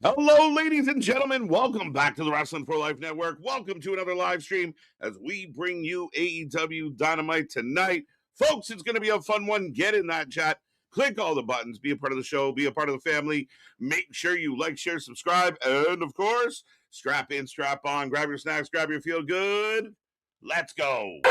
Hello, ladies and gentlemen. Welcome back to the Wrestling for Life Network. Welcome to another live stream as we bring you AEW Dynamite tonight. Folks, it's going to be a fun one. Get in that chat. Click all the buttons. Be a part of the show. Be a part of the family. Make sure you like, share, subscribe. And, of course, strap in, strap on. Grab your snacks. Grab your feel good. Let's go.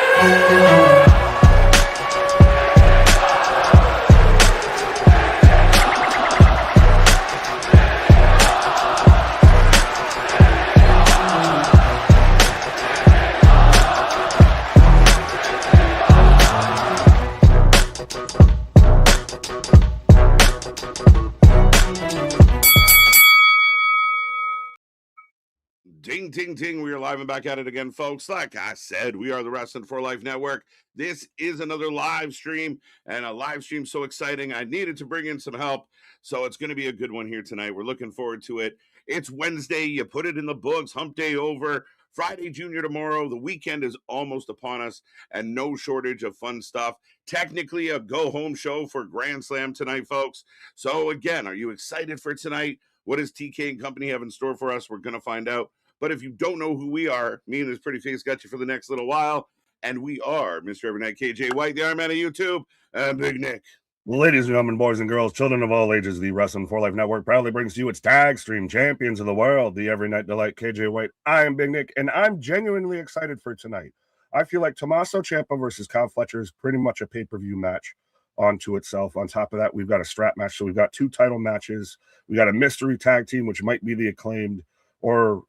Ding, ding, ding. We are live and back at it again, folks. Like I said, we are the Wrestling for Life Network. This is another live stream, and a live stream so exciting. I needed to bring in some help, so it's going to be a good one here tonight. We're looking forward to it. It's Wednesday. You put it in the books. Hump day over. Friday Junior tomorrow. The weekend is almost upon us, and no shortage of fun stuff. Technically, a go-home show for Grand Slam tonight, folks. So, again, are you excited for tonight? What does TK and company have in store for us? We're going to find out. But if you don't know who we are, me and this pretty face got you for the next little while. And we are Mr. Evernight KJ White, the Iron Man of YouTube, and Big Nick. Ladies and gentlemen, boys and girls, children of all ages, the Wrestling for Life Network proudly brings to you its tag stream champions of the world, the Every Night Delight KJ White. I am Big Nick, and I'm genuinely excited for tonight. I feel like Tommaso Ciampa versus Kyle Fletcher is pretty much a pay-per-view match onto itself. On top of that, we've got a strap match, so we've got two title matches. We got a mystery tag team, which might be the Acclaimed, or,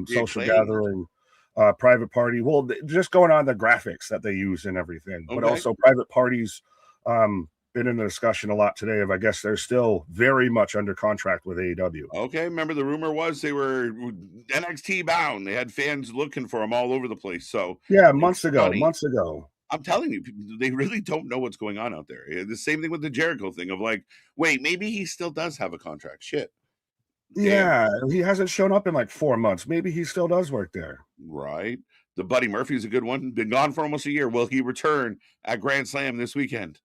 social gathering, private party. Well, just going on the graphics that they use and everything, but also private parties. Been in the discussion a lot today of, I guess they're still very much under contract with AEW. Okay, remember the rumor was they were NXT bound. They had fans looking for them all over the place. So yeah, months ago. I'm telling you, they really don't know what's going on out there. The same thing with the Jericho thing of like, wait, maybe he still does have a contract. Shit. Yeah, he hasn't shown up in like 4 months. Maybe he still does work there. Right. The Buddy Murphy's a good one. Been gone for almost a year. Will he return at Grand Slam this weekend?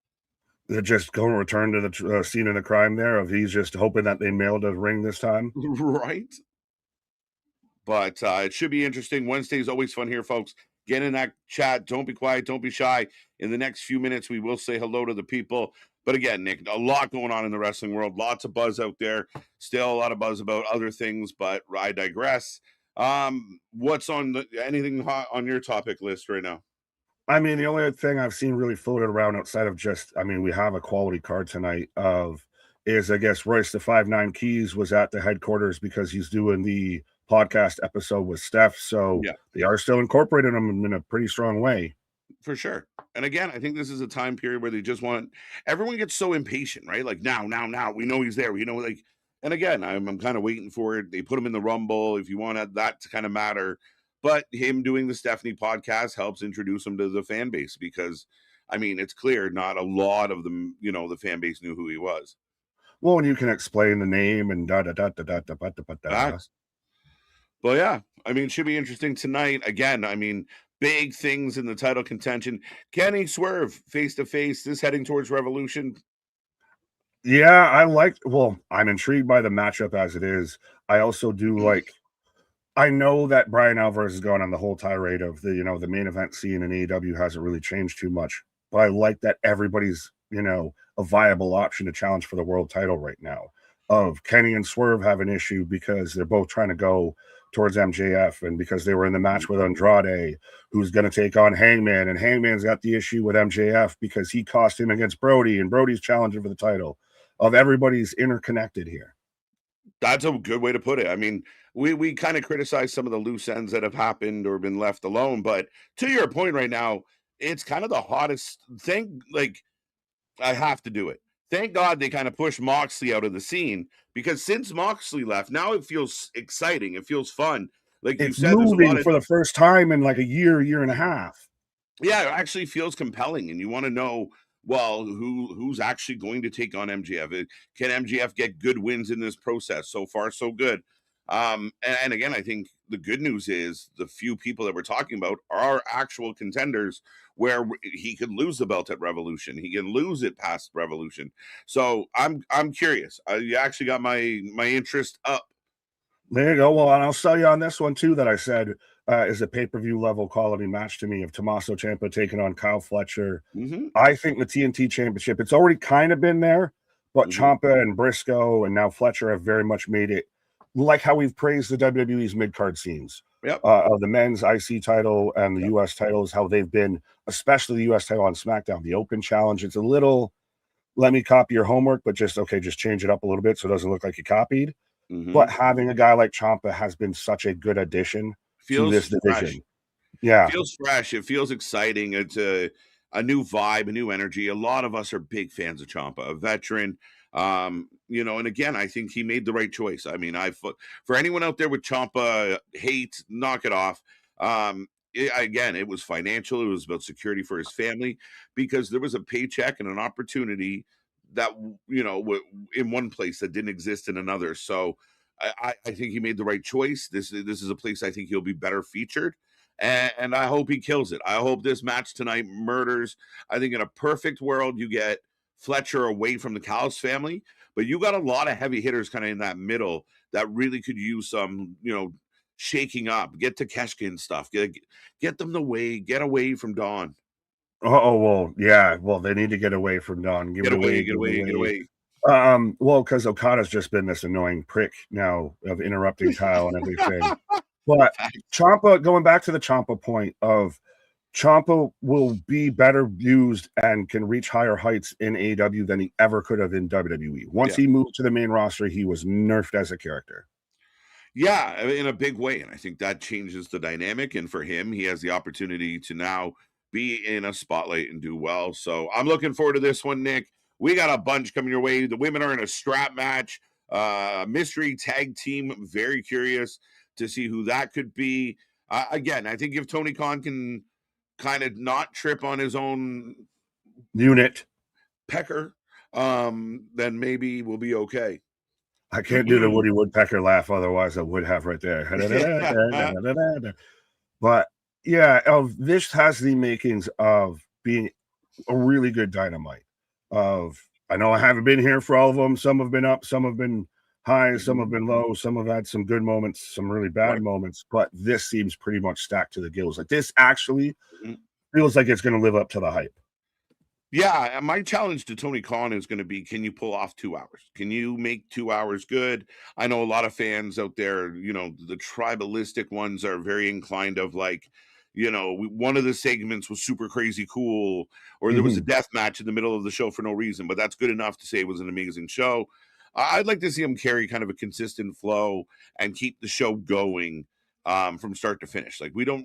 They're just going to return to the scene of the crime there of he's just hoping that they mailed a ring this time. Right. But it should be interesting. Wednesday is always fun here, folks. Get in that chat. Don't be quiet. Don't be shy. In the next few minutes, we will say hello to the people. But again, Nick, a lot going on in the wrestling world. Lots of buzz out there. Still a lot of buzz about other things, but I digress. What's on anything hot on your topic list right now? I mean, the only thing I've seen really floated around outside of just, we have a quality card tonight is, I guess, Royce the 5'9" Keys was at the headquarters because he's doing the podcast episode with Steph. So They are still incorporating them in a pretty strong way. For sure. And again, I think this is a time period where they just want, everyone gets so impatient, right? Like now, we know he's there. And again, I'm kind of waiting for it. They put him in the Rumble if you want that to kind of matter. But him doing the Stephanie podcast helps introduce him to the fan base because, it's clear not a lot of them, the fan base knew who he was. Well, when you can explain the name and da-da-da-da-da-da-da-da-da. But yeah, it should be interesting tonight. Again, big things in the title contention. Kenny Swerve face-to-face, this heading towards Revolution. Yeah, I'm intrigued by the matchup as it is. I also do I know that Brian Alvarez is going on the whole tirade of the main event scene in AEW hasn't really changed too much, but I like that everybody's, a viable option to challenge for the world title right now. Of Kenny and Swerve have an issue because they're both trying to go towards MJF, and because they were in the match with Andrade, who's going to take on Hangman, and Hangman's got the issue with MJF because he cost him against Brody, and Brody's challenging for the title. Of everybody's interconnected here. That's a good way to put it. We kind of criticize some of the loose ends that have happened or been left alone, but to your point right now, it's kind of the hottest thing. Like, I have to do it. Thank God they kind of pushed Moxley out of the scene, because since Moxley left, now it feels exciting. It feels fun. Like it's moving for the first time in like a year and a half. Yeah, it actually feels compelling, and you want to know, well, who's actually going to take on MJF? Can MJF get good wins in this process? So far, so good. And again, I think the good news is the few people that we're talking about are actual contenders where he could lose the belt at Revolution. He can lose it past Revolution. So I'm curious. You actually got my interest up. There you go. Well, and I'll sell you on this one too. That I said is a pay-per-view level quality match to me of Tommaso Ciampa taking on Kyle Fletcher. Mm-hmm. I think the TNT Championship, it's already kind of been there, but Ciampa and Briscoe and now Fletcher have very much made it like how we've praised the WWE's mid-card scenes. Yep. Of the men's IC title and the US titles, how they've been, especially the US title on SmackDown, the Open Challenge. It's a little, let me copy your homework, but just change it up a little bit so it doesn't look like you copied. But having a guy like Ciampa has been such a good addition to this division. Yeah. It feels fresh. It feels exciting. It's a new vibe, a new energy. A lot of us are big fans of Ciampa, a veteran. And again, I think he made the right choice. I mean, for anyone out there with Ciampa hate, knock it off. It was financial. It was about security for his family because there was a paycheck and an opportunity that in one place that didn't exist in another. So I think he made the right choice. This is a place I think he'll be better featured. And I hope he kills it. I hope this match tonight murders. I think in a perfect world, you get Fletcher away from the Callis family, but you got a lot of heavy hitters kind of in that middle that really could use some, shaking up. Get Takeshita and stuff. Get them get away from Dawn. Oh, well, yeah. Well, they need to get away from Dawn. Get away. Well, because Okada's just been this annoying prick now of interrupting Kyle and everything. But Ciampa, going back to the Ciampa point of Ciampa will be better used and can reach higher heights in AEW than he ever could have in WWE. Once he moved to the main roster, he was nerfed as a character. Yeah, in a big way. And I think that changes the dynamic. And for him, he has the opportunity to now be in a spotlight and do well. So I'm looking forward to this one, Nick. We got a bunch coming your way. The women are in a strap match, mystery tag team. I'm very curious to see who that could be. Again, I think if Tony Khan can kind of not trip on his own unit pecker, then maybe we'll be okay. I can't do the Woody Woodpecker laugh, otherwise I would have right there. But yeah, this has the makings of being a really good Dynamite. I know I haven't been here for all of them. Some have been up, some have been high, some have been low, some have had some good moments, some really bad moments, but this seems pretty much stacked to the gills. Like this actually feels like it's going to live up to the hype. Yeah, and my challenge to Tony Khan is going to be, can you pull off 2 hours? Can you make 2 hours good? I know a lot of fans out there, the tribalistic ones are very inclined of like, one of the segments was super crazy cool, or there was a death match in the middle of the show for no reason, but that's good enough to say it was an amazing show. I'd like to see him carry kind of a consistent flow and keep the show going from start to finish. Like we don't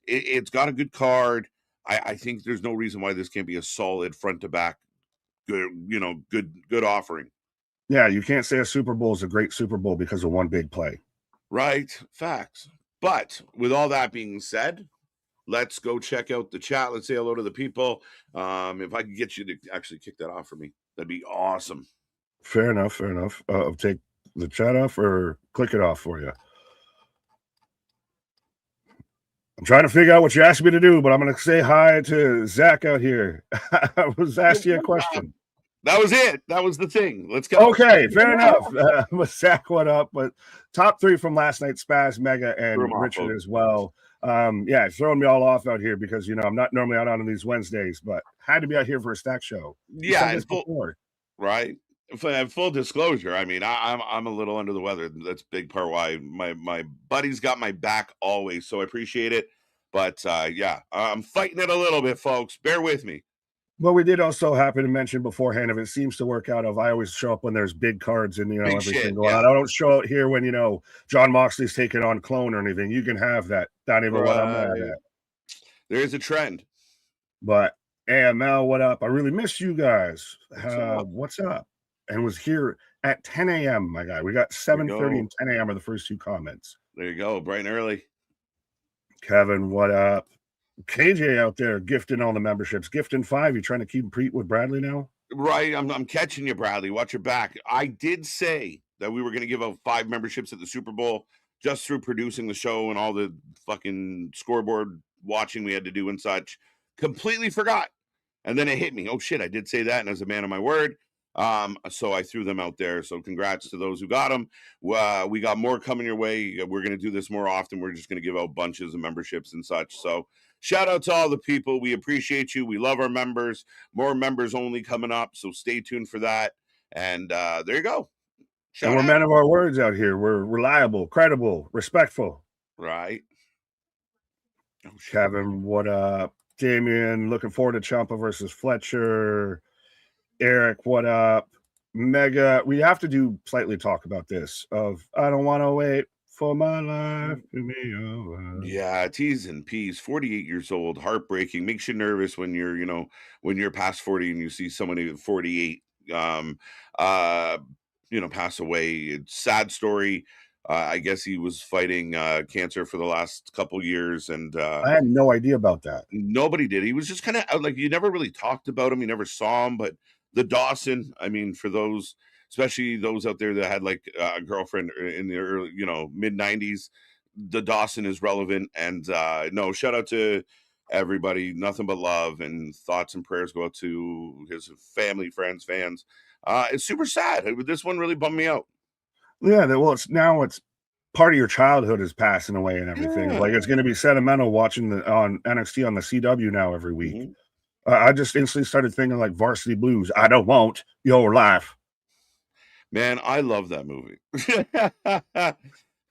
it's got a good card. I think there's no reason why this can't be a solid front to back, good offering. Yeah, you can't say a Super Bowl is a great Super Bowl because of one big play. Right, facts. But with all that being said, let's go check out the chat. Let's say hello to the people. If I could get you to actually kick that off for me, that'd be awesome. Fair enough. I'll take the chat off or click it off for you. I'm trying to figure out what you asked me to do, but I'm going to say hi to Zach out here. I was asking you a question. That was it. That was the thing. Let's go. Okay, fair enough. Zach, what up? But top 3 from last night, Spaz, Mega, and Richard as well. Yeah, throwing me all off out here because, I'm not normally out on these Wednesdays, but had to be out here for a stack show. Yeah, right. Full disclosure, I mean, I'm a little under the weather. That's a big part why my buddy's got my back always, so I appreciate it. But yeah, I'm fighting it a little bit, folks. Bear with me. Well, we did also happen to mention beforehand, if it seems to work out, I always show up when there's big cards and everything going on. I don't show out here when John Moxley's taking on Clone or anything. You can have that. Not even what I'm mad at. There is a trend. But AML, what up? I really miss you guys. What's up? And was here at 10 a.m., my guy. We got 7:30 and 10 a.m. are the first 2 comments. There you go, bright and early. Kevin, what up? KJ out there gifting all the memberships. Gifting 5. You trying to keep Pete with Bradley now? Right. I'm catching you, Bradley. Watch your back. I did say that we were going to give out 5 memberships at the Super Bowl just through producing the show and all the fucking scoreboard watching we had to do and such. Completely forgot. And then it hit me. Oh shit, I did say that. And as a man of my word, so I threw them out there. So congrats to those who got them. We got more coming your way. We're going to do this more often. We're just going to give out bunches of memberships and such. So shout out to all the people. We appreciate you. We love our members. More members only coming up. So stay tuned for that. And there you go. And Shout we're out. men of our words out here. We're reliable, credible, respectful. Right. Oh, Kevin, what up? Damien, looking forward to Ciampa versus Fletcher. Eric, what up? Mega, we have to do slightly talk about this of I don't want to wait for my life to be over. Yeah, T's and P's, 48 years old, heartbreaking, makes you nervous when you're, when you're past 40 and you see somebody at 48, pass away. It's sad story. I guess he was fighting cancer for the last couple years, and I had no idea about that. nobody did. He was just kind of out, like, you never really talked about him. You never saw him, but the Dawson, I mean, for those, especially those out there that had like a girlfriend in the early, mid 90s, the Dawson is relevant. And no, shout out to everybody. Nothing but love and thoughts and prayers go out to his family, friends, fans. It's super sad. This one really bummed me out. Yeah, well, it's part of your childhood is passing away and everything. Yeah. Like it's going to be sentimental watching on NXT on the CW now every week. Mhm. I just instantly started thinking like Varsity Blues. I don't want your life. Man, I love that movie.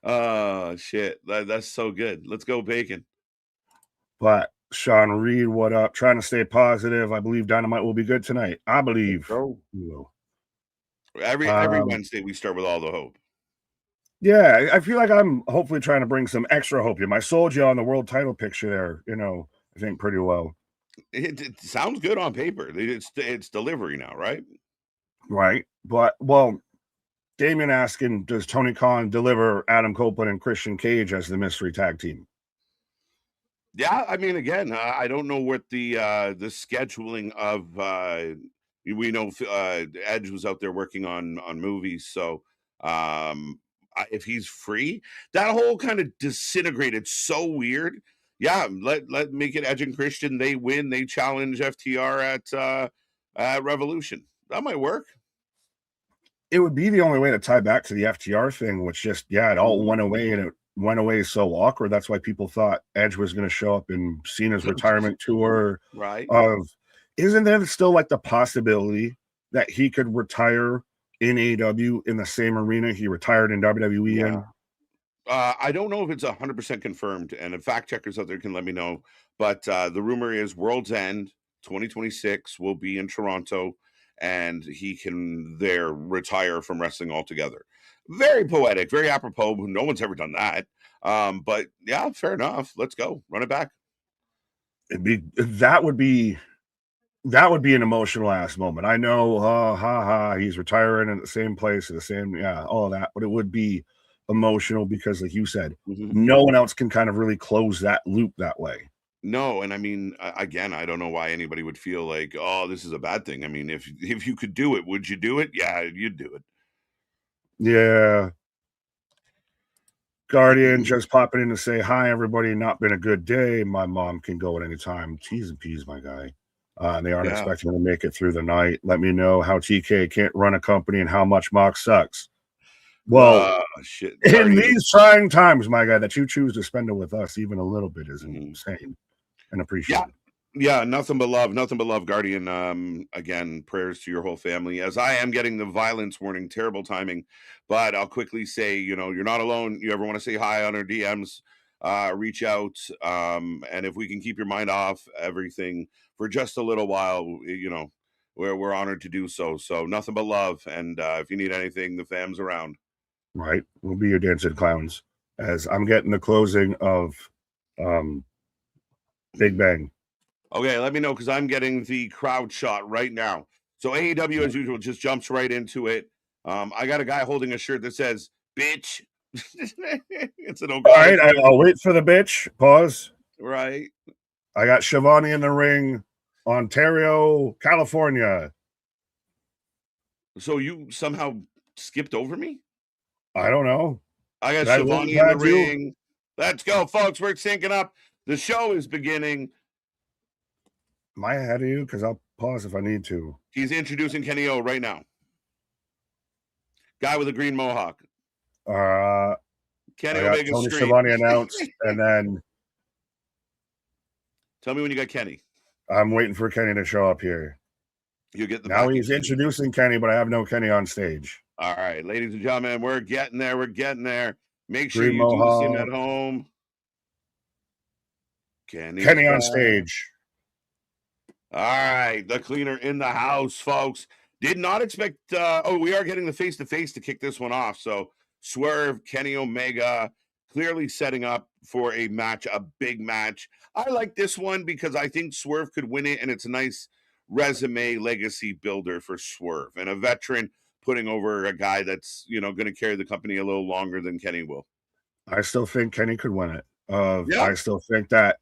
Oh shit, that's so good. Let's go bacon. But Sean Reed, what up? Trying to stay positive. I believe Dynamite will be good tonight. I believe. Every Wednesday we start with all the hope. Yeah, I feel like I'm hopefully trying to bring some extra hope here. I sold you on the world title picture there, I think pretty well. It sounds good on paper. It's delivery now, right? Right. But, well, Damien asking, does Tony Khan deliver Adam Copeland and Christian Cage as the mystery tag team? Yeah, I mean, again, I don't know what the scheduling of. We know Edge was out there working on movies, so if he's free, that whole kind of disintegrated so weird. Yeah, let make it Edge and Christian. They win. They challenge FTR at Revolution. That might work. It would be the only way to tie back to the FTR thing, which just it all went away, and it went away so awkward. That's why people thought Edge was going to show up in Cena's retirement tour. Right. Isn't there still like the possibility that he could retire in AEW in the same arena he retired in WWE in? I don't know if it's 100% confirmed, and if fact checkers out there can let me know. But the rumor is World's End 2026 will be in Toronto, and he can there retire from wrestling altogether. Very poetic, very apropos. No one's ever done that. But yeah, fair enough. Let's go. Run it back. That would be an emotional ass moment. I know, he's retiring in the same place, the same, all that, but it would be emotional because, like you said, no one else can kind of really close that loop that way. No, and I mean, again, I don't know why anybody would feel like, oh, this is a bad thing. I mean, if you could do it, would you do it? Yeah, you'd do it. Yeah. Guardian just popping in to say, hi, everybody. Not been a good day. My mom can go at any time. T's and P's, my guy. They aren't expecting to make it through the night. Let me know how TK can't run a company and how much Mox sucks. Well, shit. In these trying times, my guy, that you choose to spend it with us even a little bit is insane and appreciated. Yeah, nothing but love, Guardian. Again, prayers to your whole family. As I am getting the violence warning, terrible timing, but I'll quickly say, you're not alone. You ever want to say hi on our DMs, reach out. And if we can keep your mind off everything for just a little while, we're honored to do so. So nothing but love. And if you need anything, the fam's around. Right. We'll be your dancing clowns. As I'm getting the closing of Big Bang. Okay, let me know because I'm getting the crowd shot right now. So AEW, as usual, just jumps right into it. I got a guy holding a shirt that says "bitch." It's an All right, I'll wait for the bitch. Pause. Right. I got Shivani in the ring, Ontario, California. So you somehow skipped over me? I don't know. I got Did I really Shivani in the bad you? ring. Let's go, folks. We're syncing up. The show is beginning. Am I ahead of you? Because I'll pause if I need to. He's introducing Kenny O right now. Guy with a green mohawk. I Kenny got Omega Tony Street. Schiavone announced, and then Tell me when you got Kenny. I'm waiting for Kenny to show up here. You get the Now package. he's introducing Kenny, but I have no Kenny on stage. All right, ladies and gentlemen, we're getting there. We're getting there. Make sure Green you do the same mohawk. at home. Kenny on stage. All right, the cleaner in the house, folks. Did not expect. We are getting the face-to-face to kick this one off. So Swerve, Kenny Omega, clearly setting up for a match, a big match. I like this one because I think Swerve could win it, and it's a nice resume legacy builder for Swerve and a veteran putting over a guy that's going to carry the company a little longer than Kenny will. I still think Kenny could win it. Yeah. I still think that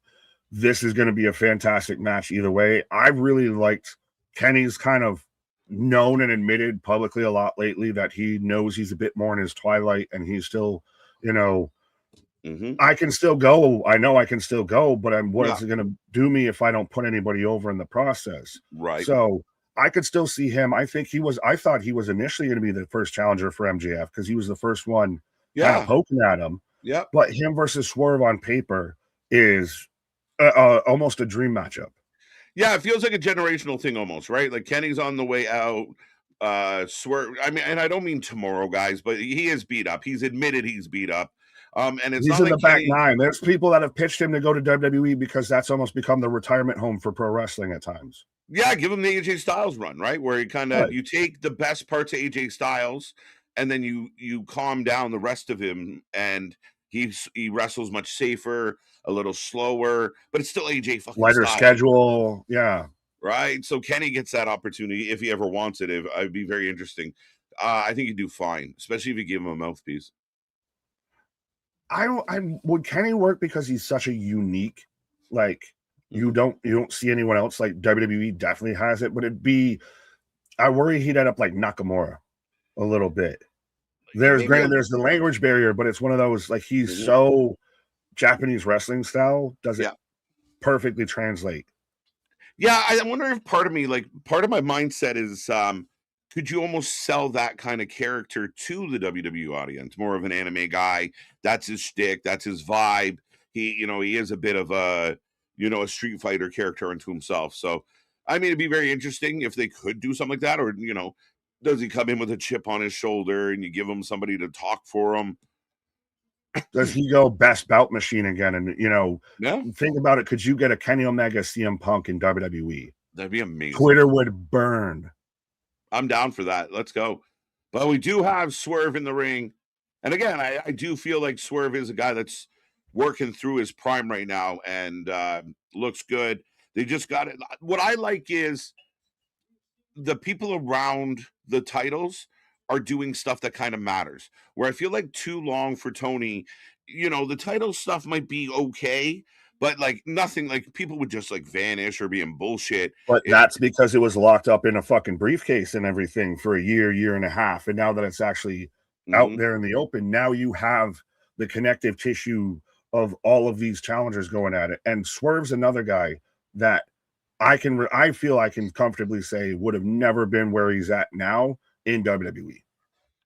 this is going to be a fantastic match either way. I really liked Kenny's kind of known and admitted publicly a lot lately that he knows he's a bit more in his twilight, and he's still, I can still go. I know I can still go, but what's it going to do me if I don't put anybody over in the process? Right. So I could still see him. I thought he was initially going to be the first challenger for MJF because he was the first one kind of poking at him. Yeah. But him versus Swerve on paper is almost a dream matchup. Yeah, it feels like a generational thing almost, right? Like Kenny's on the way out. Swerve. I mean, and I don't mean tomorrow, guys, but he is beat up. He's admitted he's beat up. And it's he's not in like the back nine. There's people that have pitched him to go to WWE because that's almost become the retirement home for pro wrestling at times. Yeah, give him the AJ Styles run, right? Where he kind of you take the best parts of AJ Styles and then you calm down the rest of him, and he wrestles much safer, a little slower, but it's still AJ fucking lighter Styles. Schedule. Yeah. Right. So Kenny gets that opportunity if he ever wants it. It'd be very interesting. I think he'd do fine, especially if you give him a mouthpiece. Would Kenny work because he's such a unique, like you don't see anyone else like WWE definitely has it, but I worry he'd end up like Nakamura a little bit. There's the language barrier, but it's one of those like he's so Japanese wrestling style doesn't perfectly translate. Yeah, I wonder if part of my mindset is could you almost sell that kind of character to the WWE audience? More of an anime guy. That's his shtick. That's his vibe. He is a bit of a Street Fighter character unto himself. So, I mean, it'd be very interesting if they could do something like that. Or, does he come in with a chip on his shoulder and you give him somebody to talk for him? Does he go best bout machine again? And, think about it. Could you get a Kenny Omega CM Punk in WWE? That'd be amazing. Twitter would burn. I'm down for that. Let's go. But we do have Swerve in the ring. And again, I do feel like Swerve is a guy that's working through his prime right now and looks good. They just got it. What I like is the people around the titles are doing stuff that kind of matters. Where I feel like too long for Tony, the title stuff might be okay, but like nothing, like people would just like vanish or be in bullshit. But that's because it was locked up in a fucking briefcase and everything for a year and a half. And now that it's actually out there in the open, now you have the connective tissue of all of these challengers going at it. And Swerve's another guy that I feel I can comfortably say would have never been where he's at now in WWE.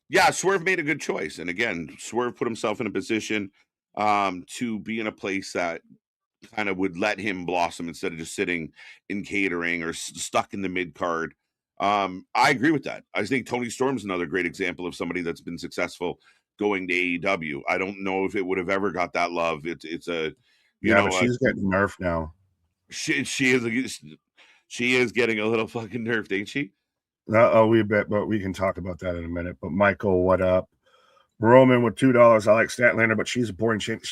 Yeah, Swerve made a good choice. And again, Swerve put himself in a position to be in a place that kind of would let him blossom instead of just sitting in catering or stuck in the mid card. I agree with that. I think Tony Storm's another great example of somebody that's been successful going to AEW. I don't know if it would have ever got that love. It's a but she's getting nerfed now. She is getting a little fucking nerfed, ain't she? We bet, but we can talk about that in a minute. But Michael, what up? Roman with $2. I like Statlander, but she's a boring chick.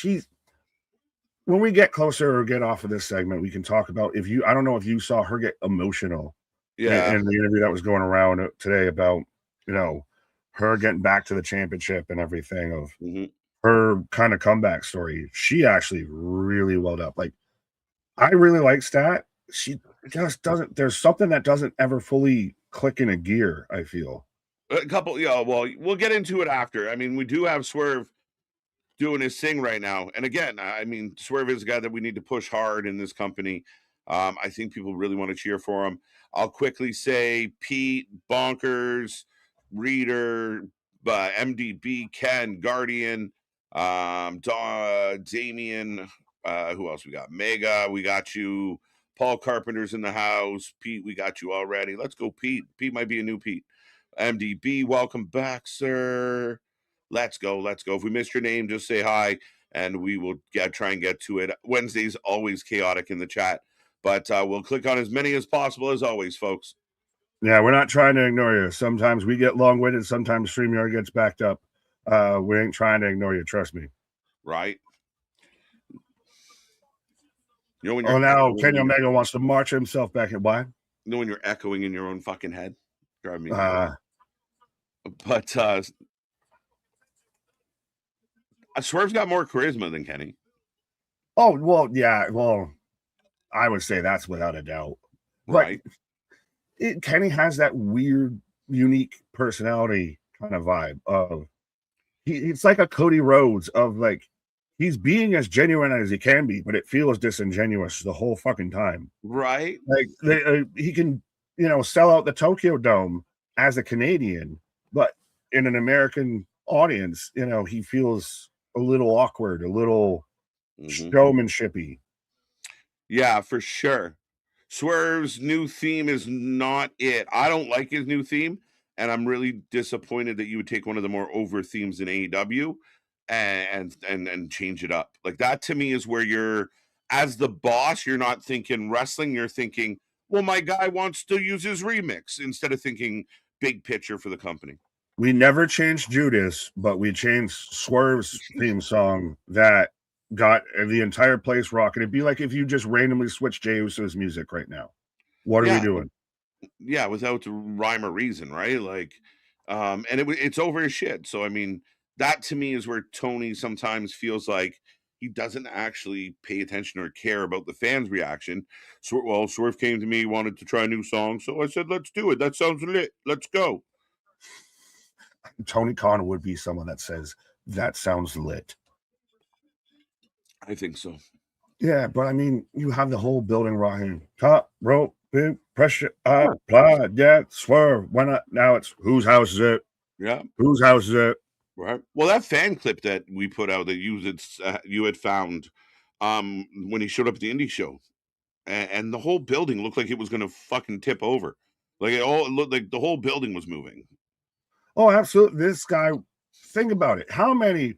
When we get closer or get off of this segment, we can talk about I don't know if you saw her get emotional in the interview that was going around today about, her getting back to the championship and everything of her kind of comeback story. She actually really welled up. Like, I really like Stat. She just doesn't, there's something that doesn't ever fully click in a gear, I feel. A couple, yeah. Well, we'll get into it after. I mean, we do have Swerve doing his thing right now, and again, I mean, Swerve is a guy that we need to push hard in this company. I think people really want to cheer for him. I'll quickly say Pete, Bonkers, Reader, MDB, Ken, Guardian, Damien. Who else we got? Mega, we got you. Paul Carpenter's in the house. Pete, we got you already. Let's go, Pete. Pete might be a new Pete. MDB, welcome back, sir. Let's go. Let's go. If we missed your name, just say hi and we will try and get to it. Wednesday's always chaotic in the chat, but we'll click on as many as possible as always, folks. Yeah, we're not trying to ignore you. Sometimes we get long-winded. Sometimes StreamYard gets backed up. We ain't trying to ignore you. Trust me. Right. You know when you're now Kenny Omega wants to march himself back in. Why? You know when you're echoing in your own fucking head? Drive me. But Swerve's got more charisma than Kenny. Oh, well, yeah. Well, I would say that's without a doubt. Right. Kenny has that weird, unique personality kind of vibe of it's like a Cody Rhodes of like he's being as genuine as he can be, but it feels disingenuous the whole fucking time. Right. Like he can, sell out the Tokyo Dome as a Canadian, but in an American audience, he feels a little awkward, a little showmanshipy. Yeah, for sure. Swerve's new theme is not it. I don't like his new theme, and I'm really disappointed that you would take one of the more over themes in AEW and change it up. Like that to me is where you're as the boss, you're not thinking wrestling, you're thinking, well, my guy wants to use his remix instead of thinking big picture for the company. We never changed Judas, but we changed Swerve's theme song that got the entire place rocking. It'd be like if you just randomly switched Jey Uso's music right now. What are we doing? Yeah, without rhyme or reason, right? Like, and it's over his shit. So I mean, that to me is where Tony sometimes feels like he doesn't actually pay attention or care about the fans' reaction. So, Swerve came to me, wanted to try a new song, so I said, "Let's do it. That sounds lit. Let's go." Tony Khan would be someone that says that sounds lit. I think so. Yeah, but I mean, you have the whole building rocking. Top rope, big pressure, applied. Yeah, Swerve. Why not? Now it's whose house is it? Yeah, whose house is it? Right. Well, that fan clip that we put out that you had found when he showed up at the indie show, and the whole building looked like it was going to fucking tip over. Like it looked like the whole building was moving. Oh, absolutely. This guy, think about it. How many?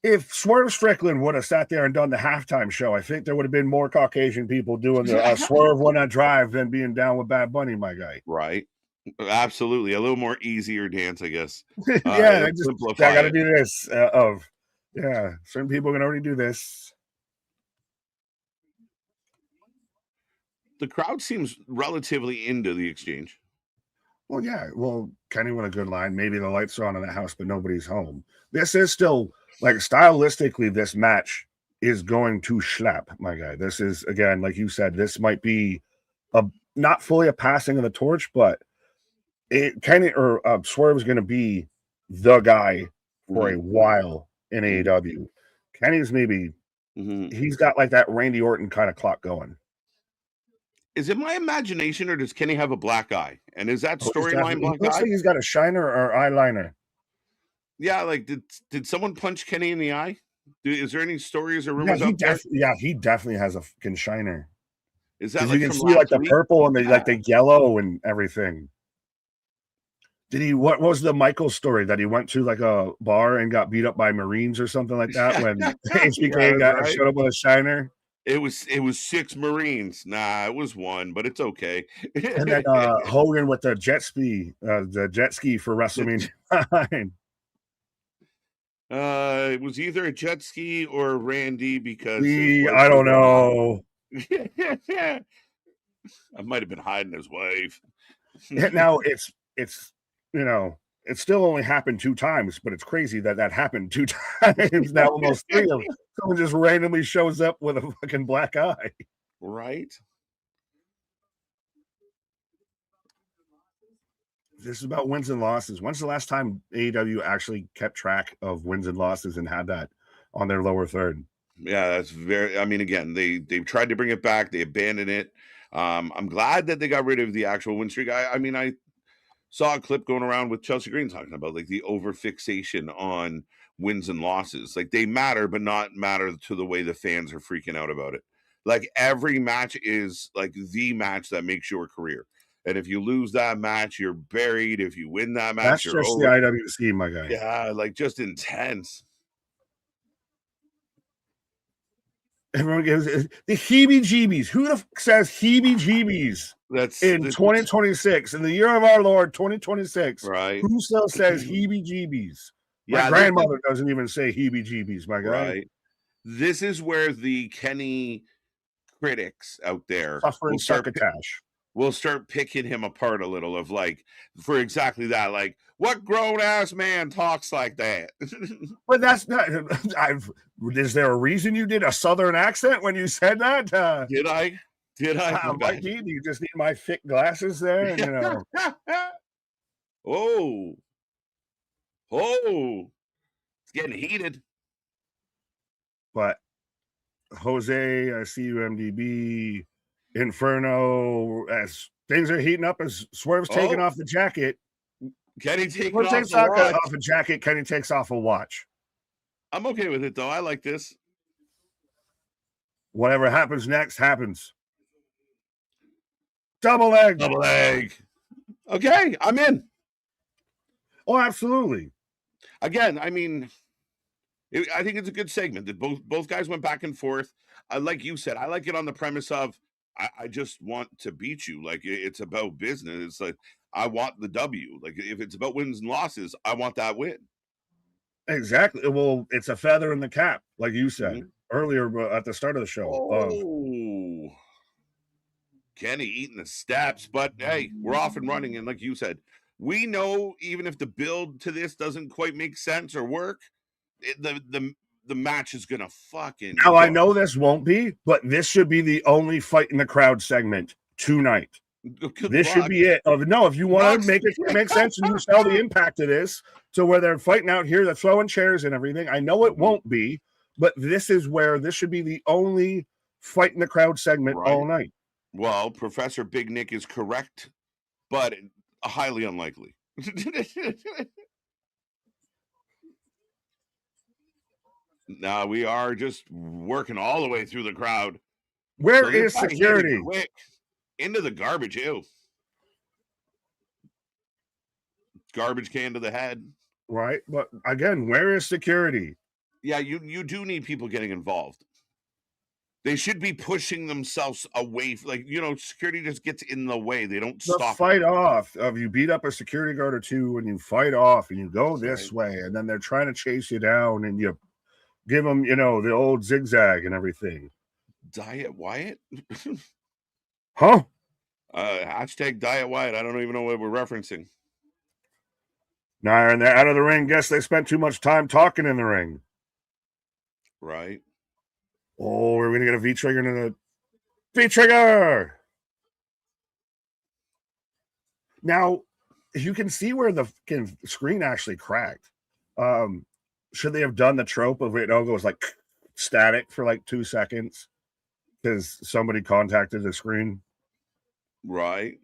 If Swerve Strickland would have sat there and done the halftime show, I think there would have been more Caucasian people doing the Swerve When I Drive than being down with Bad Bunny, my guy. Right. Absolutely. A little more easier dance, I guess. Yeah, I got to do this. Certain people can already do this. The crowd seems relatively into the exchange. Well, yeah. Well, Kenny went a good line. Maybe the lights are on in the house, but nobody's home. This is still... Like stylistically, this match is going to slap, my guy. This is, again, like you said, this might be not fully a passing of the torch, but Swerve is going to be the guy for a while in AEW. Kenny's maybe he's got like that Randy Orton kind of clock going. Is it my imagination, or does Kenny have a black eye? And is that storyline black eye? Looks like he's got a shiner or eyeliner. Yeah, like did someone punch Kenny in the eye? Is there any stories or rumors? He definitely has a fucking shiner. Is that like you can see like the purple and like the yellow and everything? Did he? What was the Michael story that he went to like a bar and got beat up by Marines or something like that when HBK showed up with a shiner? It was 6 Marines. Nah, it was 1, but it's okay. And then Hogan with the jet ski for WrestleMania. It was either a jet ski or Randy because I don't know. I might have been hiding his wife. Now it's it still only happened 2 times, but it's crazy that happened 2 times. Now almost 3 of them. Someone just randomly shows up with a fucking black eye. Right. This is about wins and losses. When's the last time AEW actually kept track of wins and losses and had that on their lower third? Yeah, that's very. I mean, again, they've tried to bring it back. They abandoned it. I'm glad that they got rid of the actual win streak. I mean, I saw a clip going around with Chelsea Green talking about like the over fixation on wins and losses. Like they matter, but not matter to the way the fans are freaking out about it. Like every match is like the match that makes your career. And if you lose that match, you're buried. If you win that match, That's you're just over. the IWC, my guy. Yeah, like just intense. Everyone gives the heebie-jeebies. Who the fuck says heebie-jeebies in 2026, in the year of our Lord 2026? Right. Who still says heebie-jeebies? Yeah, my grandmother doesn't even say heebie-jeebies, my guy. Right. This is where the Kenny critics out there Suffering succotash. We'll start picking him apart a little of like for exactly that, like what grown ass man talks like that. But that's not. Is there a reason you did a southern accent when you said that? Did I? Might be. Do you just need my thick glasses there? And, you know. Oh, it's getting heated. But Jose, I see you, MDB. Inferno, as things are heating up, as Swerve's taking off the jacket. Kenny takes off a jacket. Kenny takes off a watch. I'm okay with it though. I like this. Whatever happens next happens. Double leg. Okay, I'm in. Oh, absolutely. Again, I mean, I think it's a good segment that both guys went back and forth. Like you said, I like it on the premise of I just want to beat you. Like it's about business. It's like I want the W. Like if it's about wins and losses, I want that win. Exactly. Well, it's a feather in the cap, like you said earlier at the start of the show. Kenny eating the steps, but hey, we're off and running. And like you said, we know even if the build to this doesn't quite make sense or work, the match is gonna fucking now go. I know this won't be, but this should be the only fight in the crowd segment tonight. This should be it. If you want to make it make sense and you sell the impact of this to where they're fighting out here, they're throwing chairs and everything. I know it won't be, but this is where this should be the only fight in the crowd segment all night. Well, Professor Big Nick is correct, but highly unlikely. Now we are just working all the way through the crowd. Where is security? Quick into the garbage. Ew. Garbage can to the head. Right. But again, where is security? Yeah, you do need people getting involved. They should be pushing themselves away. Like, security just gets in the way. They don't stop. Fight off. You beat up a security guard or two and you fight off and you go this way. And then they're trying to chase you down and you give them, the old zigzag and everything. Diet Wyatt? Huh? Hashtag Diet Wyatt. I don't even know what we're referencing. Nah, and they're out of the ring. Guess they spent too much time talking in the ring. Right. Oh, we're going to get a V-trigger into the V-trigger. Now, you can see where the screen actually cracked. Should they have done the trope of it goes like static for like 2 seconds because somebody contacted the screen? Right.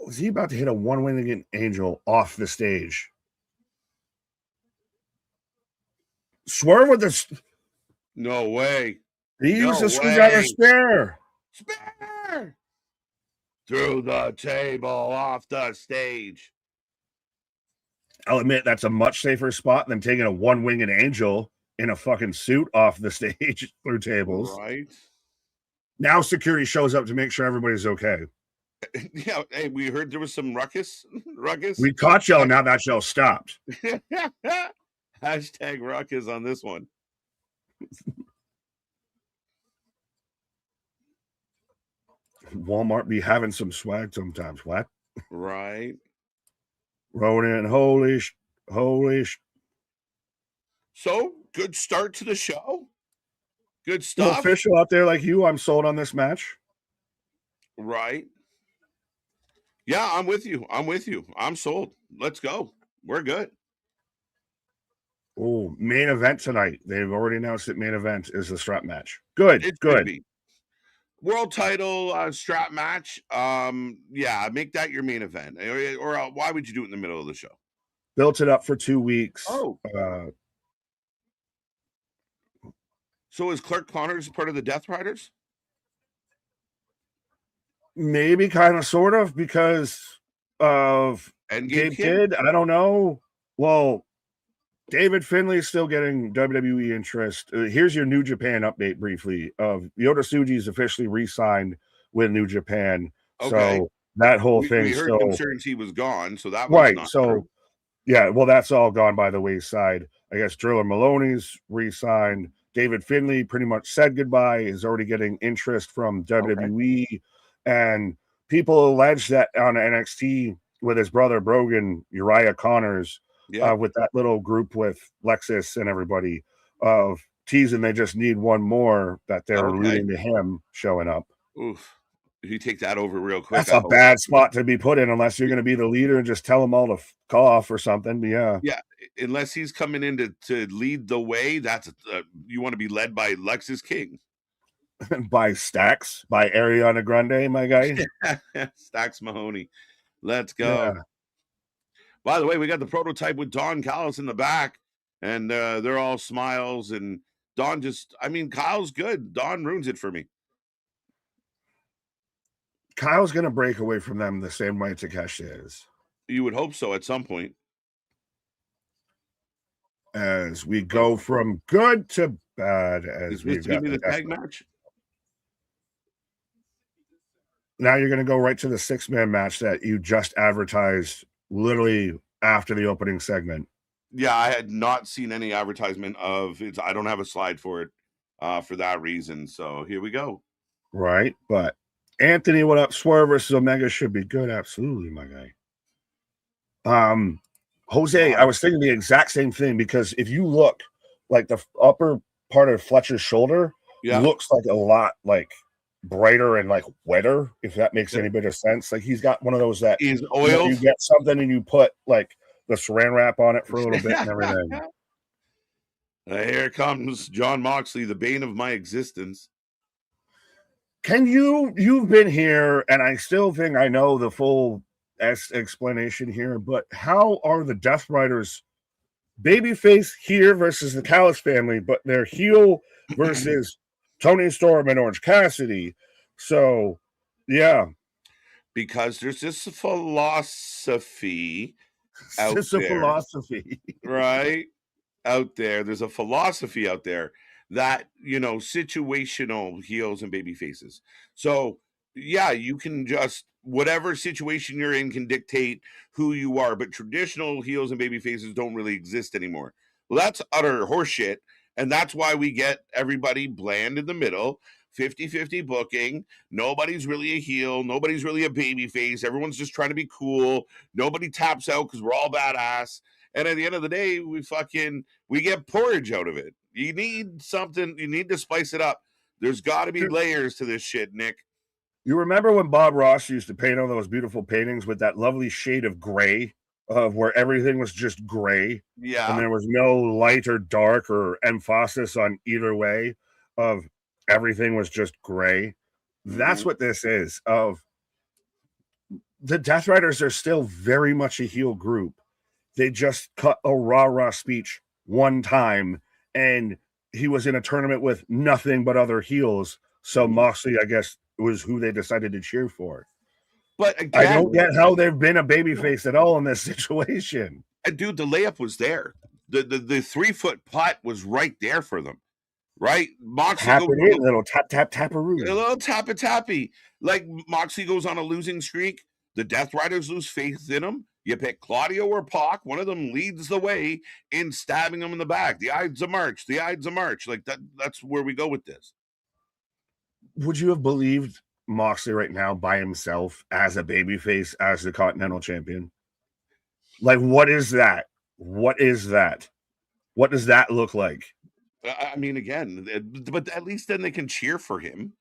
Was he about to hit a one-winged angel off the stage? Swerve with the... No way. He used the screwdriver spare. Through the table, off the stage. I'll admit that's a much safer spot than taking a one-winged angel in a fucking suit off the stage through tables. Right. Now security shows up to make sure everybody's okay. Yeah, hey, we heard there was some ruckus. We caught y'all, now that y'all stopped. Hashtag ruckus on this one. Walmart be having some swag sometimes. What? Right. Rolling in. Holy. So, good start to the show. Good stuff. Official out there like you, I'm sold on this match. Right. Yeah, I'm with you. I'm sold. Let's go. We're good. Oh, main event tonight. They've already announced that main event is the strap match. Good, It should good. be. World title strap match. Yeah, make that your main event. Or why would you do it in the middle of the show? Built it up for 2 weeks. Oh, so is Clark Connors part of the Death Riders? Maybe kind of sort of because of Endgame Gabe Kid? Kidd. I don't know. Well, David Finley is still getting WWE interest. Here's your New Japan update briefly. Yota Tsuji's officially re-signed with New Japan. Okay. So that whole We thing heard still Uncertainty was gone, so that was right. not So true. yeah, well, that's all gone by the wayside. I guess Driller Maloney's re-signed. David Finley pretty much said goodbye. Is already getting interest from WWE, and people allege that on NXT with his brother Brogan, Uriah Connors, Yeah. with that little group with Lexus and everybody of teasing they just need one more that they're alluding to him showing up. Oof. If you take that over real quick, That's a bad spot to be put in unless you're going to be the leader and just tell them all to cough or something. But yeah. Yeah, unless he's coming in to lead the way, that's you want to be led by Lexus King. By Stax, by Ariana Grande, my guy. Stax Mahoney. Let's go. Yeah. By the way, we got the prototype with Don Callis in the back, and they're all smiles. And Don Kyle's good. Don ruins it for me. Kyle's going to break away from them the same way Takeshi is. You would hope so at some point. As we go from good to bad, as we've got the tag match. Now you're going to go right to the 6-man match that you just advertised literally after the opening segment. Yeah, I had not seen any advertisement of it. I don't have a slide for it for that reason. So here we go. Right. But Anthony, what up? Swerve versus Omega should be good. Absolutely, my guy. Jose, I was thinking the exact same thing because if you look, like the upper part of Fletcher's shoulder looks like a lot like brighter and like wetter, if that makes any bit of sense. Like he's got one of those that is oil. You get something and you put like the saran wrap on it for a little bit and everything. Here comes John Moxley, the bane of my existence. You've been here, and I still think I know the full explanation here, but how are the Death Riders babyface here versus the Callis family, but they're heel versus Tony Storm and Orange Cassidy? So, yeah. Because there's this philosophy out there. Philosophy. Right? Out there. There's a philosophy out there that, situational heels and baby faces. So, yeah, you can just, whatever situation you're in can dictate who you are, but traditional heels and baby faces don't really exist anymore. Well, that's utter horseshit, and that's why we get everybody bland in the middle, 50-50 booking. Nobody's really a heel. Nobody's really a baby face. Everyone's just trying to be cool. Nobody taps out because we're all badass. And at the end of the day, we get porridge out of it. You need something. You need to spice it up. There's got to be layers to this shit, Nick. You remember when Bob Ross used to paint all those beautiful paintings with that lovely shade of gray, of where everything was just gray? Yeah. And there was no light or dark or emphasis on either way, of everything was just gray. That's what this is. Of the Death Riders are still very much a heel group. They just cut a rah-rah speech one time, and he was in a tournament with nothing but other heels. So Moxley, I guess, was who they decided to cheer for. But again, I don't get how they've been a babyface at all in this situation. Dude, the layup was there. The 3-foot putt was right there for them. Right? Moxley goes a little tap-tap-tap-a-roo. A little tap-a-tappy. Like Moxley goes on a losing streak. The Death Riders lose faith in him. You pick Claudio or Pac. One of them leads the way in stabbing him in the back. The Ides of March. The Ides of March. Like that's where we go with this. Would you have believed Moxley right now by himself as a babyface, as the Continental Champion? Like, what is that? What is that? What does that look like? I mean, again, but at least then they can cheer for him.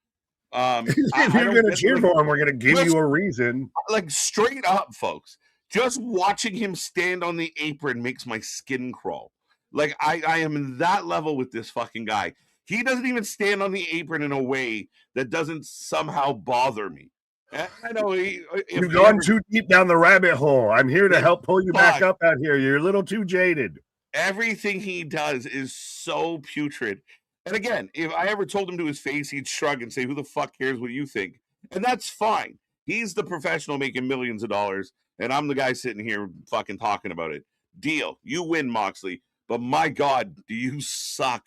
If I you're don't going to get cheer like, for him, we're going to give just you a reason. like straight up, folks. Just watching him stand on the apron makes my skin crawl. Like I am in that level with this fucking guy. He doesn't even stand on the apron in a way that doesn't somehow bother me. I know if You've he gone ever, too deep down the rabbit hole. I'm here to help pull you back but up out here. You're a little too jaded. everything he does is so putrid. And again, if I ever told him to his face, he'd shrug and say, "Who the fuck cares what you think?" And that's fine. He's the professional making millions of dollars, and I'm the guy sitting here fucking talking about it. Deal. You win, Moxley. But my God, do you suck?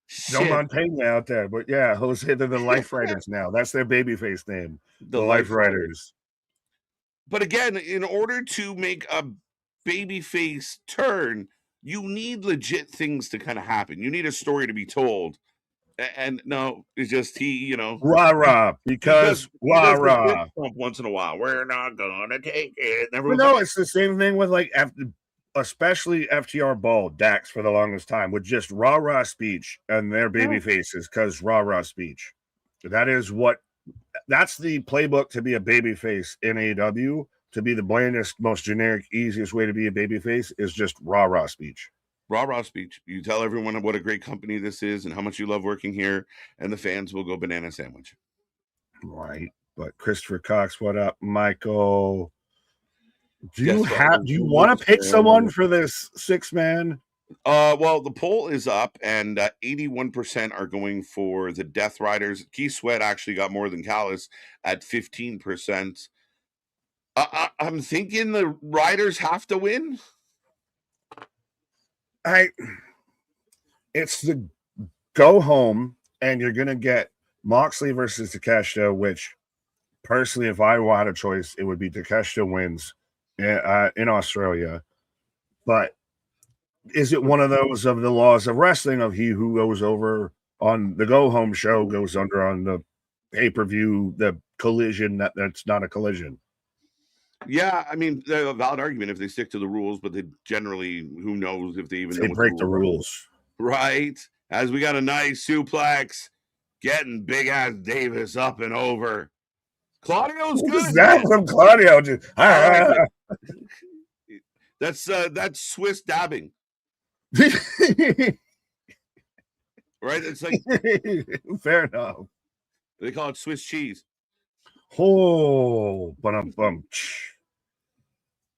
Joe Shit. Montana out there. But yeah, Jose, they're the Life Riders now. That's their babyface name. The The Life Life Rider. Riders. But again, in order to make a babyface turn, you need legit things to kind of happen. You need a story to be told. And no, it's just Rah rah. he does Because he rah does the fist rah. pump once in a while. We're not gonna take it. And But everyone's no, like, it's the same thing with like especially FTR Ball, Dax for the longest time, with just rah rah speech and their baby no. faces because rah rah speech. That's the playbook to be a baby face in AEW. To be the blandest, most generic, easiest way to be a baby face is just rah rah speech. Rah rah speech. You tell everyone what a great company this is and how much you love working here, and the fans will go banana sandwich. Right. But Christopher Cox, what up, Michael? Do you Guess what? want to pick someone for this 6-man? Well, the poll is up, and 81% are going for the Death Riders. Keith Sweat actually got more than Callis at 15%. I'm thinking the Riders have to win. It's the go home, and you're gonna get Moxley versus Takeshita, which personally, if I had a choice, it would be Takeshita wins in Australia. But is it one of those of the laws of wrestling of he who goes over on the go home show goes under on the pay-per-view, the collision that's not a collision? Yeah, I mean, they're a valid argument if they stick to the rules, but they generally, who knows if they even know what break the rules. Right? As we got a nice suplex, getting big ass Davis up and over. Claudio's What good. is that from Claudio? That's Swiss dabbing. Right? It's like fair enough. They call it Swiss cheese. Oh, bum.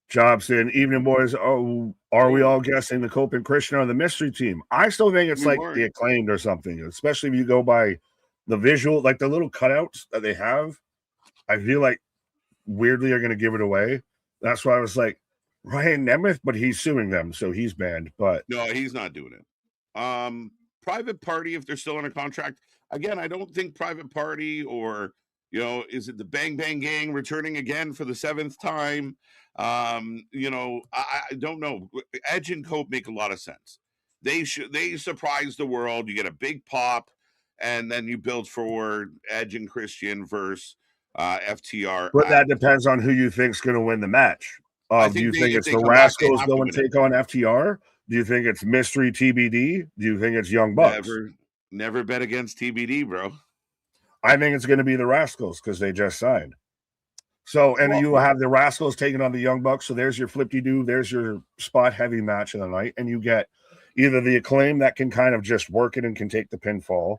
Jobson, evening boys. Oh, are we all guessing the Cope and Christian on the mystery team? I still think it's like the Acclaimed or something, especially if you go by the visual, like the little cutouts that they have. I feel like weirdly are going to give it away. That's why I was like Ryan Nemeth, but he's suing them, so he's banned. But no, he's not doing it. Private Party, if they're still under contract. Again, I don't think Private Party or is it the Bang Bang Gang returning again for the 7th time? I don't know. Edge and Cope make a lot of sense. They surprise the world. You get a big pop, and then you build for Edge and Christian versus FTR. But that depends on who you think's going to win the match. Do you think it's the Rascals go and take on FTR? Do you think it's Mystery TBD? Do you think it's Young Bucks? Never bet against TBD, bro. I think it's going to be the Rascals because they just signed. So, and you will have the Rascals taking on the Young Bucks. So there's your flip-de-doo. There's your spot heavy match of the night. And you get either the Acclaim that can kind of just work it and can take the pinfall,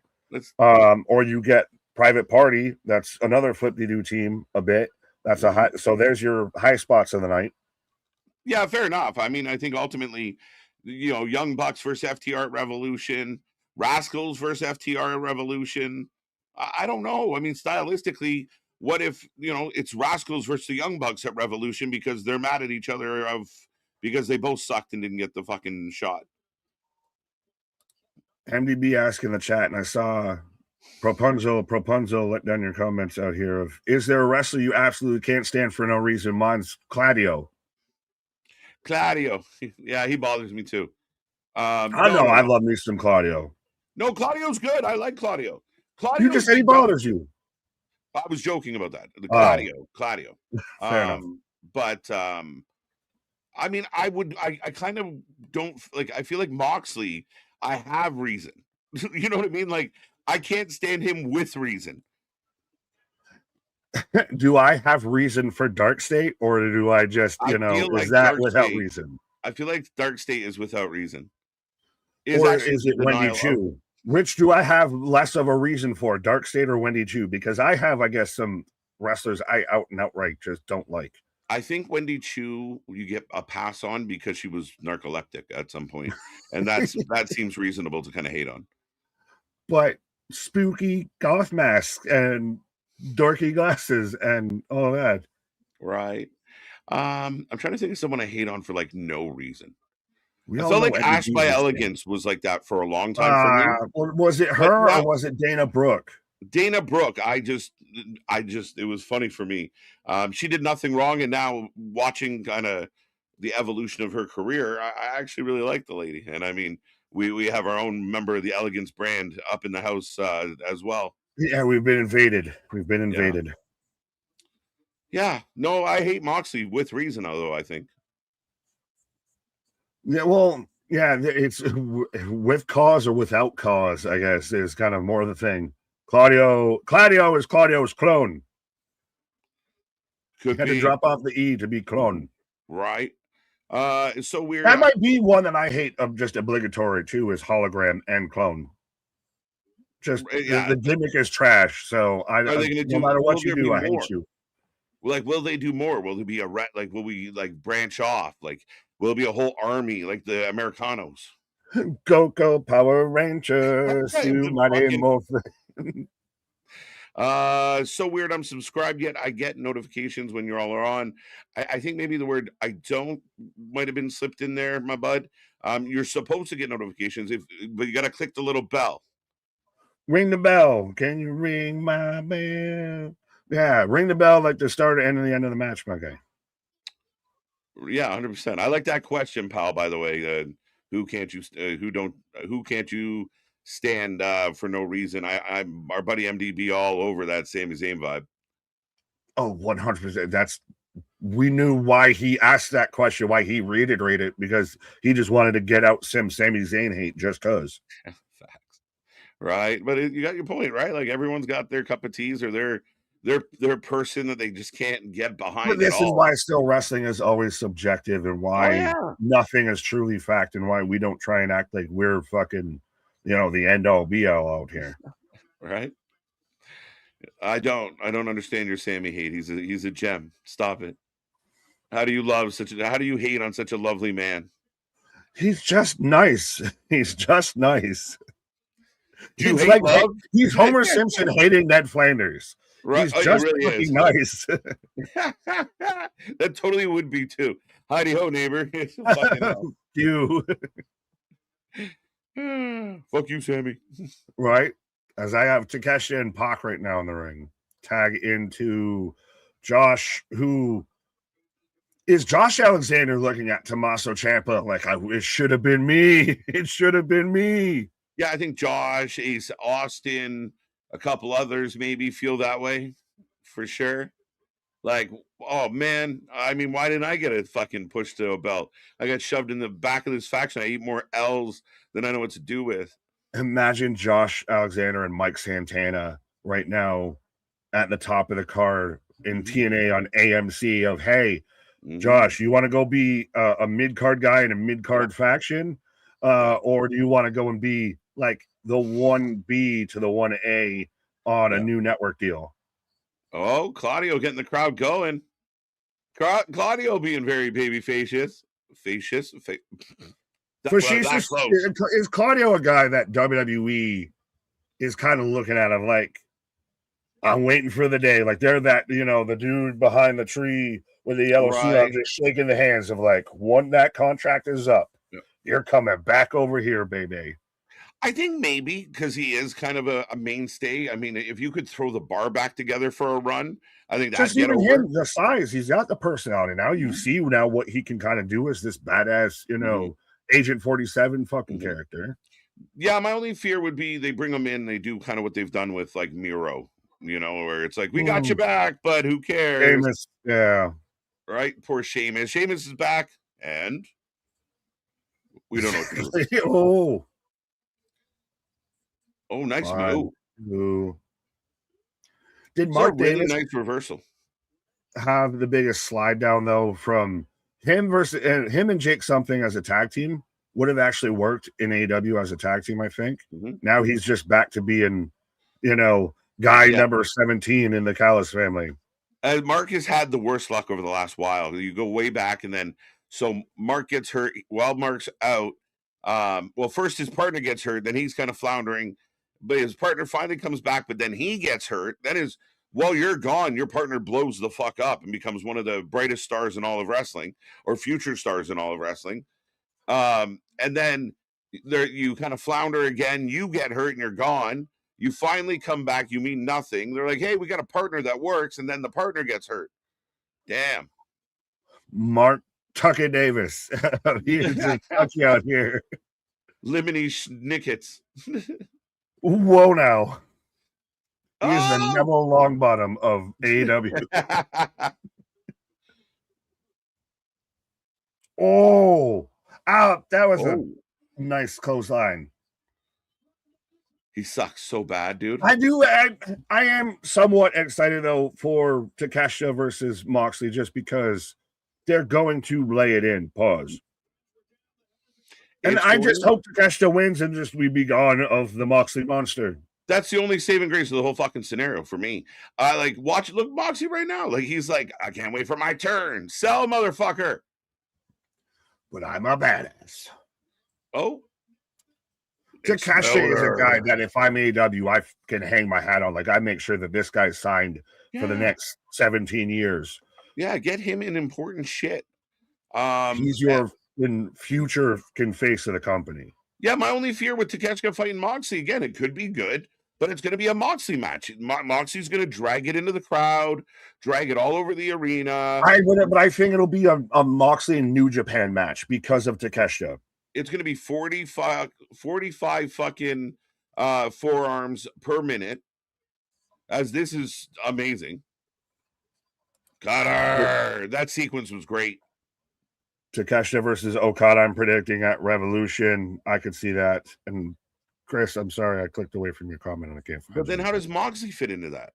or you get Private Party. That's another flip-de-doo team a bit. That's a high. So there's your high spots of the night. Yeah, fair enough. I mean, I think ultimately, Young Bucks versus FTR at Revolution, Rascals versus FTR at Revolution. I don't know. I mean, stylistically, what if, it's Rascals versus the Young Bucks at Revolution because they're mad at each other because they both sucked and didn't get the fucking shot. MDB asked in the chat, and I saw Propunzo let down your comments out here of, is there a wrestler you absolutely can't stand for no reason? Mine's Claudio. Yeah, he bothers me too. I love me some Claudio. No, Claudio's good. I like Claudio. You just said he bothers you. I was joking about that. The Claudio. Fair enough. But I mean, I kind of don't like. I feel like Moxley. I have reason. You know what I mean? Like I can't stand him with reason. Do I have reason for Dark State, or do I just, I feel is like that Dark without State. reason? I feel like Dark State is without reason. Or Actually is the it Wendy denial of. Chu? Which do I have less of a reason for, Dark State or Wendy Chu? Because I have, I guess, some wrestlers I out and outright just don't like. I think Wendy Chu, you get a pass on because she was narcoleptic at some point, and that seems reasonable to kind of hate on. But spooky goth mask and dorky glasses and all that. Right. I'm trying to think of someone I hate on for like no reason. We I all felt know like Eddie Ash by Jesus thing. Elegance was like that for a long time for me. Was it But her now, or was it Dana Brooke? Dana Brooke, I just, it was funny for me. She did nothing wrong, and now watching kind of the evolution of her career, I actually really like the lady. And I mean, we have our own member of the Elegance brand up in the house as well. Yeah, we've been invaded. We've been invaded. Yeah, no, I hate Moxley with reason, although I think. Yeah, well, yeah, it's with cause or without cause, I guess, is kind of more the thing. Claudio is Claudio's clone. Could had be. to drop off the E to be clone. Right. It's so weird. That might be one that I hate of just obligatory too, is hologram and clone. Just the gimmick is trash. So no matter what you do, I hate you. Like, will they do more? Will there be will we like branch off? Like, will it be a whole army like the Americanos? Go Power Rangers, you mighty morphin. So weird. I'm subscribed yet. I get notifications when you're all on. I think maybe the word I don't might have been slipped in there, my bud. You're supposed to get notifications but you got to click the little bell. Ring the bell. Can you ring my bell? Yeah, ring the bell like the start and the end of the match, my guy. Yeah, 100%. I like that question, pal. By the way, who can't you stand for no reason? I'm our buddy MDB all over that Sami Zayn vibe. Oh, 100%. We knew why he asked that question, why he reiterated it, because he just wanted to get out Sami Zayn hate just cause. Facts, right? But you got your point, right? Like everyone's got their cup of teas or their person that they just can't get behind. But this is why still wrestling is always subjective, and why nothing is truly fact, and why we don't try and act like we're fucking, the end all be all out here. Right? I don't understand your Sammy hate. He's a gem. Stop it. How do you hate on such a lovely man? He's just nice. He's just nice. He's Homer Simpson hating Ned Flanders. Right. He's just really fucking nice. That totally would be too. Heidi ho, neighbor. You. Fuck you, Sammy. Right. As I have Takeshi and Pac right now in the ring. Tag into Josh, who is Josh Alexander looking at Tommaso Ciampa like, it should have been me. It should have been me. Yeah, I think Josh, Ace Austin, a couple others maybe feel that way for sure. Like, oh man, I mean, why didn't I get a fucking push to a belt? I got shoved in the back of this faction. I eat more L's than I know what to do with. Imagine Josh Alexander and Mike Santana right now at the top of the card in TNA on AMC of, hey, Josh, you want to go be a mid-card guy in a mid-card faction? Or do you want to go and be like the 1B to the 1A on a new network deal? Oh, Claudio getting the crowd going. Claudio being very baby-facious. Is Claudio a guy that WWE is kind of looking at him like, I'm waiting for the day. Like they're that, the dude behind the tree with the yellow suit on, just shaking the hands of like, that contract is up. Yeah. You're coming back over here, baby. I think maybe because he is kind of a mainstay. I mean, if you could throw the bar back together for a run, I think that's even him, the size. He's got the personality. Now you see now what he can kind of do as this badass, Agent 47 fucking character. Yeah, my only fear would be they bring him in, they do kind of what they've done with like Miro, where it's like, we got you back, but who cares? Sheamus, yeah. Right? Poor Sheamus. Sheamus is back, and we don't know what to do. Oh, nice move. Ooh. Did It's a Mark really Davis nice reversal. have the biggest slide down though from him versus him and Jake something as a tag team would have actually worked in AEW as a tag team, I think. Now he's just back to being, guy number 17 in the Callis family. Mark has had the worst luck over the last while. You go way back, and then so Mark gets hurt while Mark's out. Well, first his partner gets hurt, then he's kind of floundering, but his partner finally comes back, but then he gets hurt. While you're gone, your partner blows the fuck up and becomes one of the brightest stars in all of wrestling, or future stars in all of wrestling. And then you kind of flounder again, you get hurt and you're gone. You finally come back, you mean nothing. They're like, hey, we got a partner that works, and then the partner gets hurt. Damn. Mark Tucker Davis. He's just touchy out here. Lemony Snickets. Whoa now. He is the Neville Longbottom of AEW. That was a nice clothesline. He sucks so bad, dude. I am somewhat excited though for Takeshita versus Moxley just because they're going to lay it in. Pause. And I just hope Takeshita wins and just we be gone of the Moxley monster. That's the only saving grace of the whole fucking scenario for me. Look Moxley right now. Like he's like, I can't wait for my turn. Sell, motherfucker. But I'm a badass. Oh. Takeshita is a guy that if I'm AEW, I can hang my hat on. Like I make sure that this guy's signed for the next 17 years. Yeah, get him in important shit. He's your future face of the company. Yeah, my only fear with Takeshita fighting Moxley, again, it could be good, but it's going to be a Moxley match. Moxley's going to drag it into the crowd, drag it all over the arena. But I think it'll be a Moxley and New Japan match because of Takeshita. It's going to be 45 fucking forearms per minute, as this is amazing. Cutter! That sequence was great. Takeshita versus Okada, I'm predicting at Revolution. I could see that. And Chris, I'm sorry, I clicked away from your comment and I can't find it. But then how does Moxley fit into that?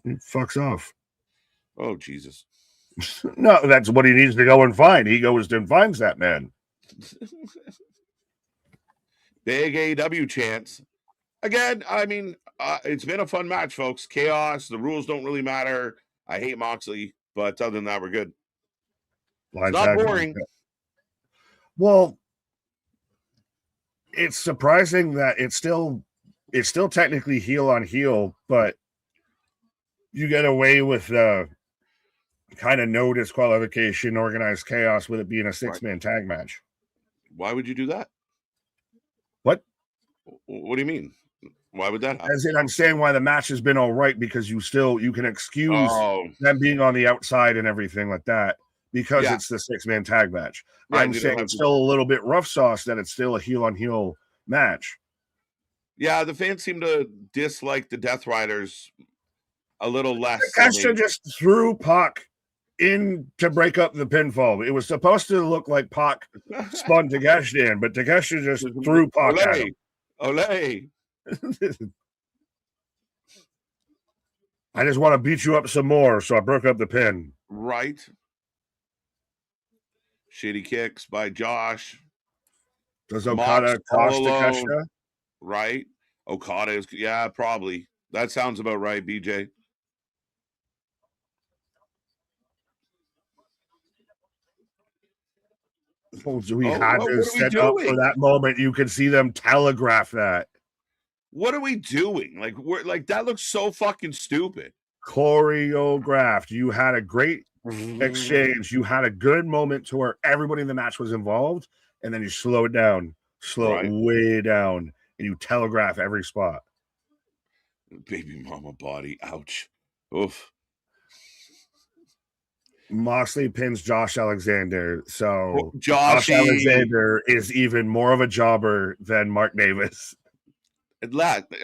It fucks off. Oh, Jesus. No, that's what he needs to go and find. He goes and finds that man. Big AEW chance. Again, I mean, it's been a fun match, folks. Chaos. The rules don't really matter. I hate Moxley, but other than that, we're good. It's not boring. Well, it's surprising that it's still technically heel on heel, but you get away with kind of no disqualification, organized chaos with it being a 6-man tag match. Why would you do that? What? What do you mean? Why would that happen? As in, I'm saying why the match has been all right because you can excuse them being on the outside and everything like that because it's the 6-man tag match. Yeah, I'm saying it's still a little bit rough sauce that it's still a heel on heel match. Yeah, the fans seem to dislike the Death Riders a little less. Takeshita just threw Pac in to break up the pinfall. It was supposed to look like Pac spun Takeshita in, but Takeshita just threw Pac at him. Olay. I just want to beat you up some more, so I broke up the pin. Right. Shitty kicks by Josh. Does Okada cost Takeshita? Right. Okada is, probably. That sounds about right, BJ. We had to set up for that moment. You could see them telegraph that. What are we doing? Like that looks so fucking stupid. Choreographed. You had a great exchange. You had a good moment to where everybody in the match was involved, and then you slow it down, it way down, and you telegraph every spot. Baby mama body. Ouch. Oof. Moxley pins Josh Alexander, so Josh Alexander is even more of a jobber than Mark Davis.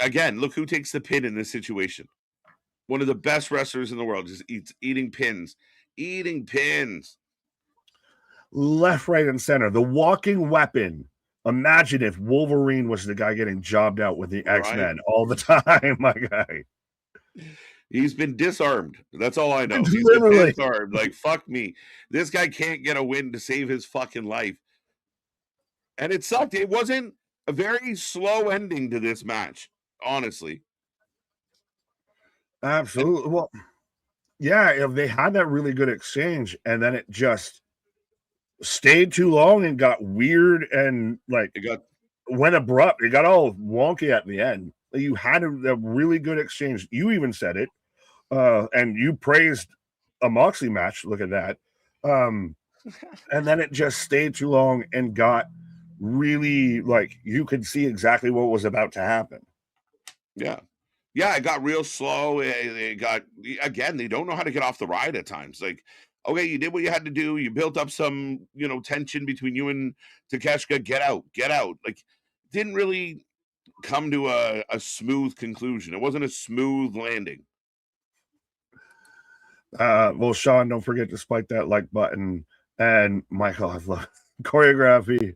Again, look who takes the pin in this situation. One of the best wrestlers in the world just eating pins. Eating pins. Left, right, and center. The walking weapon Imagine if Wolverine was the guy getting jobbed out with the X-Men Right? all the time, my guy. He's been disarmed. That's all I know. He's been Literally. disarmed. Like, fuck me. This guy can't get a win to save his fucking life. And it sucked. It wasn't a very slow ending to this match, honestly. Absolutely. Well, yeah, if they had that really good exchange and then it just stayed too long and got weird and like It got went abrupt. It got all wonky at the end. You had a really good exchange. You even said it. And you praised a Moxley match. Look at that. And then it just stayed too long and got really like you could see exactly what was about to happen. Yeah. Yeah, it got real slow. It got, again, they don't know how to get off the ride at times. Like, okay, you did what you had to do. You built up some, tension between you and Takeshita. Get out. Like, didn't really come to a smooth conclusion. It wasn't a smooth landing. Well, Sean, don't forget to spike that like button. And Michael, I love choreography.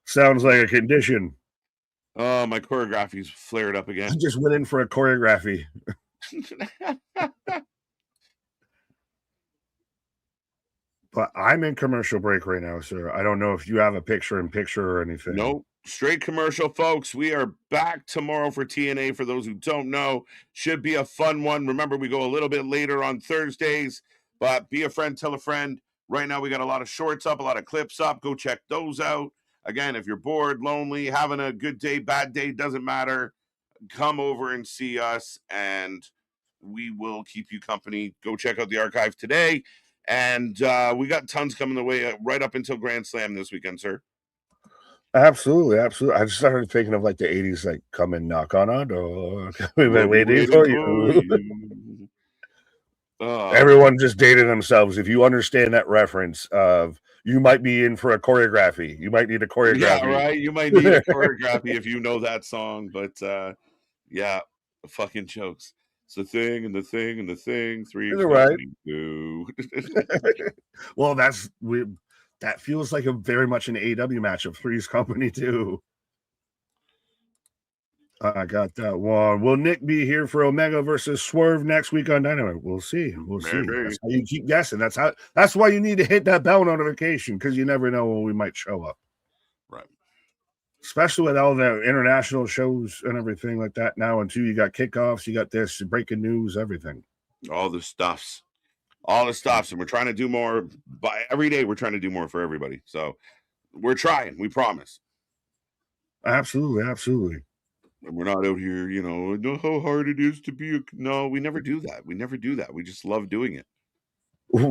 Sounds like a condition. Oh, my choreography's flared up again. I just went in for a choreography. But I'm in commercial break right now, sir. I don't know if you have a picture-in-picture or anything. Nope. Straight commercial, folks. We are back tomorrow for TNA. For those who don't know, should be a fun one. Remember, we go a little bit later on Thursdays, but be a friend, tell a friend. Right now, we got a lot of shorts up, a lot of clips up. Go check those out. Again, if you're bored, lonely, having a good day, bad day, doesn't matter. Come over and see us, and we will keep you company. Go check out the archive today. And we got tons coming the way right up until Grand Slam this weekend, sir. Absolutely. I just started thinking of like the 80s, like come and knock on our door. We've been waiting for you. Everyone just dated themselves. If you understand that reference of you might be in for a choreography. You might need a choreography. Yeah, right. You might need a choreography if you know that song. But yeah, fucking jokes. It's the thing and the thing and the thing. 3, right. 2. Well, that feels like a very much an AEW match of Three's Company too. I got that one. Will Nick be here for Omega versus Swerve next week on Dynamite? We'll see. Maybe. That's how you keep guessing. That's why you need to hit that bell notification because you never know when we might show up. Right. Especially with all the international shows and everything like that now. And two, you got kickoffs, you got this breaking news, everything. All the stuffs. And we're trying to do more. By every day, we're trying to do more for everybody. So we're trying. We promise. Absolutely. And we're not out here, know how hard it is to be. No, we never do that. We just love doing it.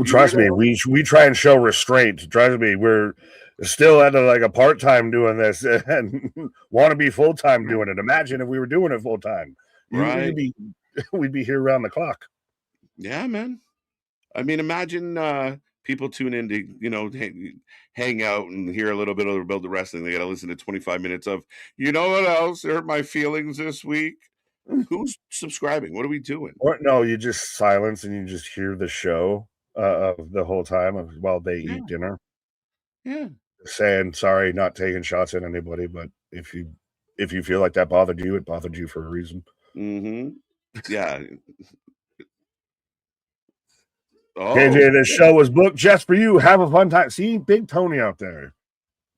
Trust me, we try and show restraint. Trust me, we're still at a part-time doing this and want to be full-time doing it. Imagine if we were doing it full-time. Right. We'd be here around the clock. Yeah, man. I mean, imagine people tune in to, hang out and hear a little bit about the wrestling. They got to listen to 25 minutes of, you know what else hurt my feelings this week? Who's subscribing? What are we doing? Or, no, you just silence and you just hear the show of the whole time while they eat dinner. Yeah. Saying sorry, not taking shots at anybody, but if you feel like that bothered you, it bothered you for a reason. Mm-hmm. Yeah. KJ, this show was booked just for you. Have a fun time. See Big Tony out there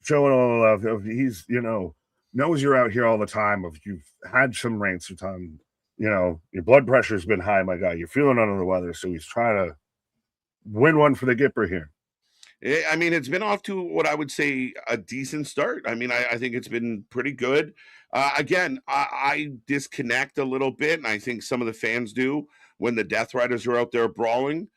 showing all the love. He's, knows you're out here all the time. If you've had some rain some time, your blood pressure's been high, my guy. You're feeling under the weather. So he's trying to win one for the Gipper here. I mean, it's been off to what I would say a decent start. I mean, I think it's been pretty good. Again, I disconnect a little bit, and I think some of the fans do when the Death Riders are out there brawling.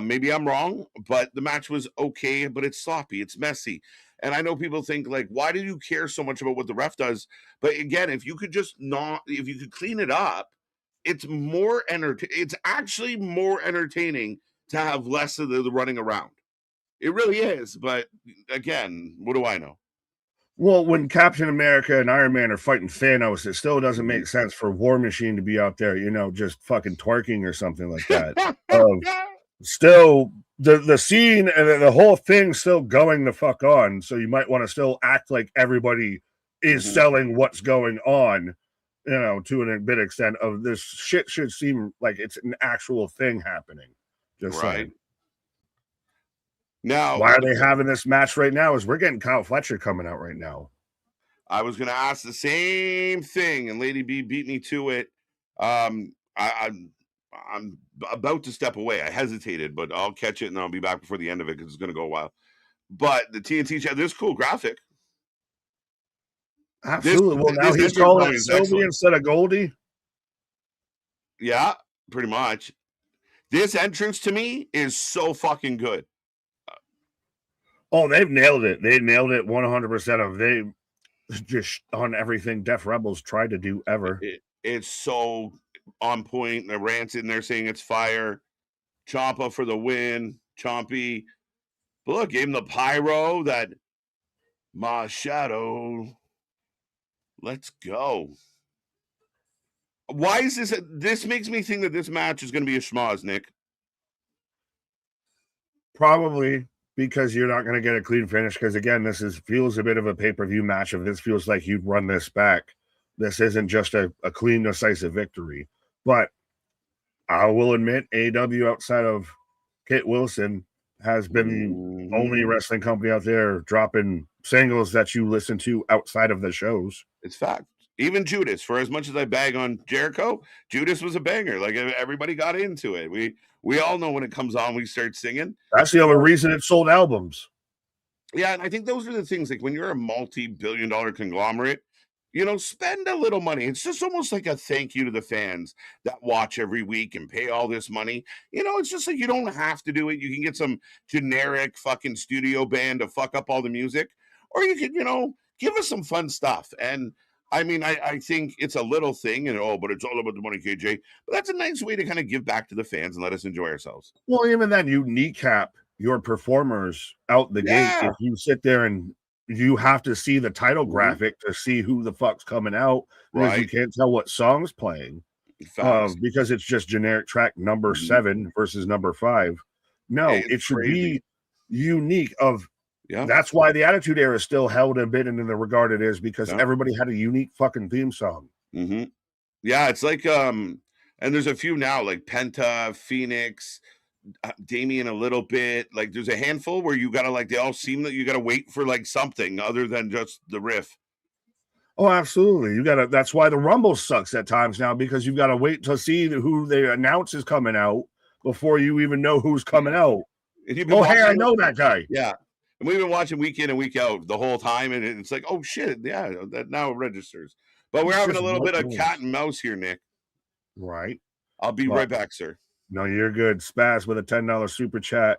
Maybe I'm wrong, but the match was okay, but it's sloppy, it's messy. And I know people think like, why do you care so much about what the ref does? But again, if you could clean it up, it's actually more entertaining to have less of the running around. It really is. But again, what do I know? Well, when Captain America and Iron Man are fighting Thanos, it still doesn't make sense for War Machine to be out there, just fucking twerking or something like that. still the scene and the whole thing still going the fuck on. So you might want to still act like everybody is selling what's going on, to a bit extent of this shit should seem like it's an actual thing happening. Just saying. Now, why are they having this match right now? Is we're getting Kyle Fletcher coming out right now. I was going to ask the same thing, and Lady B beat me to it. I'm about to step away. I hesitated, but I'll catch it and I'll be back before the end of it because it's going to go a while. But the TNT chat, this cool graphic. Absolutely. Well, now he's calling it Sylvie instead of Goldie. Yeah, pretty much. This entrance to me is so fucking good. Oh, they've nailed it. They nailed it 100% of they just on everything Def Rebels tried to do ever. It's so on point. The rant's in there saying it's fire. Ciampa for the win. Chompy. But look, gave him the pyro that my shadow. Let's go. Why is this? This makes me think that this match is going to be a schmoz, Nick. Probably because you're not going to get a clean finish. Because again, feels a bit of a pay-per-view match. If this feels like you'd run this back, this isn't just a clean, decisive victory. But I will admit, AEW outside of Kit Wilson has been the only wrestling company out there dropping singles that you listen to outside of the shows. It's fact. Even Judas, for as much as I bag on Jericho, Judas was a banger. Like everybody got into it. We all know when it comes on, we start singing. That's the only reason it sold albums. Yeah, and I think those are the things. Like when you're a multi-billion-dollar conglomerate, spend a little money. It's just almost like a thank you to the fans that watch every week and pay all this money. It's just like you don't have to do it. You can get some generic fucking studio band to fuck up all the music, or you can, give us some fun stuff. And I mean, I think it's a little thing, but it's all about the money, KJ. But that's a nice way to kind of give back to the fans and let us enjoy ourselves. Well, even then, you kneecap your performers out the gate. If you sit there and you have to see the title graphic to see who the fuck's coming out, because you can't tell what song's playing because it's just generic track number 7 versus number 5. No, it should be unique. That's why the Attitude Era is still held a bit in the regard it is, because everybody had a unique fucking theme song. Yeah, it's like and there's a few now like Penta, Phoenix, Damien a little bit. Like there's a handful where you gotta they all seem that you gotta wait for like something other than just the riff. Oh, absolutely. That's why the Rumble sucks at times now, because you've got to wait to see who they announce is coming out before you even know who's coming out. Hey, I know that guy. Yeah. And we've been watching week in and week out the whole time, and it's like, oh shit, yeah, that now registers. But we're having a little bit of cat and mouse here, Nick. Right. I'll be right back, sir. No, you're good. Spaz with a $10 super chat.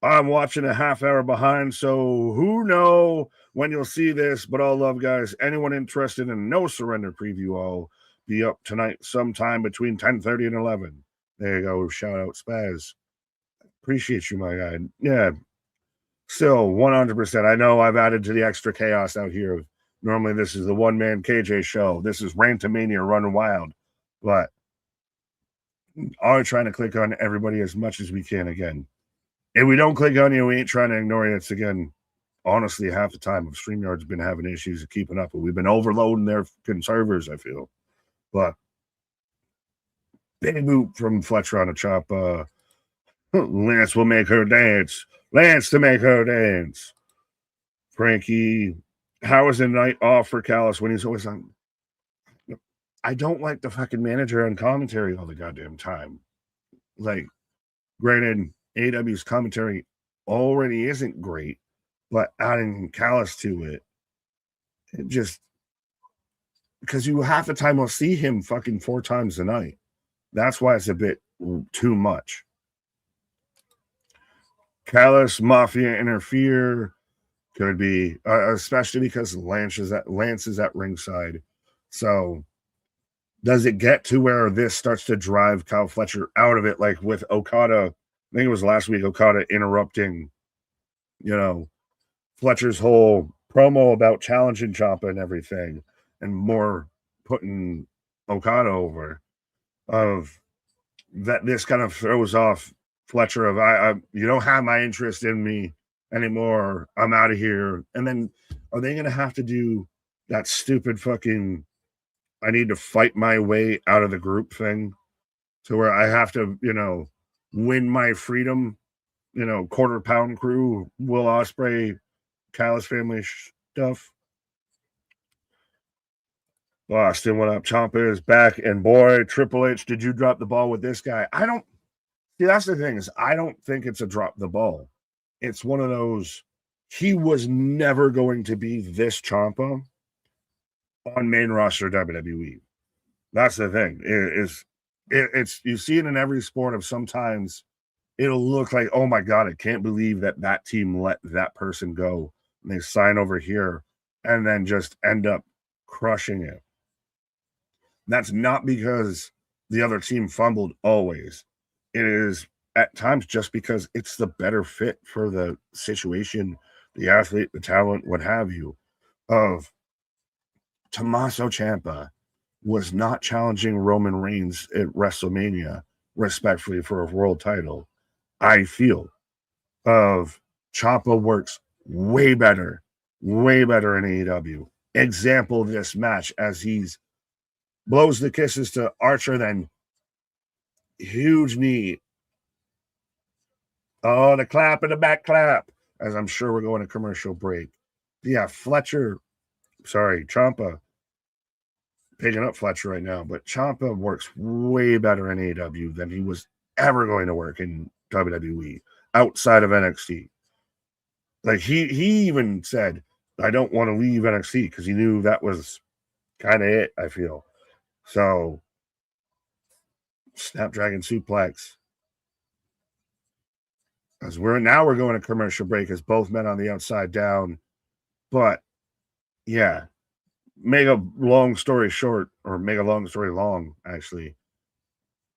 I'm watching a half hour behind, so who know when you'll see this, but all love, guys. Anyone interested in No Surrender preview, I'll be up tonight sometime between 10:30 and 11. There you go. Shout out, Spaz. Appreciate you, my guy. Yeah. Still 100%. I know I've added to the extra chaos out here. Normally, this is the one-man KJ show. This is Rantomania running wild. But I'm trying to click on everybody as much as we can again. If we don't click on you, we ain't trying to ignore you. It's, again, honestly, half the time of StreamYard's been having issues of keeping up. We've been overloading their servers, I feel. But big boot from Fletcher on a chop. Lance will make her dance. Lance to make her dance. Frankie, how is the night off for Callis when he's always on? I don't like the fucking manager and commentary all the goddamn time. Like, granted, AEW's commentary already isn't great, but adding Callis to it just because you half the time will see him fucking 4 times a night. That's why it's a bit too much. Callis, Mafia interfere could be, especially because Lance is at ringside. So does it get to where this starts to drive Kyle Fletcher out of it, like with Okada? I think it was last week, Okada interrupting, Fletcher's whole promo about challenging Ciampa and everything, and more putting Okada over. Of that, this kind of throws off Fletcher of I you don't have my interest in me anymore. I'm out of here. And then are they going to have to do that stupid fucking I need to fight my way out of the group thing to where I have to, win my freedom, quarter pound crew, Will Ospreay, Callis family stuff. Boston, what up? Ciampa is back. And boy, Triple H, did you drop the ball with this guy? I don't see. That's the thing is, I don't think it's a drop the ball. It's one of those. He was never going to be this Ciampa on main roster WWE. That's the thing. It's you see it in every sport. Of sometimes it'll look like, oh my god, I can't believe that team let that person go and they sign over here and then just end up crushing it. That's not because the other team fumbled always. It is at times just because it's the better fit for the situation, the athlete, the talent, what have you. Of Tommaso Ciampa was not challenging Roman Reigns at WrestleMania respectfully for a world title. I feel of Ciampa works way better in AEW. Example of this match as he's blows the kisses to Archer, then huge knee. Oh, the clap and the back clap. As I'm sure we're going to commercial break. Yeah, Ciampa. Picking up Fletcher right now, but Ciampa works way better in AEW than he was ever going to work in WWE outside of NXT. Like he even said, I don't want to leave NXT because he knew that was kind of it, I feel. So Snapdragon suplex. As we're going to commercial break as both men on the outside down. But yeah, make a long story short, or make a long story long, actually.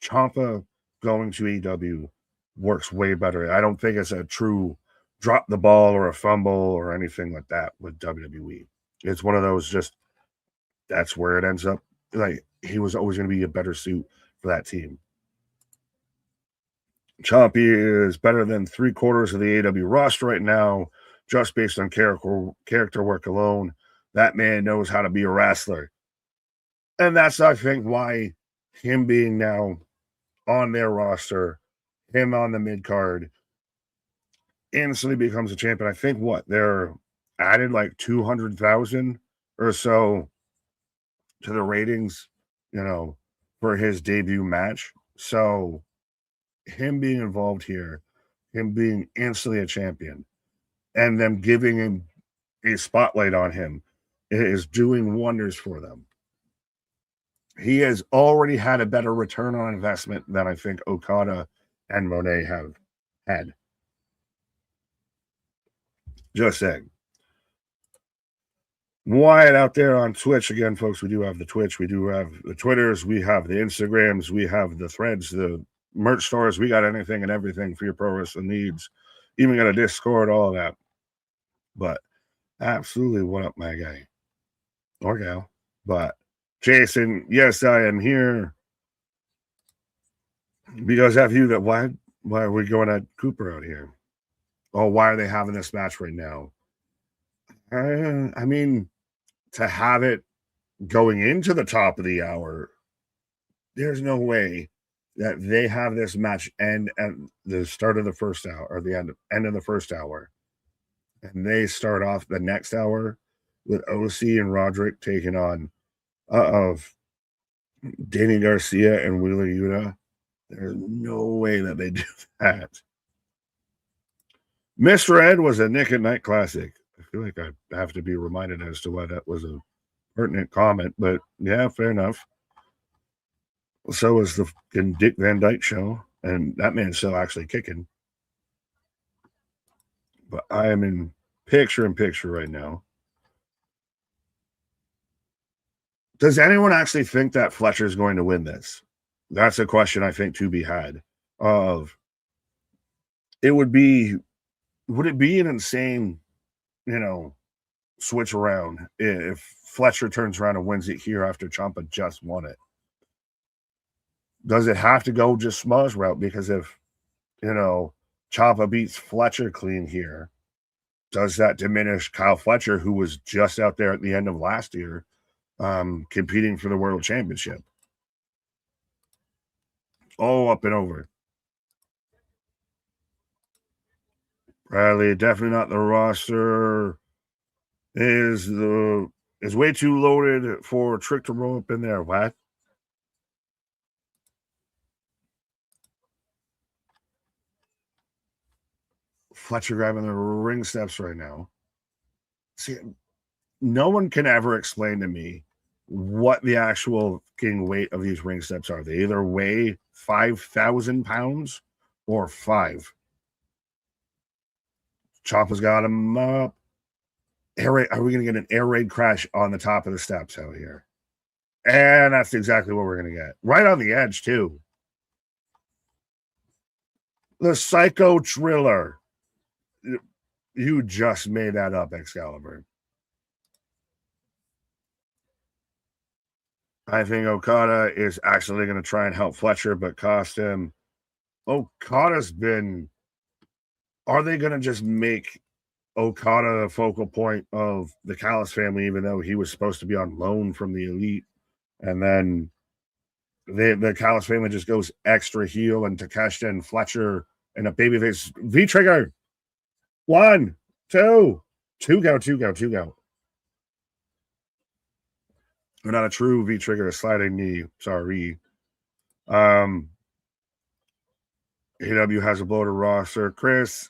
Ciampa going to AEW works way better. I don't think it's a true drop the ball or a fumble or anything like that with WWE. It's one of those just that's where it ends up. Like he was always going to be a better suit for that team. Ciampa is better than 3/4 of the AEW roster right now, just based on character work alone. That man knows how to be a wrestler. And that's, I think, why him being now on their roster, him on the mid card, instantly becomes a champion. I think they're added like 200,000 or so to the ratings, for his debut match. So him being involved here, him being instantly a champion, and them giving him a spotlight on him is doing wonders for them. He has already had a better return on investment than I think Okada and Monet have had. Just saying. Wyatt out there on Twitch. Again, folks, we do have the Twitch. We do have the Twitters. We have the Instagrams. We have the threads, the merch stores. We got anything and everything for your pro wrestling needs. Even got a Discord, all that. But absolutely, what up, my guy? Or gal. But Jason, yes, I am here. Because have you that why are we going at Cooper out here? Oh, why are they having this match right now? I mean, to have it going into the top of the hour, there's no way that they have this match end at the start of the first hour or the end of the first hour. And they start off the next hour with OC and Roderick taking on of Danny Garcia and Wheeler Yuta. There's no way that they do that. Mr. Ed was a Nick at Night classic. I feel like I have to be reminded as to why that was a pertinent comment, but yeah, fair enough. So was the Dick Van Dyke show, and that man's still actually kicking. But I am in picture right now. Does anyone actually think that Fletcher is going to win this? That's a question I think to be had. Would it be an insane, switch around if Fletcher turns around and wins it here after Ciampa just won it? Does it have to go just Smuzz route? Because if Ciampa beats Fletcher clean here. Does that diminish Kyle Fletcher, who was just out there at the end of last year, competing for the World Championship? Oh, up and over. Bradley, definitely not the roster. Is way too loaded for Trick to roll up in there. What? Fletcher grabbing the ring steps right now. See, no one can ever explain to me what the actual weight of these ring steps are. They either weigh 5,000 pounds or 5. Ciampa's got him up. Air raid, are we going to get an air raid crash on the top of the steps out here? And that's exactly what we're going to get. Right on the edge, too. The Psycho Triller. You just made that up, Excalibur. I think Okada is actually going to try and help Fletcher, but cost him. Okada's been. Are they going to just make Okada the focal point of the Callis family, even though he was supposed to be on loan from the Elite? And then the Callis family just goes extra heel, and Takeshita and Fletcher and a babyface V-trigger. 1, 2 count. Or not a true V-trigger, a sliding knee. Sorry. AEW has a bloated roster. Chris,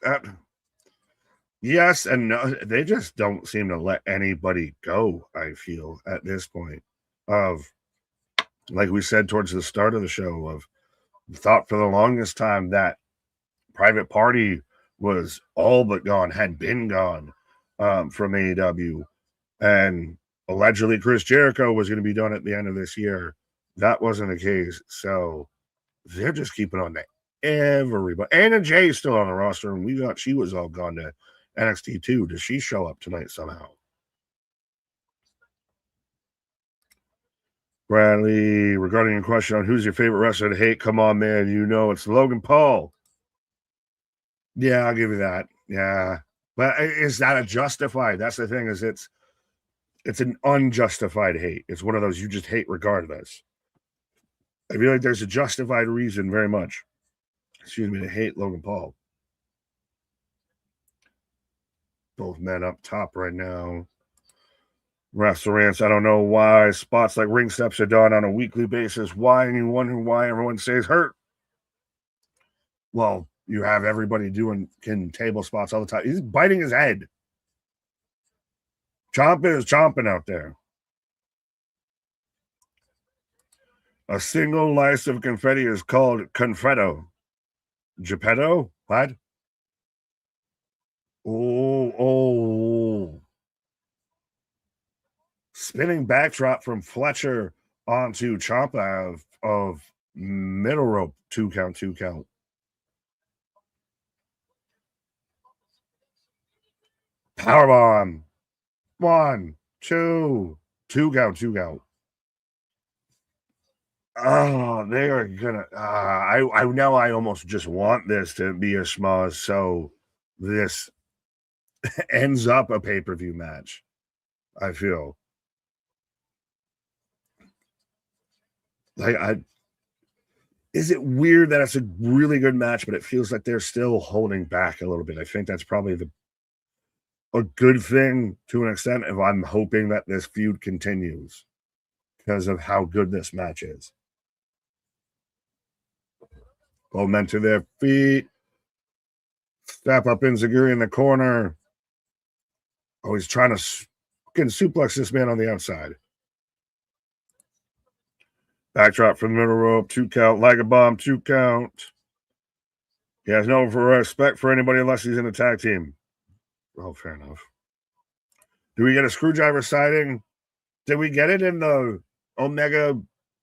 yes and no. They just don't seem to let anybody go, I feel, at this point. Like we said towards the start of the show, thought for the longest time that Private Party was all but gone, had been gone from AEW. And allegedly Chris Jericho was going to be done at the end of this year. That wasn't the case. So they're just keeping on to everybody. Anna Jay is still on the roster, and we thought she was all gone to NXT too. Does she show up tonight somehow? Bradley, regarding your question on who's your favorite wrestler to hate, come on, man. You know it's Logan Paul. Yeah, I'll give you that. Yeah. But is that a justified? That's the thing, is it's an unjustified hate. It's one of those you just hate regardless. I feel like there's a justified reason very much, to hate Logan Paul. Both men up top right now. Restaurants, I don't know why spots like ring steps are done on a weekly basis. Why? And you wonder why everyone stays hurt. Well, you have everybody doing table spots all the time. He's biting his head. Ciampa is chomping out there. A single slice of confetti is called confetto. Geppetto? What? Oh. Spinning backdrop from Fletcher onto Ciampa of middle rope. 2 count. Powerbomb. 1, 2 count. Oh, they are gonna. I know. I almost just want this to be a schmoz, so this ends up a pay-per-view match. I feel like is it weird that it's a really good match, but it feels like they're still holding back a little bit? I think that's probably a good thing to an extent, if I'm hoping that this feud continues because of how good this match is. Both men to their feet. Step up Enziguri in the corner. Oh, he's trying to suplex this man on the outside. Backdrop from the middle rope. 2 count. Like a bomb. 2 count. He has no respect for anybody unless he's in a tag team. Oh, fair enough. Do we get a screwdriver sighting? Did we get it in the Omega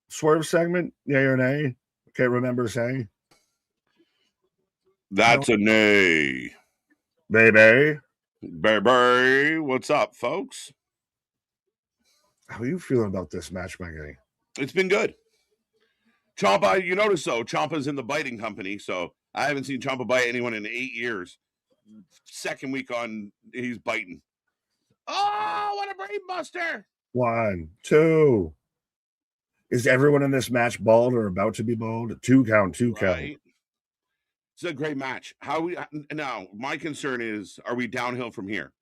Swerve segment? Yay or nay? Can't remember saying. That's a nay. Baby. What's up, folks? How are you feeling about this match, Maggie? It's been good. Ciampa, you notice, Ciampa's in the biting company, so I haven't seen Ciampa bite anyone in 8 years. Second week on, he's biting. Oh, what a brain buster! 1, 2. Is everyone in this match bald or about to be bald? 2 count, 2 count. Right. It's a great match. How we now? My concern is, are we downhill from here?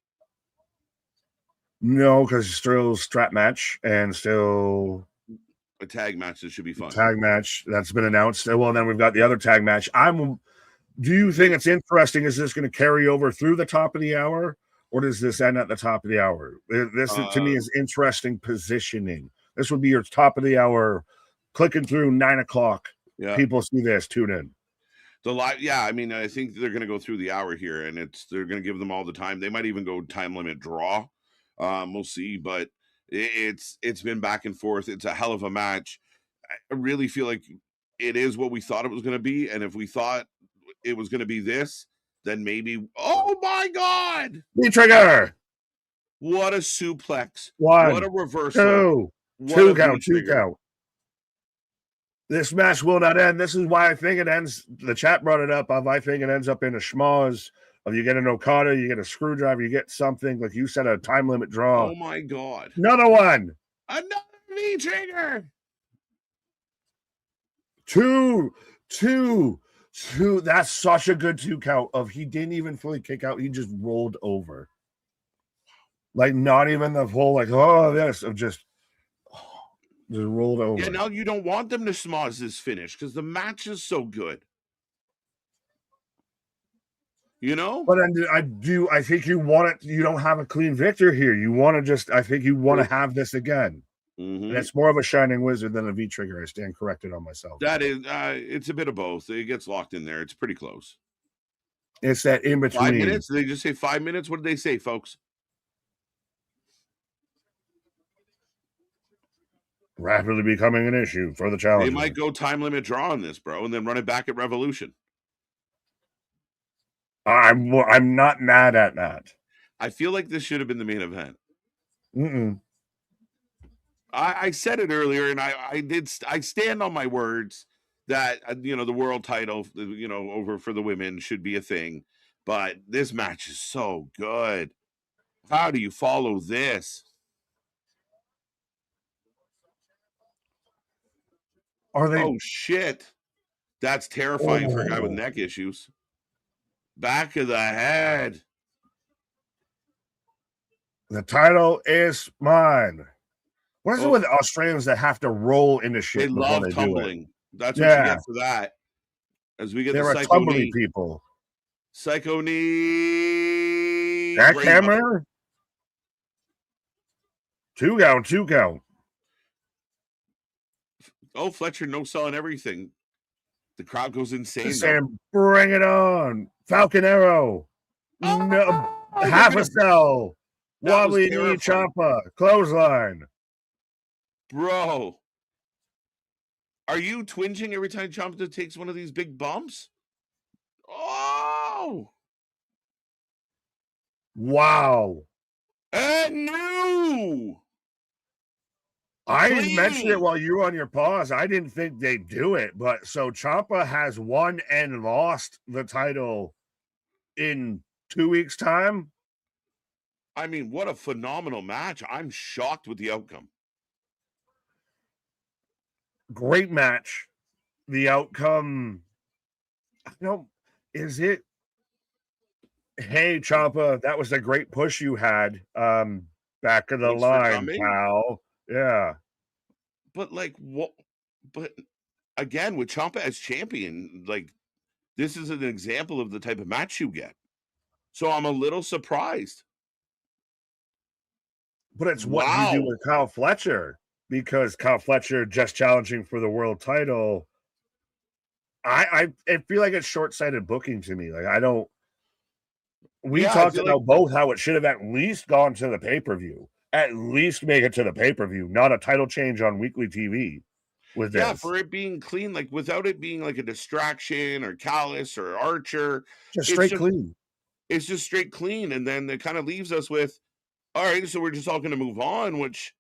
No, because still strap match and still A tag match that should be fun. Tag match that's been announced. Well, then we've got the other tag match. Do you think it's interesting? Is this going to carry over through the top of the hour, or does this end at the top of the hour? This to me is interesting positioning. This would be your top of the hour, clicking through 9 o'clock. Yeah. People see this, tune in. The live, yeah. I mean, I think they're going to go through the hour here, and they're going to give them all the time. They might even go time limit draw. We'll see, but it's been back and forth. It's a hell of a match. I really feel like it is what we thought it was going to be, and if we thought it was going to be this, then maybe. Oh my God! V-trigger. What a suplex! 1, what a reversal! 2 count, 2 count. This match will not end. This is why I think it ends. The chat brought it up. I think it ends up in a schmoz. Of you get an Okada, you get a screwdriver, you get something like you said, a time limit draw. Oh my God! Another one. Another V-trigger. 2. That's such a good 2 count. Of he didn't even fully kick out. He just rolled over. Like not even the whole this of just rolled over. Yeah, now you don't want them to schmoz this finish because the match is so good. You know? But I think you want it. You don't have a clean victor here. You want to I think you want to have this again. Mm-hmm. And it's more of a Shining Wizard than a V-trigger. I stand corrected on myself. That is, it's a bit of both. It gets locked in there. It's pretty close. It's that in between. 5 minutes? Did they just say 5 minutes? What did they say, folks? Rapidly becoming an issue for the challenge. They might go time limit draw on this, bro, and then run it back at Revolution. I'm not mad at that. I feel like this should have been the main event. Mm-mm. I said it earlier, and I stand on my words that the world title over for the women should be a thing, but this match is so good. How do you follow this? Are they? Oh shit, that's terrifying for a guy with neck issues. Back of the head. The title is mine. What is it with Australians that have to roll into shit? They love tumbling. That's what you get for that. As we get the psycho tumbling people. Psycho knee. Jackhammer. 2 count, 2 count. Oh, Fletcher no selling everything. The crowd goes insane. Sam, bring it on. Falcon Arrow. No, half a cell. Wobbly knee Ciampa. Clothesline. Bro. Are you twinging every time Ciampa takes one of these big bumps? Oh. Wow. And new. I mentioned it while you were on your pause. I didn't think they'd do it, but so Ciampa has won and lost the title in 2 weeks' time. I mean, what a phenomenal match. I'm shocked with the outcome. Great match. The outcome, is it? Hey, Ciampa, that was a great push you had. Back of the line, pal. Yeah. But what? But again, with Ciampa as champion, this is an example of the type of match you get. So I'm a little surprised. But it's what you do with Kyle Fletcher, because Kyle Fletcher just challenging for the world title. I feel like it's short-sighted booking to me. We talked about both how it should have at least gone to the pay-per-view. At least make it to the pay-per-view, not a title change on weekly TV with this. Yeah, for it being clean, without it being like a distraction or Callus or Archer. Just straight clean. It's just straight clean. And then it kind of leaves us with, all right, so we're just all going to move on, which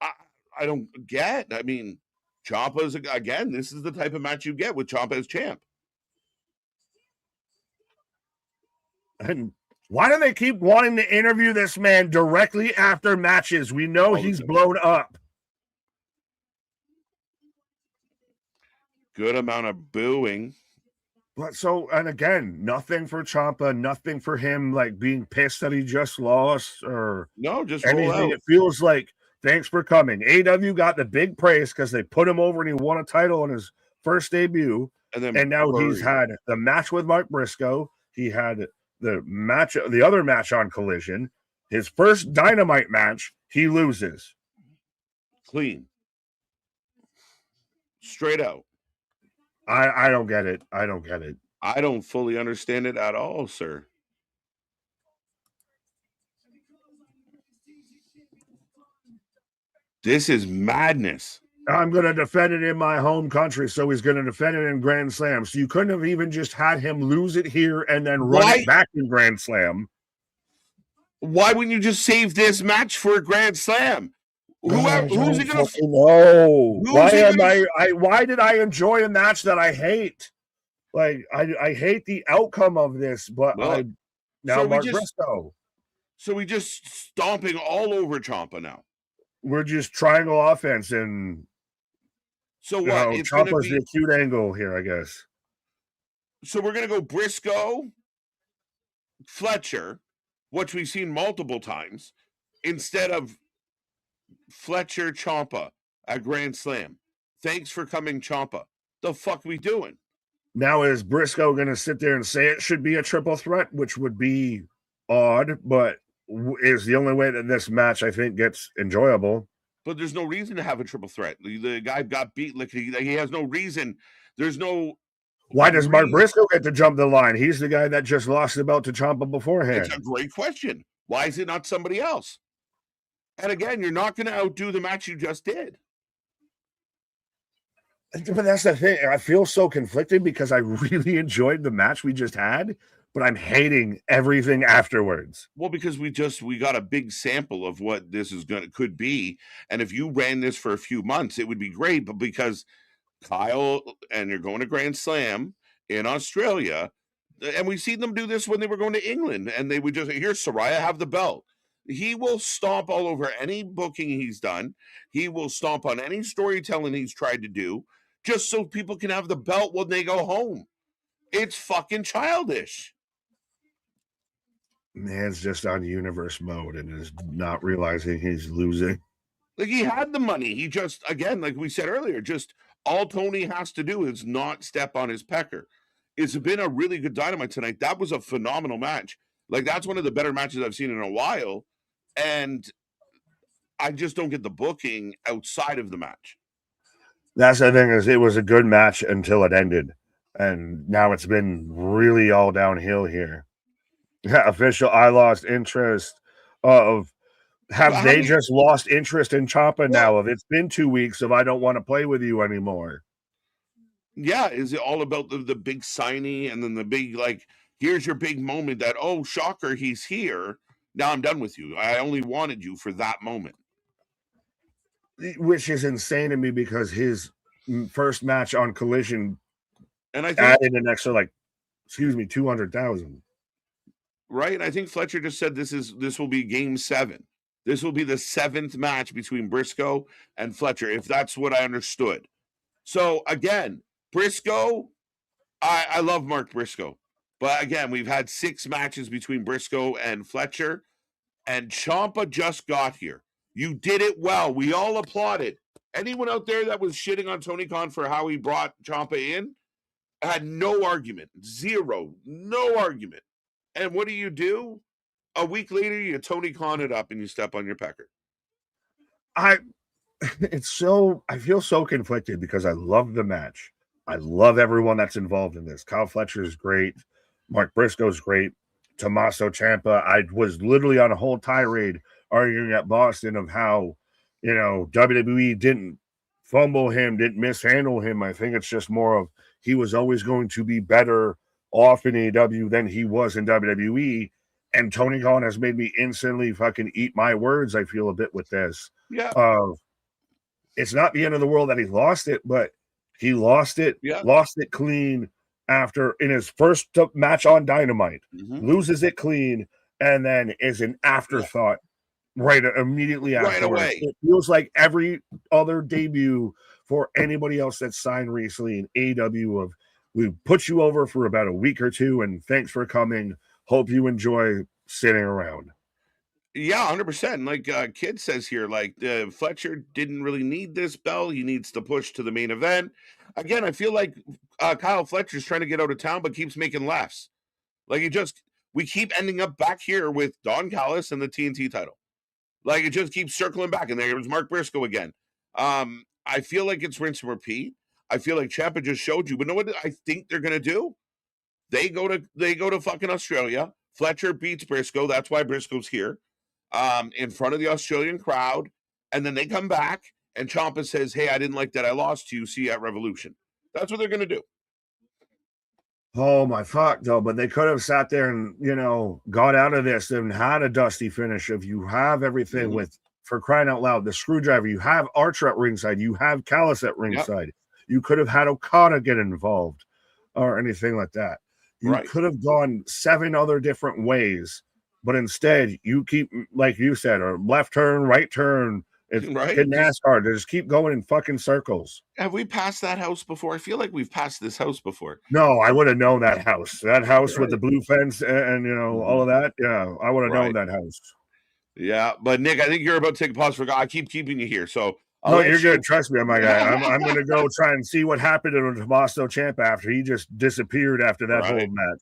I don't get. I mean, Ciampa's, again, this is the type of match you get with Ciampa as champ. And why do they keep wanting to interview this man directly after matches? We know he's blown up. Good amount of booing. But so, and again, nothing for Ciampa, nothing for him like being pissed that he just lost or no, just anything. Roll out. It feels like thanks for coming. AEW got the big praise because they put him over and he won a title on his first debut. And now he's had the match with Mark Briscoe. He had the other match on Collision. His first Dynamite match, he loses. Clean. Straight out. I don't get it. I don't get it. I don't fully understand it at all, sir. This is madness. I'm going to defend it in my home country, so he's going to defend it in Grand Slam. So you couldn't have even just had him lose it here and then run it back in Grand Slam. Why wouldn't you just save this match for a Grand Slam? Who's he going to? No. Why did I enjoy a match that I hate? Like I hate the outcome of this, but Mark Briscoe. So we just stomping all over Ciampa now. We're just triangle offense, and so what? It's Ciampa's the acute angle here, I guess. So we're gonna go Briscoe, Fletcher, which we've seen multiple times, instead of Fletcher Ciampa at Grand Slam. Thanks for coming, Ciampa. The fuck we doing? Now is Briscoe going to sit there and say it should be a triple threat, which would be odd, but is the only way that this match, I think, gets enjoyable. But there's no reason to have a triple threat. The guy got beat. Like he has no reason. There's no. Why does Mark Briscoe get to jump the line? He's the guy that just lost the belt to Ciampa beforehand. It's a great question. Why is it not somebody else? And again, you're not going to outdo the match you just did. But that's the thing. I feel so conflicted because I really enjoyed the match we just had, but I'm hating everything afterwards. Well, because we got a big sample of what this could be. And if you ran this for a few months, it would be great. But because Kyle and you're going to Grand Slam in Australia, and we've seen them do this when they were going to England, and they would just, here's Saraya, have the belt. He will stomp all over any booking he's done. He will stomp on any storytelling he's tried to do, just so people can have the belt when they go home. It's fucking childish. Man's just on universe mode and is not realizing he's losing. Like, he had the money. He just, again, like we said earlier, just all Tony has to do is not step on his pecker. It's been a really good Dynamite tonight. That was a phenomenal match. Like, that's one of the better matches I've seen in a while. And I just don't get the booking outside of the match. That's the thing, is it was a good match until it ended. And now it's been really all downhill here. Official, I lost interest of. They just lost interest in Ciampa now? If it's been 2 weeks, if I don't want to play with you anymore. Yeah, is it all about the big signing and then the big, like, here's your big moment that, oh, shocker, he's here. Now I'm done with you. I only wanted you for that moment. Which is insane to me because his first match on Collision and I think added an extra, 200,000. Right? And I think Fletcher just said this will be game 7. This will be the 7th match between Briscoe and Fletcher, if that's what I understood. So, again, Briscoe, I love Mark Briscoe. But, again, we've had 6 matches between Briscoe and Fletcher, and Ciampa just got here. You did it well. We all applauded. Anyone out there that was shitting on Tony Khan for how he brought Ciampa in had no argument. Zero. No argument. And what do? A week later, you Tony Khan it up and you step on your pecker. I feel so conflicted because I love the match. I love everyone that's involved in this. Kyle Fletcher is great. Mark Briscoe is great. Tommaso Ciampa. I was literally on a whole tirade arguing at Boston of how, WWE didn't fumble him, didn't mishandle him. I think it's just more of he was always going to be better off in AEW than he was in WWE. And Tony Khan has made me instantly fucking eat my words, I feel, a bit with this. Yeah. It's not the end of the world that he lost it, but he lost it, lost it clean, after in his first match on Dynamite, Mhm. loses it clean, and then is an afterthought right immediately Right afterwards. away. It feels like every other debut for anybody else that's signed recently in AEW of we put you over for about a week or two and thanks for coming. Hope you enjoy sitting around. Yeah, 100%. Like Kid says here, like Fletcher didn't really need this belt. He needs to push to the main event. Again, I feel like Kyle Fletcher's trying to get out of town, but keeps making laughs. Like we keep ending up back here with Don Callis and the TNT title. Like it just keeps circling back, and there's Mark Briscoe again. I feel like it's rinse and repeat. I feel like Ciampa just showed you, but know what I think they're gonna do? They go to fucking Australia. Fletcher beats Briscoe. That's why Briscoe's here, in front of the Australian crowd, and then they come back, and Ciampa says, "Hey, I didn't like that. I lost to you. See you at Revolution." That's what they're gonna do. Oh my fuck, though! But they could have sat there and got out of this and had a dusty finish. If you have everything Mhm. with, for crying out loud, the screwdriver, you have Archer at ringside, you have Callis at Yep. ringside. You could have had Okada get involved or anything like that. You Right. could have gone 7 other different ways, but instead you keep, like you said, a left turn, right turn. It's Right. fucking NASCAR. They just keep going in fucking circles. Have we passed that house before? I feel like we've passed this house before. No, I would have known that house. That house with the Right. blue fence and all Mhm. of that. Yeah, I would have known Right. that house. Yeah, but Nick, I think you're about to take a pause for. I keep keeping you here, so I'll No, you're let good. you. Trust me, my guy. I'm gonna go try and see what happened to Tommaso Ciampa after he just disappeared after that whole Right. match.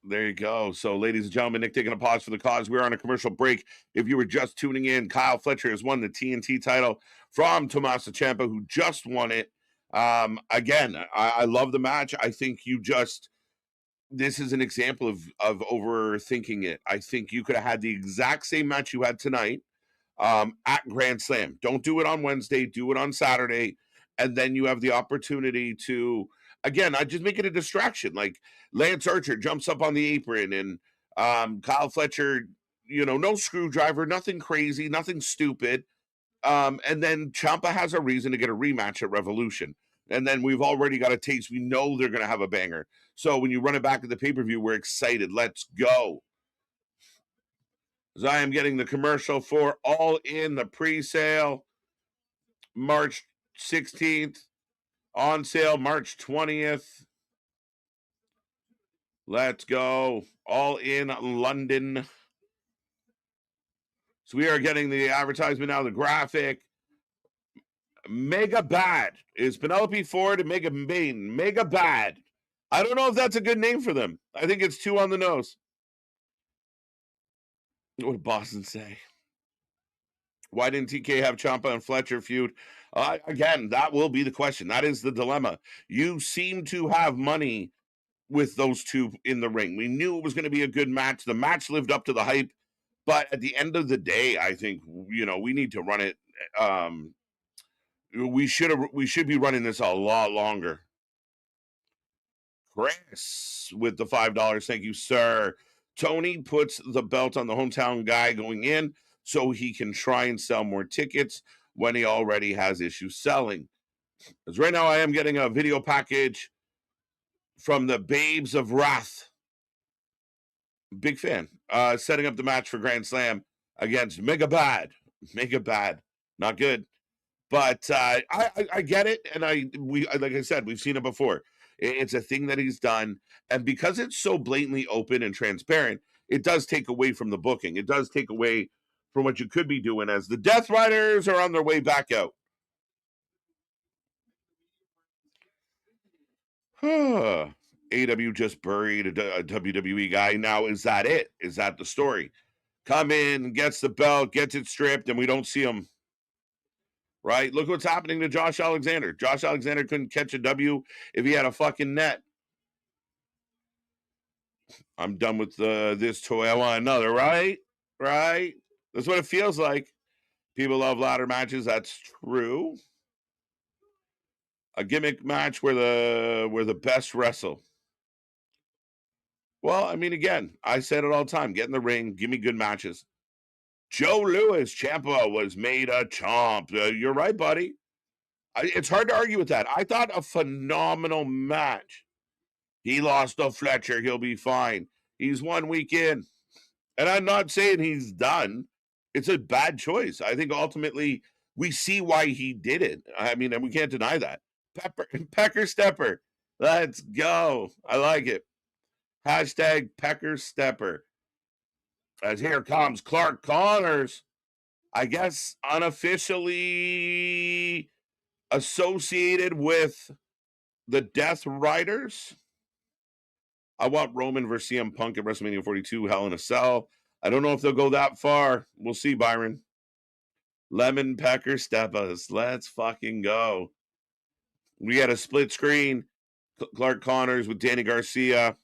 There you go. So, ladies and gentlemen, Nick taking a pause for the cause. We're on a commercial break. If you were just tuning in, Kyle Fletcher has won the TNT title from Tommaso Ciampa, who just won it. Again, I love the match. I think this is an example of overthinking it. I think you could have had the exact same match you had tonight at Grand Slam. Don't do it on Wednesday, do it on Saturday. And then you have the opportunity to, again, I just make it a distraction. Like Lance Archer jumps up on the apron and Kyle Fletcher, no screwdriver, nothing crazy, nothing stupid. And then Ciampa has a reason to get a rematch at Revolution. And then we've already got a taste. We know they're going to have a banger. So when you run it back at the pay per view, we're excited. Let's go. As I am getting the commercial for All In, the pre sale, March 16th, on sale March 20th. Let's go. All In London. So we are getting the advertisement now, the graphic. Mega Bad is Penelope Ford and Mega Bain. Mega Bad. I don't know if that's a good name for them. I think it's too on the nose. What did Boston say? Why didn't TK have Ciampa and Fletcher feud? Again, that will be the question. That is the dilemma. You seem to have money with those two in the ring. We knew it was going to be a good match. The match lived up to the hype. But at the end of the day, I think, we need to run it. We should be running this a lot longer. Chris with the $5. Thank you, sir. Tony puts the belt on the hometown guy going in so he can try and sell more tickets when he already has issues selling. Because right now I am getting a video package from the Babes of Wrath. Big fan. Setting up the match for Grand Slam against Mega Bad. Mega Bad. Not good. But I get it, and like I said, we've seen it before. It's a thing that he's done, and because it's so blatantly open and transparent, it does take away from the booking. It does take away from what you could be doing as the Death Riders are on their way back out. AW just buried a WWE guy. Now, is that it? Is that the story? Come in, gets the belt, gets it stripped, and we don't see him. Right? Look what's happening to Josh Alexander. Josh Alexander couldn't catch a W if he had a fucking net. I'm done with this toy. I want another, right? Right? That's what it feels like. People love ladder matches. That's true. A gimmick match where the best wrestle. Well, I mean, again, I said it all the time. Get in the ring, give me good matches. Joe Louis, Ciampa was made a chomp. You're right, buddy. It's hard to argue with that. I thought a phenomenal match. He lost to Fletcher. He'll be fine. He's 1 week in. And I'm not saying he's done. It's a bad choice. I think ultimately we see why he did it. I mean, and we can't deny that. Pecker Stepper. Let's go. I like it. Hashtag Pecker Stepper. As here comes Clark Connors. I guess unofficially associated with the Death Riders. I want Roman versus CM Punk at WrestleMania 42, Hell in a Cell. I don't know if they'll go that far. We'll see, Byron. Lemon Pecker Stepas. Let's fucking go. We had a split screen. Clark Connors with Danny Garcia.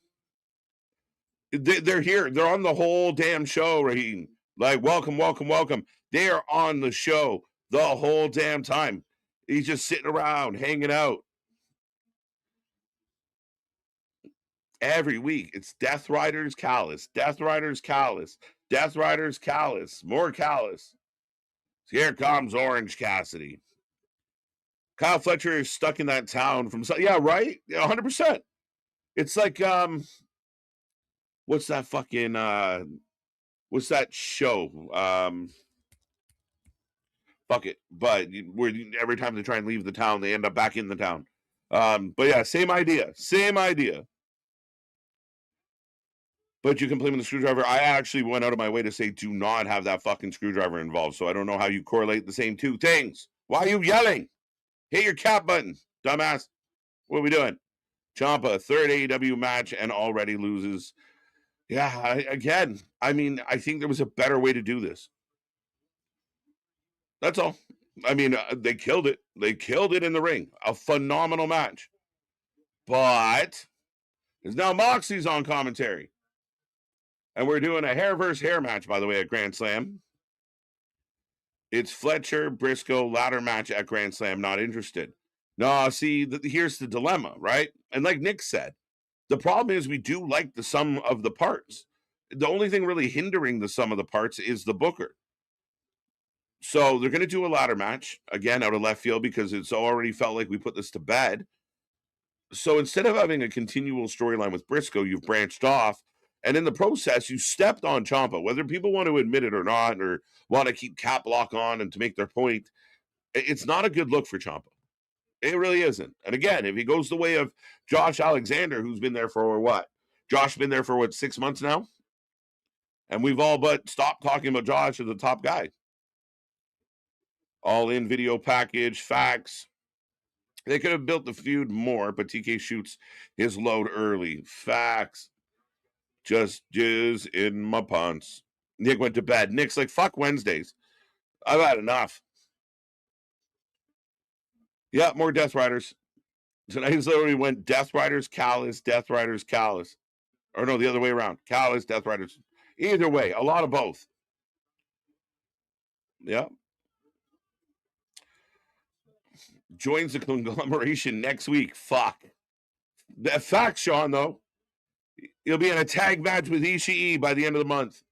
They're here. They're on the whole damn show, Raheem. Like, welcome, welcome, welcome. They are on the show the whole damn time. He's just sitting around, hanging out. Every week, it's Death Riders Callus, Death Riders Callus, Death Riders Callus, more Callus. So here comes Orange Cassidy. Kyle Fletcher is stuck in that town from, yeah, right? 100%. It's like, what's that fucking, what's that show? Fuck it. But where every time they try and leave the town, they end up back in the town. But yeah, same idea. Same idea. But you can play with the screwdriver. I actually went out of my way to say do not have that fucking screwdriver involved. So I don't know how you correlate the same two things. Why are you yelling? Hit your cap button, dumbass. What are we doing? Ciampa, third AEW match and already loses. Yeah, again, I mean, I think there was a better way to do this. That's all. I mean, they killed it. They killed it in the ring. A phenomenal match. But there's now Moxie's on commentary. And we're doing a hair versus hair match, by the way, at Grand Slam. It's Fletcher, Briscoe, ladder match at Grand Slam. Not interested. No, see, here's the dilemma, right? And like Nick said, the problem is we do like the sum of the parts. The only thing really hindering the sum of the parts is the booker. So they're going to do a ladder match, again, out of left field, because it's already felt like we put this to bed. So instead of having a continual storyline with Briscoe, you've branched off. And in the process, you stepped on Ciampa, whether people want to admit it or not, or want to keep cap lock on and to make their point. It's not a good look for Ciampa. It really isn't. And again, if he goes the way of Josh Alexander, who's been there for what? Josh been there for 6 months now? And we've all but stopped talking about Josh as the top guy. All in video package, facts. They could have built the feud more, but TK shoots his load early. Facts. Just jizz in my pants. Nick went to bed. Nick's like, fuck Wednesdays. I've had enough. Yeah, more Death Riders. Tonight's literally went Death Riders, Callus, Death Riders, Callus. Or no, the other way around. Callus, Death Riders. Either way, a lot of both. Yeah. Joins the conglomeration next week. Fuck. That fact, Sean, though. He'll be in a tag match with Ishii by the end of the month.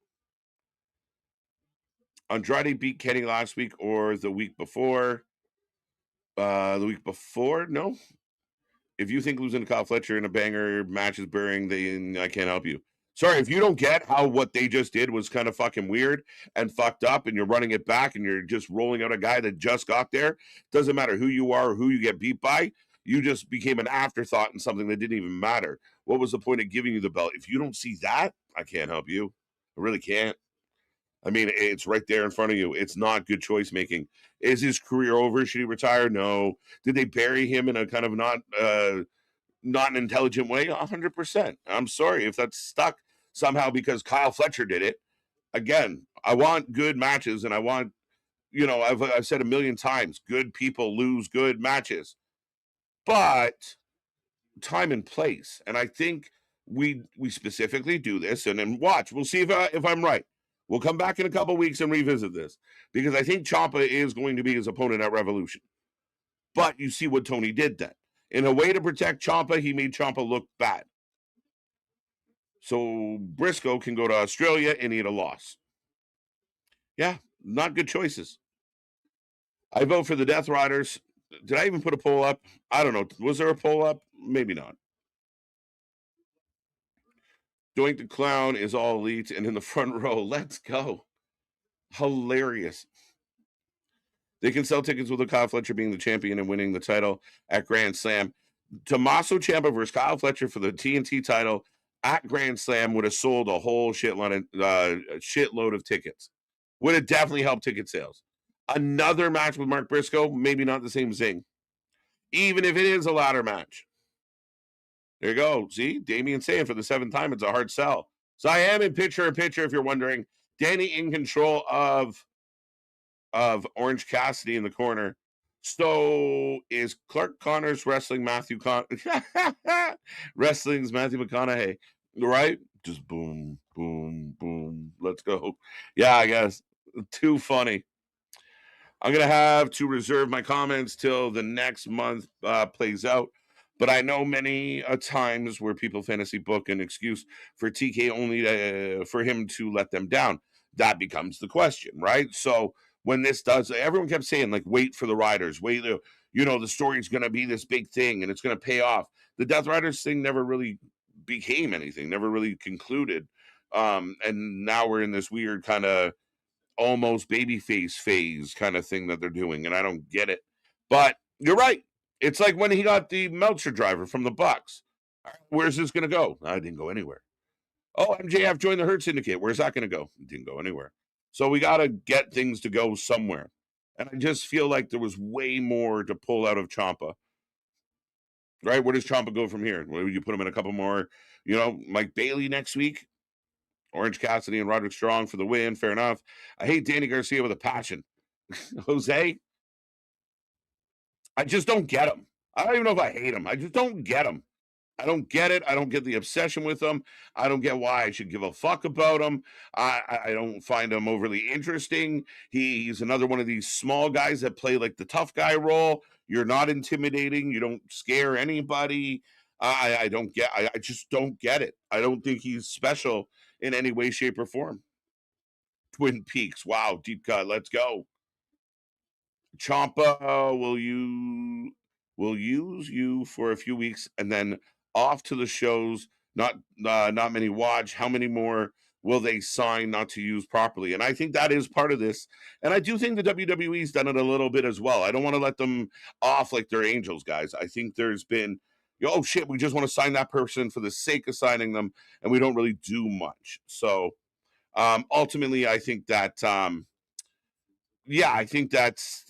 Andrade beat Kenny last week or the week before. The week before? No. If you think losing to Kyle Fletcher in a banger match is burying, then I can't help you. Sorry, if you don't get how what they just did was kind of fucking weird and fucked up and you're running it back and you're just rolling out a guy that just got there, doesn't matter who you are or who you get beat by, you just became an afterthought in something that didn't even matter. What was the point of giving you the belt? If you don't see that, I can't help you. I really can't. I mean, it's right there in front of you. It's not good choice making. Is his career over? Should he retire? No. Did they bury him in a kind of not an intelligent way? 100%. I'm sorry if that's stuck somehow because Kyle Fletcher did it. Again, I want good matches, and I want, I've said a million times, good people lose good matches, but time and place. And I think we specifically do this, and then watch. We'll see if I'm right. We'll come back in a couple weeks and revisit this because I think Ciampa is going to be his opponent at Revolution. But you see what Tony did then. In a way to protect Ciampa, he made Ciampa look bad. So Briscoe can go to Australia and eat a loss. Yeah, not good choices. I vote for the Death Riders. Did I even put a poll up? I don't know. Was there a poll up? Maybe not. Doink the Clown is all elite and in the front row. Let's go. Hilarious. They can sell tickets with Kyle Fletcher being the champion and winning the title at Grand Slam. Tommaso Ciampa versus Kyle Fletcher for the TNT title at Grand Slam would have sold a whole shitload of tickets. Would have definitely helped ticket sales. Another match with Mark Briscoe, maybe not the same zing. Even if it is a ladder match. There you go. See, Damian saying for the 7th time, it's a hard sell. So I am in picture-in-picture, if you're wondering. Danny in control of Orange Cassidy in the corner. So is Clark Connors wrestling Wrestling's Matthew McConaughey, right? Just boom, boom, boom. Let's go. Yeah, I guess. Too funny. I'm going to have to reserve my comments till the next month plays out. But I know many times where people fantasy book an excuse for TK only for him to let them down. That becomes the question, right? So when this does, everyone kept saying, like, wait for the Riders. Wait, the story's going to be this big thing and it's going to pay off. The Death Riders thing never really became anything, never really concluded. And now we're in this weird kind of almost babyface phase kind of thing that they're doing, and I don't get it. But you're right. It's like when he got the Meltzer driver from the Bucks. Where's this going to go? I didn't go anywhere. Oh, MJF joined the Hurt Syndicate. Where's that going to go? It didn't go anywhere. So we got to get things to go somewhere. And I just feel like there was way more to pull out of Ciampa. Right? Where does Ciampa go from here? Where would you put him in a couple more, Mike Bailey next week? Orange Cassidy and Roderick Strong for the win. Fair enough. I hate Danny Garcia with a passion. Jose, I just don't get him. I don't even know if I hate him. I just don't get him. I don't get it. I don't get the obsession with him. I don't get why I should give a fuck about him. I don't find him overly interesting. He's another one of these small guys that play like the tough guy role. You're not intimidating. You don't scare anybody. I don't get. I just don't get it. I don't think he's special in any way, shape, or form. Twin Peaks. Wow, deep cut. Let's go. Ciampa will use you for a few weeks and then off to the shows. Not many watch. How many more will they sign not to use properly? And I think that is part of this. And I do think the WWE's done it a little bit as well. I don't want to let them off like they're angels, guys. I think there's been, oh shit, we just want to sign that person for the sake of signing them, and we don't really do much. So ultimately, I think that I think that's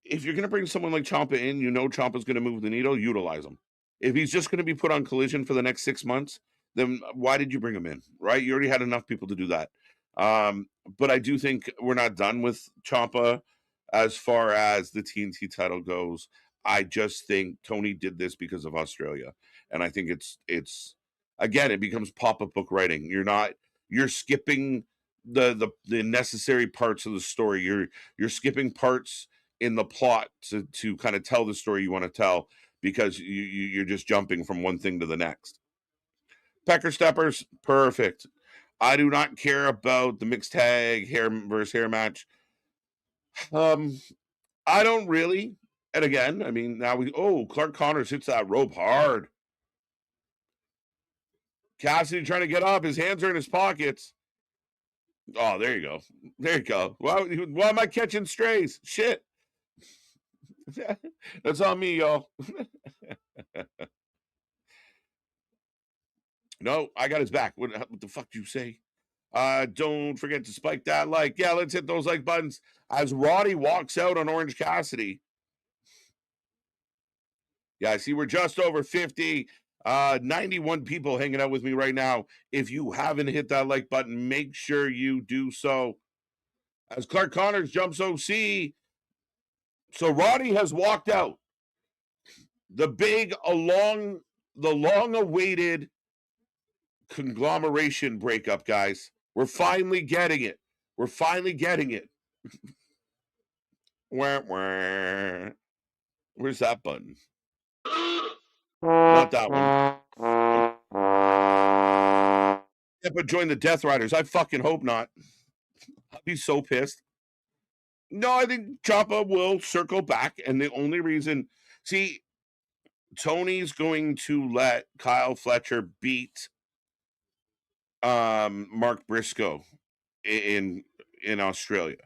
if you're going to bring someone like Ciampa in, Ciampa's going to move the needle, utilize him. If he's just going to be put on Collision for the next 6 months, then why did you bring him in, right? You already had enough people to do that. But I do think we're not done with Ciampa as far as the TNT title goes. I just think Tony did this because of Australia. And I think it's again, it becomes pop-up book writing. You're skipping the necessary parts of the story. You're skipping parts in the plot to kind of tell the story you want to tell because you're just jumping from one thing to the next. Pecker Steppers, perfect. I do not care about the mixed tag hair versus hair match. I don't really. And again, I mean, now Clark Connors hits that rope hard. Cassidy trying to get up. His hands are in his pockets. Oh, there you go. There you go. Why am I catching strays? Shit. That's on me, y'all. No, I got his back. What the fuck do you say? Don't forget to spike that like. Yeah, let's hit those like buttons. As Roddy walks out on Orange Cassidy. Yeah, I see we're just over 50. 91 people hanging out with me right now. If you haven't hit that like button, make sure you do so. As Clark Connors jumps OC. So Roddy has walked out. The long-awaited conglomeration breakup, guys. We're finally getting it. Where's that button? Not that one. Yeah, but join the Death Riders. I fucking hope not. I'll be so pissed. No, I think Ciampa will circle back, and the only reason, see, Tony's going to let Kyle Fletcher beat Mark Briscoe in Australia,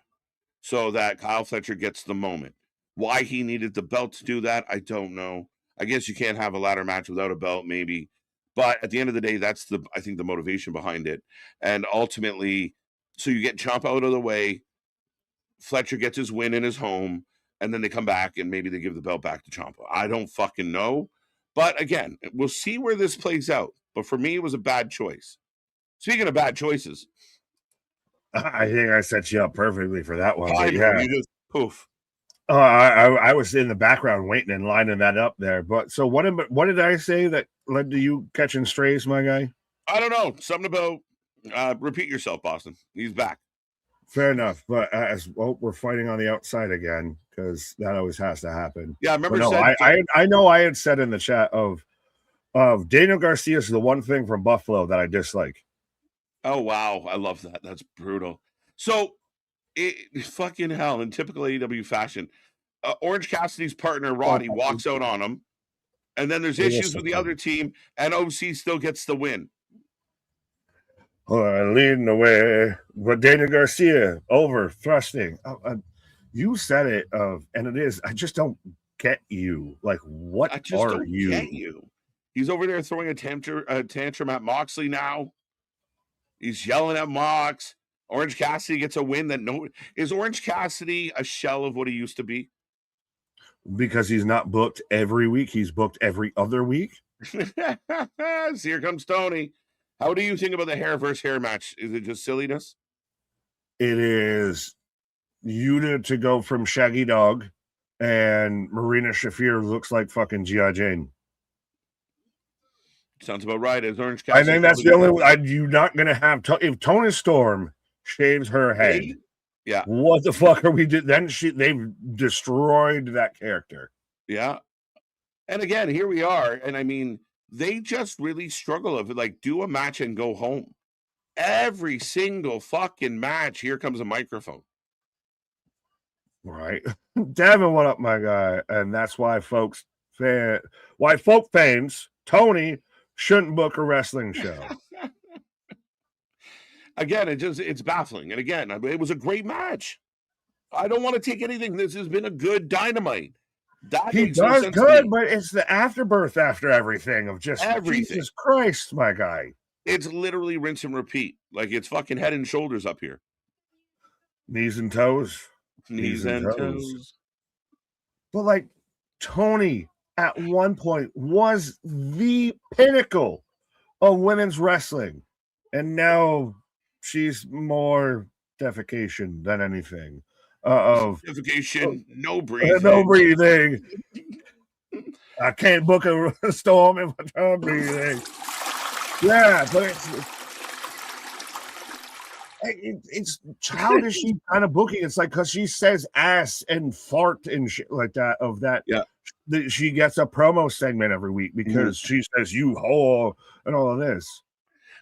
so that Kyle Fletcher gets the moment. Why he needed the belt to do that, I don't know. I guess you can't have a ladder match without a belt, maybe. But at the end of the day, that's I think the motivation behind it. And ultimately, so you get Ciampa out of the way, Fletcher gets his win in his home, and then they come back and maybe they give the belt back to Ciampa. I don't fucking know. But again, we'll see where this plays out. But for me, it was a bad choice. Speaking of bad choices, I think I set you up perfectly for that one. I But know yeah, you just poof. I was in the background waiting and lining that up there. But so what did I say that led to you catching strays, my guy? I don't know. Something about repeat yourself, Boston. He's back. Fair enough. But as well, we're fighting on the outside again because that always has to happen. Yeah, I remember. But no, I know I had said in the chat of Daniel Garcia is the one thing from Buffalo that I dislike. Oh wow, I love that. That's brutal. So, fucking hell, in typical AEW fashion, Orange Cassidy's partner Roddy walks out on him, and then there's issues with the other team, and OC still gets the win. Leading the way, but Daniel Garcia over thrusting. You said it, and it is. I just don't get you. Like, what I just don't you? Get you. He's over there throwing a tantrum at Moxley now. He's yelling at Mox. Orange Cassidy gets a win that is Orange Cassidy a shell of what he used to be? Because he's not booked every week. He's booked every other week. So here comes Tony. How do you think about the hair versus hair match? Is it just silliness? It is Yuta to go from Shaggy Dog, and Marina Shafir looks like fucking G.I. Jane. Sounds about right. As Orange Cassidy, I think that's the only way. You're not going to have if Tony Storm shaves her head. Yeah. What the fuck are we doing? Then they've destroyed that character. Yeah. And again, here we are. And I mean, they just really struggle of like do a match and go home. Every single fucking match, here comes a microphone. Right. Devin, what up, my guy? And that's why folk fans, Tony shouldn't book a wrestling show. Again, it's baffling. And again, it was a great match. I don't want to take anything. This has been a good Dynamite. He does good, but it's the afterbirth after everything of just everything. Jesus Christ, my guy. It's literally rinse and repeat. Like it's fucking head and shoulders up here. Knees and toes. Knees and toes. But like Tony at one point was the pinnacle of women's wrestling. And now she's more defecation than anything. Defecation, no breathing. No breathing. I can't book a storm if I'm breathing. Yeah, but it's childish kind of booking. It's like because she says ass and fart and shit like that. Of that, yeah. She gets a promo segment every week because she says you whore and all of this.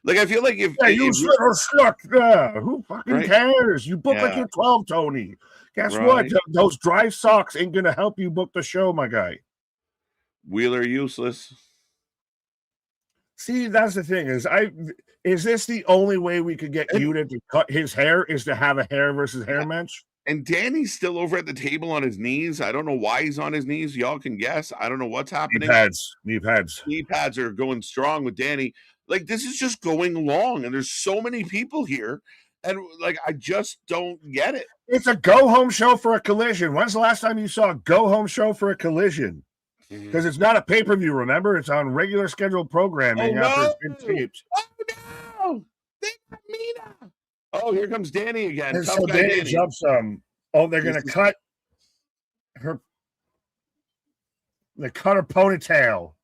Like I feel like if you little schluck, who fucking cares? You book like you're 12, Tony. Guess what? Those dry socks ain't gonna help you book the show, my guy. Wheeler useless. See, that's the thing. Is this the only way we could get Yuta to cut his hair? Is to have a hair versus hair match? And Danny's still over at the table on his knees. I don't know why he's on his knees. Y'all can guess. I don't know what's happening. Knee pads. Knee pads are going strong with Danny. Like this is just going long, and there's so many people here, and like I just don't get it. It's a go home show for a collision. When's the last time you saw a go home show for a collision? Because it's not a pay-per-view, remember? It's on regular scheduled programming after it's been taped. Oh no! They got Mina. Oh, here comes Danny again. And so Danny jumps they're gonna cut her. They cut her ponytail.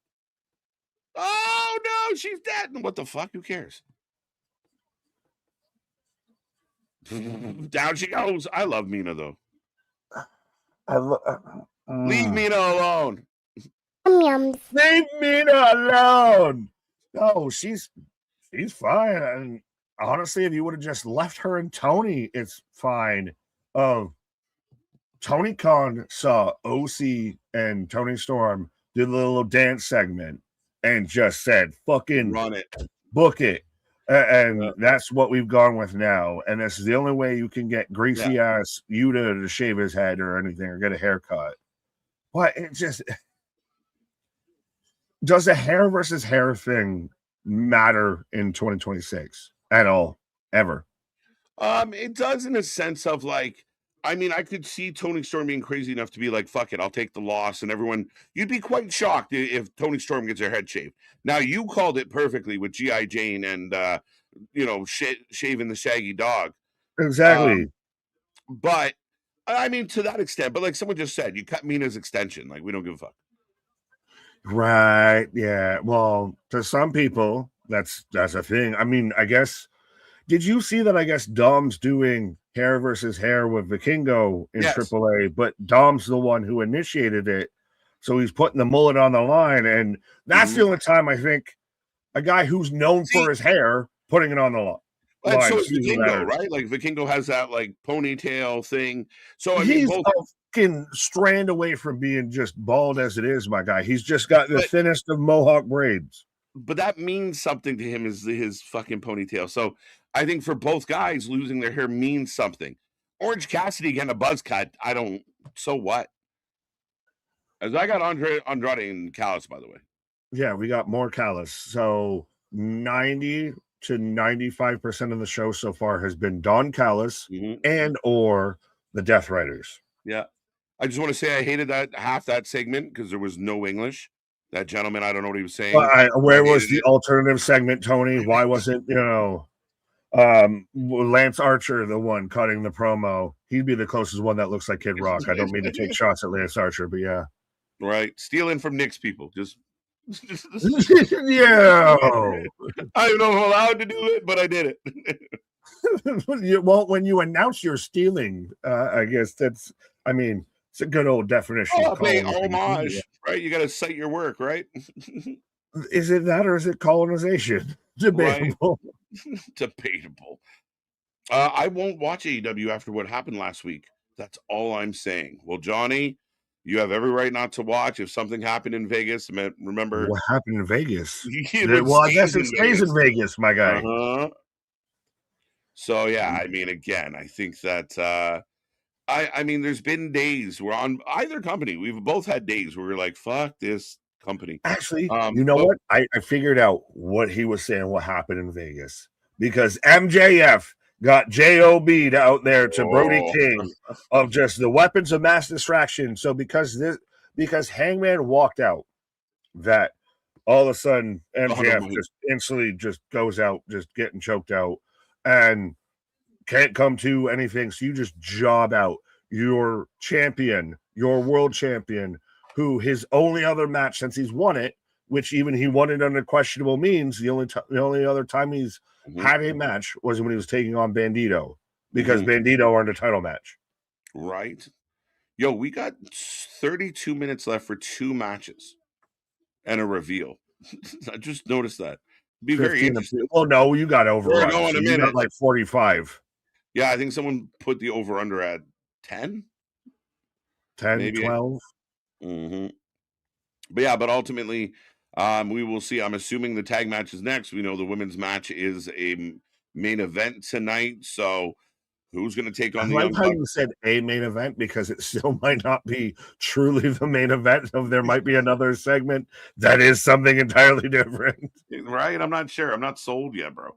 Oh no, she's dead. What the fuck? Who cares? Down she goes. I love Mina though. Leave Mina alone. Leave Mina alone. No, she's fine. And honestly, if you would have just left her and Tony, it's fine. Tony Khan saw OC and Tony Storm did a little dance segment, and just said, fucking Run it. book it. And that's what we've gone with now. And this is the only way you can get greasy ass Yuta to shave his head or anything or get a haircut. But it just does a hair versus hair thing matter in 2026 at all, ever? It does in a sense of like, I mean, I could see Tony Storm being crazy enough to be like, fuck it, I'll take the loss. And everyone, you'd be quite shocked if Tony Storm gets her head shaved. Now, you called it perfectly with G.I. Jane and, shaving the shaggy dog. Exactly. But, I mean, to that extent, but like someone just said, you cut Mina's extension. Like, we don't give a fuck. Right. Yeah. Well, to some people, that's a thing. I mean, I guess, did you see that? I guess Dom's doing hair versus hair with Vikingo in AAA, but Dom's the one who initiated it. So he's putting the mullet on the line. And that's the only time I think a guy who's known for his hair putting it on the line. And so is Vikingo, right? Like Vikingo has that like ponytail thing. So I mean, he's a fucking strand away from being just bald as it is, my guy. He's just got the thinnest of mohawk braids. But that means something to him, is his fucking ponytail. So I think for both guys, losing their hair means something. Orange Cassidy getting a buzz cut, I don't. So what? As I got Andrade and Callis, by the way. Yeah, we got more Callis. So 90 to 95% of the show so far has been Don Callis and or the Death Riders. Yeah. I just want to say I hated that half that segment because there was no English. That gentleman, I don't know what he was saying. Where was the alternative segment, Tony? Why wasn't, Lance Archer the one cutting the promo? He'd be the closest one that looks like Kid Rock. I don't mean to take shots at Lance Archer, but yeah. Right. Stealing from Nick's people. Just yeah. I don't know if I'm allowed to do it, but I did it. Well, when you announce you're stealing, I guess it's a good old definition. Homage, right? You got to cite your work, right? Is it that or is it colonization? Debatable. Right. Debatable. I won't watch AEW after what happened last week. That's all I'm saying. Well, Johnny, you have every right not to watch. If something happened in Vegas, remember what happened in Vegas? Well, I guess it stays in Vegas, my guy. So yeah, I mean, again, I think that I mean, there's been days where on either company, we've both had days where we're like, fuck this company. Actually, you know what? I figured out what he was saying, what happened in Vegas. Because MJF got JOB'd out there to Brody King of just the weapons of mass distraction. So because Hangman walked out, that all of a sudden MJF just instantly just goes out, just getting choked out and can't come to anything. So you just job out your champion, your world champion, who his only other match since he's won it, which even he won it under questionable means. The only other time he's had a match was when he was taking on Bandito, because Bandito earned a title match. Right. Yo, we got 32 minutes left for 2 matches and a reveal. I just noticed that. Be very interesting. Well, no, you got overrun. So you got like 45. Yeah, I think someone put the over under at 10. 10, maybe 12. But ultimately, we will see. I'm assuming the tag match is next. We know the women's match is a main event tonight. So who's going to take on the Young Bucks? You said a main event because it still might not be truly the main event. There might be another segment that is something entirely different. Right? I'm not sure. I'm not sold yet, bro.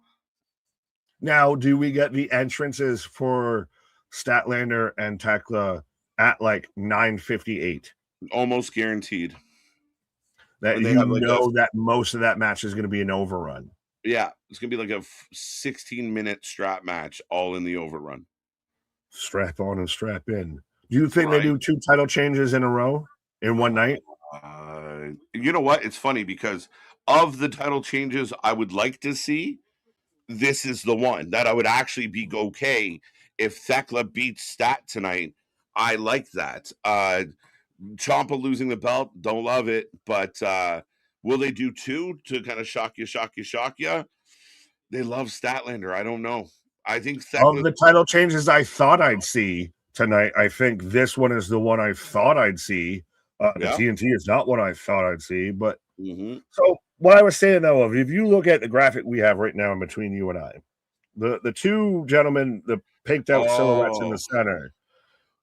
Now, do we get the entrances for Statlander and Tekla at like 9:58? Almost guaranteed. That that most of that match is going to be an overrun. Yeah, it's going to be like a 16-minute strap match, all in the overrun. Strap on and strap in. Do you think they do 2 title changes in a row in one night? You know what? It's funny because of the title changes I would like to see, this is the one that I would actually be okay if Thekla beats Stat tonight. I like that. Ciampa losing the belt, don't love it, but will they do 2 to kind of shock you? They love Statlander. I don't know. I think Thekla, of the title changes I thought I'd see tonight, I think this one is the one I thought I'd see. The TNT is not what I thought I'd see, but So what I was saying though, if you look at the graphic we have right now in between you and I, the two gentlemen, the pinked out silhouettes in the center,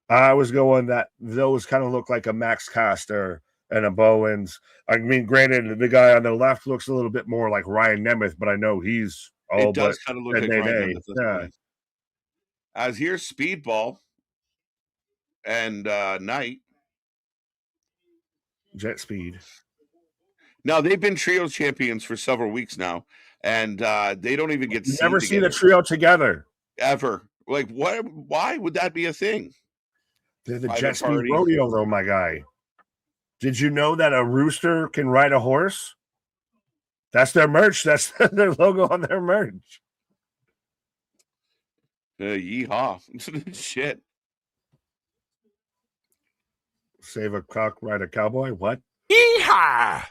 I was going that those kind of look like a Max Caster and a Bowens. I mean, granted, the guy on the left looks a little bit more like Ryan Nemeth, but I know he's all it does but kind of look like Ryan Nemeth. yeah. As here's Speedball and Knight. Jet Speed. Now they've been trios champions for several weeks now, and they don't even get seen never seen the trio together ever. Like, what? Why would that be a thing? They're the Jet Speed Rodeo, though, my guy. Did you know that a rooster can ride a horse? That's their merch. That's their logo on their merch. Yeehaw! Shit. Save a cock, ride a cowboy. What? Yeehaw!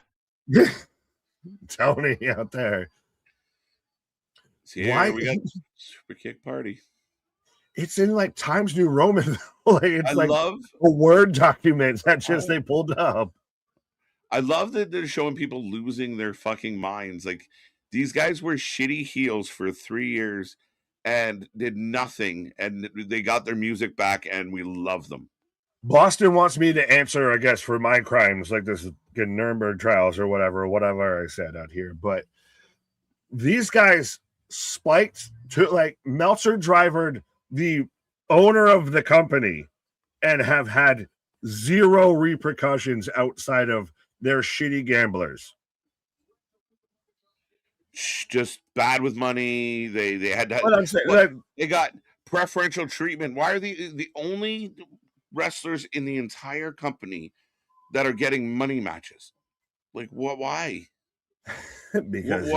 Tony out there. See, why we got Super Kick Party? It's in like Times New Roman. Like it's I love a Word document that just they pulled up. I love that they're showing people losing their fucking minds. Like these guys were shitty heels for 3 years and did nothing, and they got their music back, and we love them. Boston wants me to answer, I guess, for my crimes, like this Nuremberg trials or whatever I said out here. But these guys spiked to like Meltzer drivered the owner of the company and have had zero repercussions outside of their shitty gamblers. Just bad with money. They had they got preferential treatment. Why are the only wrestlers in the entire company that are getting money matches? Like what? Why? Because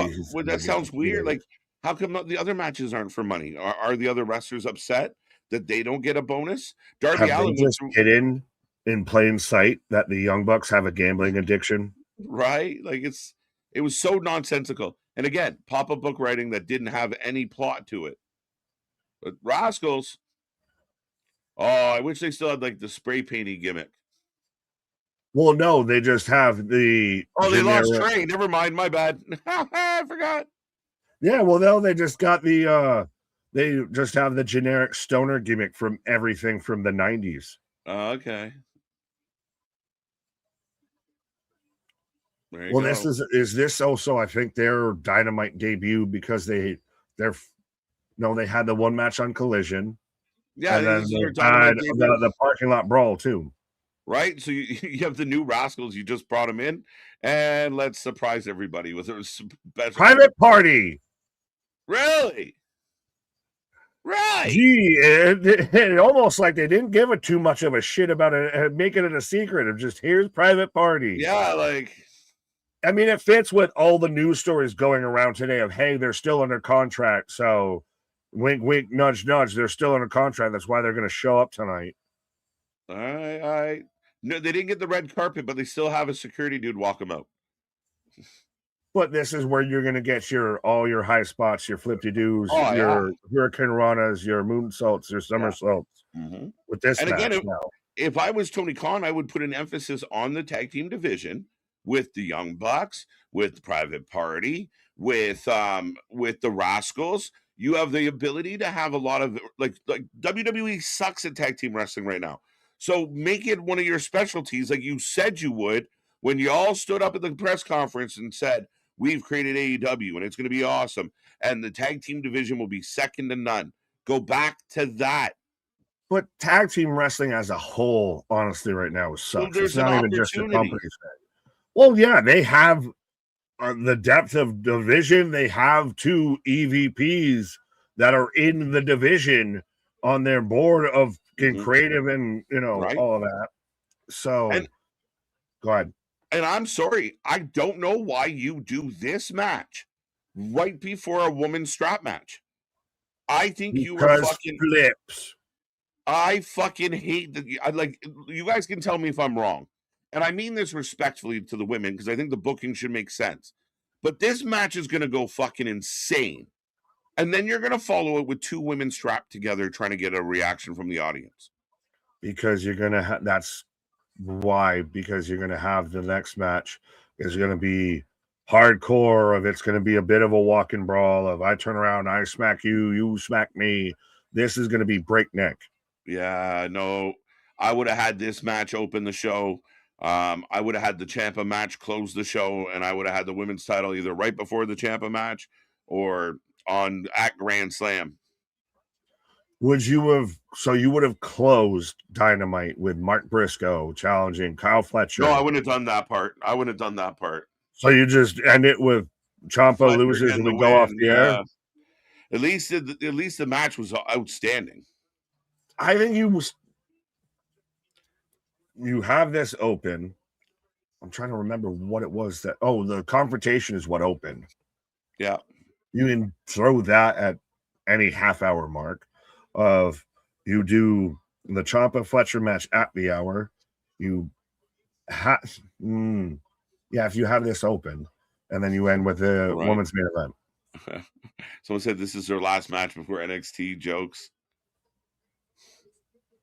that sounds weird. Like how come the other matches aren't for money? Are the other wrestlers upset that they don't get a bonus? Darby Allin just hidden in plain sight that the Young Bucks have a gambling addiction, right? Like it was so nonsensical. And again, pop-up book writing that didn't have any plot to it. But Rascals, I wish they still had like the spray painty gimmick. Well, no, they just have the they lost Trey. Never mind, my bad. I forgot. Yeah, well, no, they just got the they just have the generic stoner gimmick from everything from the 90s. Okay. Well, this is this also, I think, their Dynamite debut because they had the one match on Collision. Yeah, and then they had the parking lot brawl too. Right, so you have the new Rascals. You just brought them in, and let's surprise everybody with a special private party. Really? Right. Gee, it almost like they didn't give it too much of a shit about it, making it a secret of just here's private party. Yeah, like I mean, it fits with all the news stories going around today of hey, they're still under contract, so wink, wink, nudge, nudge. They're still under contract. That's why they're going to show up tonight. All right. No, they didn't get the red carpet, but they still have a security dude walk them out. But this is where you're going to get all your high spots, your flip-de-doos, your Hurricane Ranas, your moonsaults, your somersaults. Mm-hmm. With this, and again, if I was Tony Khan, I would put an emphasis on the tag team division with the Young Bucks, with the Private Party, with the Rascals. You have the ability to have a lot of like WWE sucks at tag team wrestling right now. So make it one of your specialties, like you said you would when you all stood up at the press conference and said, we've created AEW and it's going to be awesome. And the tag team division will be second to none. Go back to that. But tag team wrestling as a whole, honestly, right now sucks. Well, it's not even just the company thing. Well, yeah, they have the depth of division. They have 2 EVPs that are in the division on their board of creative and, all of that. So, go ahead. And I'm sorry, I don't know why you do this match right before a woman's strap match. I think you were fucking flips. I fucking hate that. You guys can tell me if I'm wrong. And I mean this respectfully to the women because I think the booking should make sense. But this match is going to go fucking insane. And then you're going to follow it with 2 women strapped together trying to get a reaction from the audience. Because you're going to have, that's Why? Because you're going to have the next match is going to be hardcore, of it's going to be a bit of a walk and brawl of I turn around, I smack you, you smack me. This is going to be breakneck. Yeah, no, I would have had this match open the show. I would have had the Ciampa match close the show, and I would have had the women's title either right before the Ciampa match or on at Grand Slam. Would you have? So you would have closed Dynamite with Mark Briscoe challenging Kyle Fletcher. No, I wouldn't have done that part. I wouldn't have done that part. So you just end it with Ciampa Fletcher loses getting and we the go off win. the Yeah. air. At least the match was outstanding. I think you have this open. I'm trying to remember what it was that. Oh, the confrontation is what opened. Yeah. You can throw that at any half-hour mark of you do the Ciampa Fletcher match at the hour. You have, yeah, if you have this open, and then you end with the women's main event. Someone said this is their last match before NXT jokes.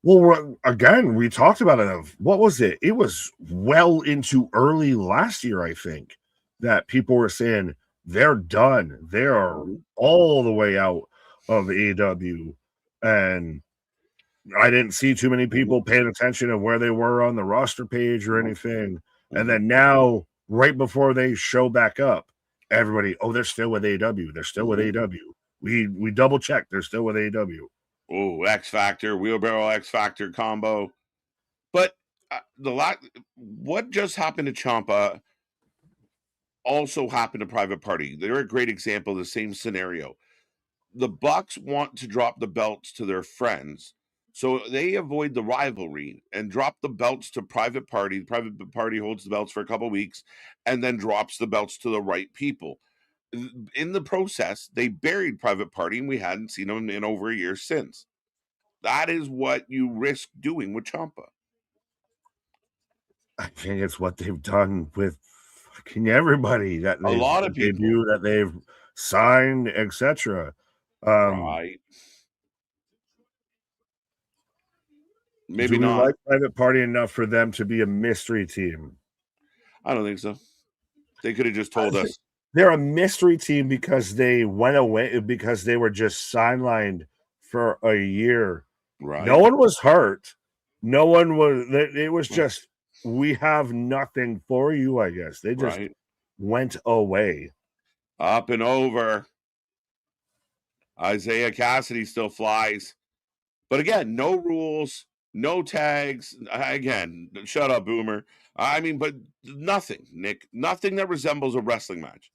Well, again, we talked about it. What was it? It was well into early last year, I think, that people were saying they're done. They are all the way out of AEW. And I didn't see too many people paying attention to where they were on the roster page or anything. And then now, right before they show back up, everybody, oh, they're still with AEW. They're still with AEW. We double checked. They're still with AEW. Oh, X Factor, wheelbarrow X Factor combo. But what just happened to Ciampa also happened to Private Party. They're a great example of the same scenario. The Bucks want to drop the belts to their friends, so they avoid the rivalry and drop the belts to Private Party. Private Party holds the belts for a couple of weeks and then drops the belts to the right people. In the process, they buried Private Party, and we hadn't seen them in over a year since. That is what you risk doing with Ciampa. I think it's what they've done with fucking everybody that a lot of people do, that they've signed, etc. Right. Maybe do we not. like Private Party enough for them to be a mystery team? I don't think so. They could have just told us. They're a mystery team because they went away, because they were just sidelined for a year. Right. No one was hurt. No one was. It was just, we have nothing for you, I guess. They just went away. Up and over. Isaiah Cassidy still flies. But again, no rules, no tags. Again, shut up, Boomer. I mean, but nothing, Nick. Nothing that resembles a wrestling match.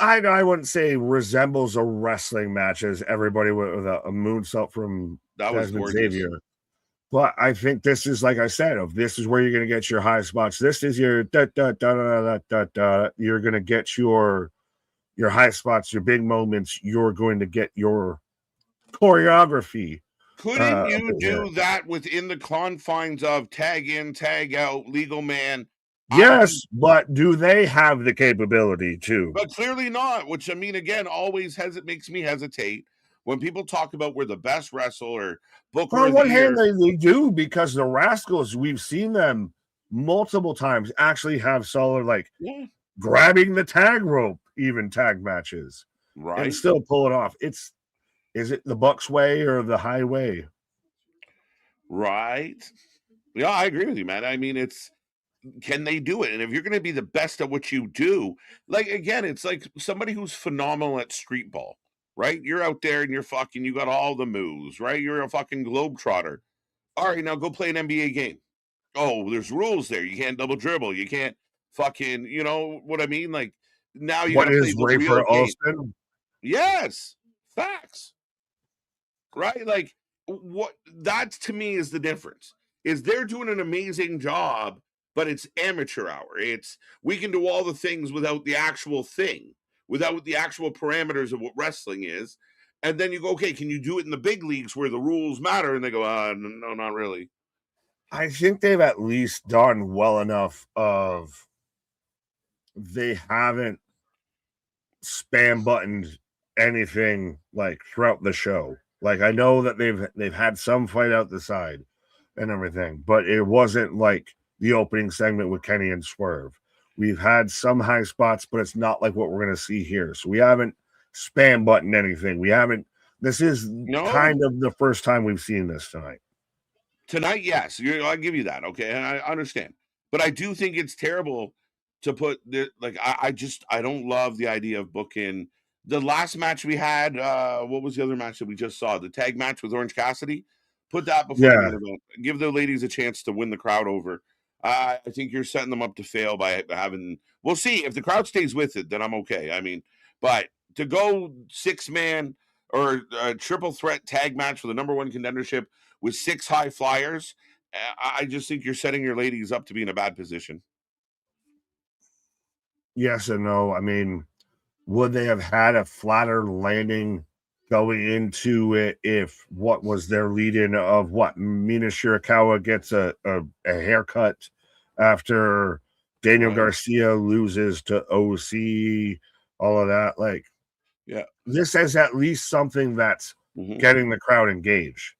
I wouldn't say resembles a wrestling match, as everybody with a moonsault from Desmond Xavier. But I think this is, like I said, this is where you're going to get your high spots. This is your You're going to get your high spots, your big moments. You're going to get your choreography. Couldn't you do that within the confines of tag in, tag out, legal man? Yes, but do they have the capability to? But clearly not, which, I mean, again, always makes me hesitate when people talk about we're the best wrestler, Booker. On one hand, they do, because the Rascals, we've seen them multiple times actually have solid, grabbing the tag rope, even tag matches, and still pull it off. Is it the Bucks way or the highway? Right. Yeah, I agree with you, man. I mean, can they do it? And if you're going to be the best at what you do, again, it's like somebody who's phenomenal at street ball, right? You're out there and you got all the moves, right? You're a fucking globetrotter. All right, now go play an NBA game. Oh, there's rules there. You can't double dribble. You can't fucking, you know what I mean? Now you got to play the real game. Yes, facts. Right? What that to me is the difference. Is they're doing an amazing job, but it's amateur hour. We can do all the things without the actual thing, without the actual parameters of what wrestling is. And then you go, okay, can you do it in the big leagues where the rules matter? And they go, no, not really. I think they've at least done well enough of they haven't spam buttoned anything throughout the show. I know that they've had some fight out the side and everything, but it wasn't the opening segment with Kenny and Swerve. We've had some high spots, but it's not like what we're going to see here. So we haven't spam buttoned anything. We haven't. This is kind of the first time we've seen this tonight. Tonight, yes, I'll give you that. Okay, and I understand, but I do think it's terrible to put the like. I don't love the idea of booking the last match we had. What was the other match that we just saw? The tag match with Orange Cassidy. Put that before the main event. Give the ladies a chance to win the crowd over. I think you're setting them up to fail by having. We'll see if the crowd stays with it. Then I'm okay. I mean, but to go 6-man or a triple threat tag match for the number one contendership with 6 high flyers, I just think you're setting your ladies up to be in a bad position. Yes and no. I mean, would they have had a flatter landing going into it if what was their lead-in of what Mina Shirakawa gets a haircut after Daniel Garcia loses to OC, all of that? Like, yeah, this is at least something that's getting the crowd engaged.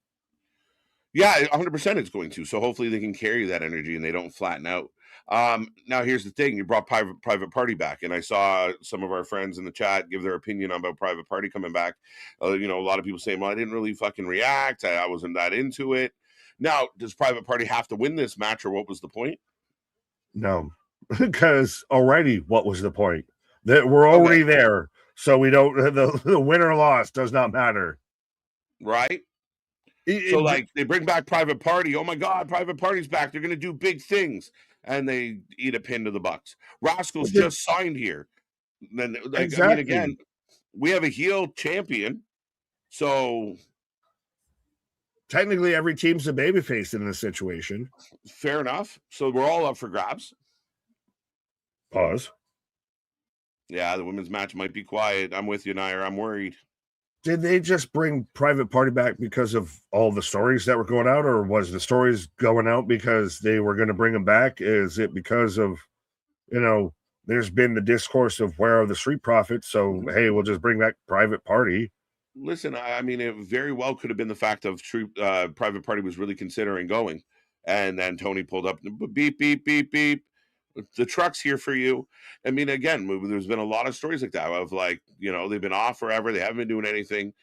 Yeah, 100% it's going to. So hopefully they can carry that energy and they don't flatten out. Now here's the thing: you brought private party back, and I saw some of our friends in the chat give their opinion about private party coming back. A lot of people saying, "Well, I didn't really fucking react. I wasn't that into it." Now, does private party have to win this match, or what was the point? No, because already, what was the point? That we're already there, so we don't. The win or loss does not matter, right? So like they bring back private party. Oh my God, private party's back. They're going to do big things. And they eat a pin to the Bucks. Rascals just signed here. Then I mean, again, we have a heel champion. So technically every team's a babyface in this situation. Fair enough. So we're all up for grabs. Pause. Yeah, the women's match might be quiet. I'm with you, Nair. I'm worried. Did they just bring private party back because of all the stories that were going out, or was the stories going out because they were going to bring them back? Is it because of, there's been the discourse of where are the street profits? So, hey, we'll just bring back private party. Listen, I mean, it very well could have been the fact of private party was really considering going. And then Tony pulled up, beep, beep, beep, beep. The truck's here for you. I mean, again, there's been a lot of stories like that of like, they've been off forever. They haven't been doing anything.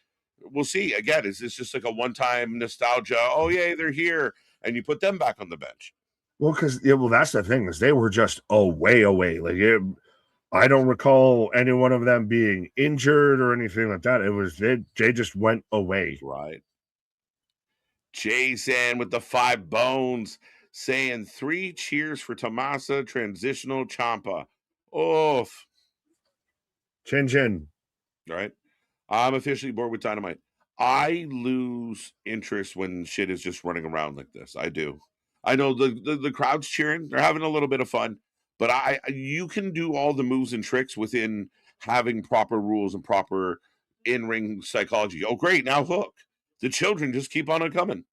We'll see. Again, is this just like a one-time nostalgia? Oh, yeah, they're here. And you put them back on the bench. Well, that's the thing is they were just way away. Like I don't recall any one of them being injured or anything like that. It was they just went away. Right. Jason with the 5 bones saying 3 cheers for Tomasa transitional Ciampa. Oof. Chin chin. Right. I'm officially bored with Dynamite. I lose interest when shit is just running around like this. I do. I know the crowd's cheering. They're having a little bit of fun. But you can do all the moves and tricks within having proper rules and proper in-ring psychology. Oh, great. Now Hook. The children just keep on coming.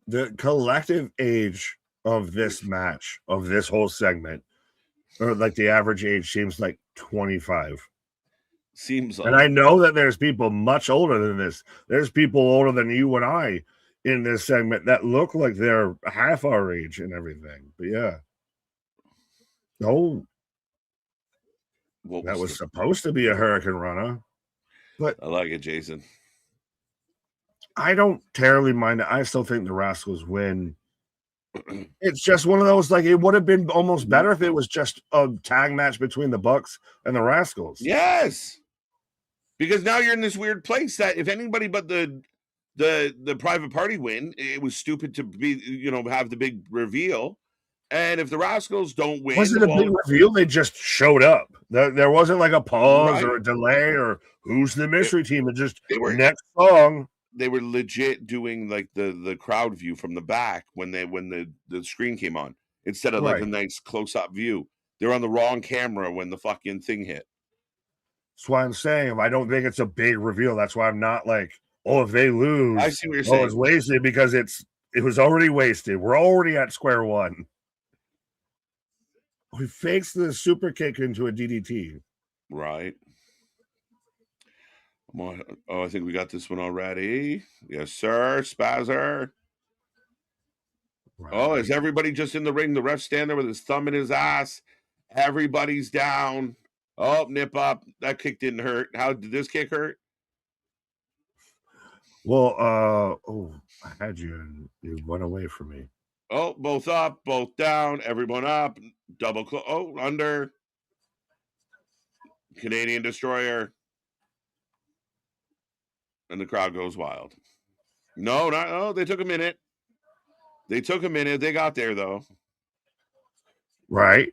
The collective age of this match, of this whole segment, or like the average age seems like 25. Seems like. And I know that there's people much older than this. There's people older than you and I in this segment that look like they're half our age and everything. But yeah. Oh. That was supposed to be a Hurricane Rana. But I like it, Jason. I don't terribly mind it. I still think the Rascals win. It's just one of those, like, it would have been almost better if it was just a tag match between the Bucks and the Rascals. Yes. Because now you're in this weird place that if anybody but the private party win, it was stupid to be, have the big reveal. And if the Rascals don't win, wasn't a big reveal. They just showed up. There wasn't like a pause or a delay or who's the mystery team. It just next song. They were legit doing like the crowd view from the back when the screen came on instead of like a nice close up view. They're on the wrong camera when the fucking thing hit. That's why I'm saying I don't think it's a big reveal. That's why I'm not like, if they lose, I see what you're saying. It's wasted because it was already wasted. We're already at square one. We fakes the super kick into a DDT. Right. Oh, I think we got this one already. Yes, sir. Spazzer. Right. Oh, is everybody just in the ring? The ref stand there with his thumb in his ass. Everybody's down. Oh, nip up. That kick didn't hurt. How did this kick hurt? Well, I had you and you went away from me. Oh, both up, both down, everyone up. Double under. Canadian Destroyer. And the crowd goes wild. No, not they took a minute. They took a minute. They got there though. Right.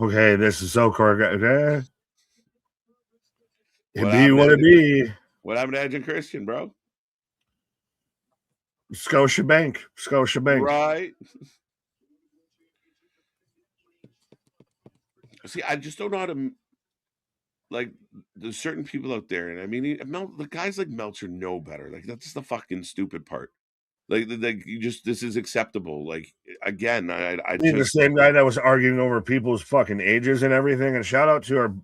Okay, this is so choreographed. It be what it be. What happened to Edge and Christian, bro? Scotiabank. Right. See, I just don't know how to, like, there's certain people out there, and I mean, the guys like Meltzer know better. Like, that's the fucking stupid part. Like you just, this is acceptable. Like, again, I just the same guy that was arguing over people's fucking ages and everything. And shout out to our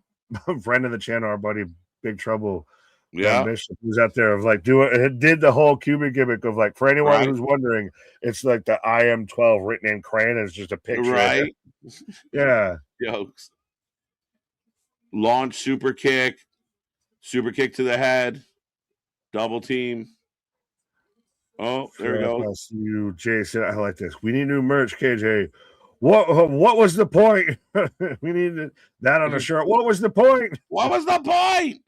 friend of the channel, our buddy Big Trouble. Yeah, Bishop, who's out there of like did the whole Cuban gimmick of like, for anyone who's wondering, it's like the IM12 written in crayon. It's just a picture, right? Yeah, jokes. Launch super kick to the head, double team. Oh, there we go. You, Jason. I like this. We need new merch, KJ. What was the point? We needed that on a shirt. What was the point? What was the point?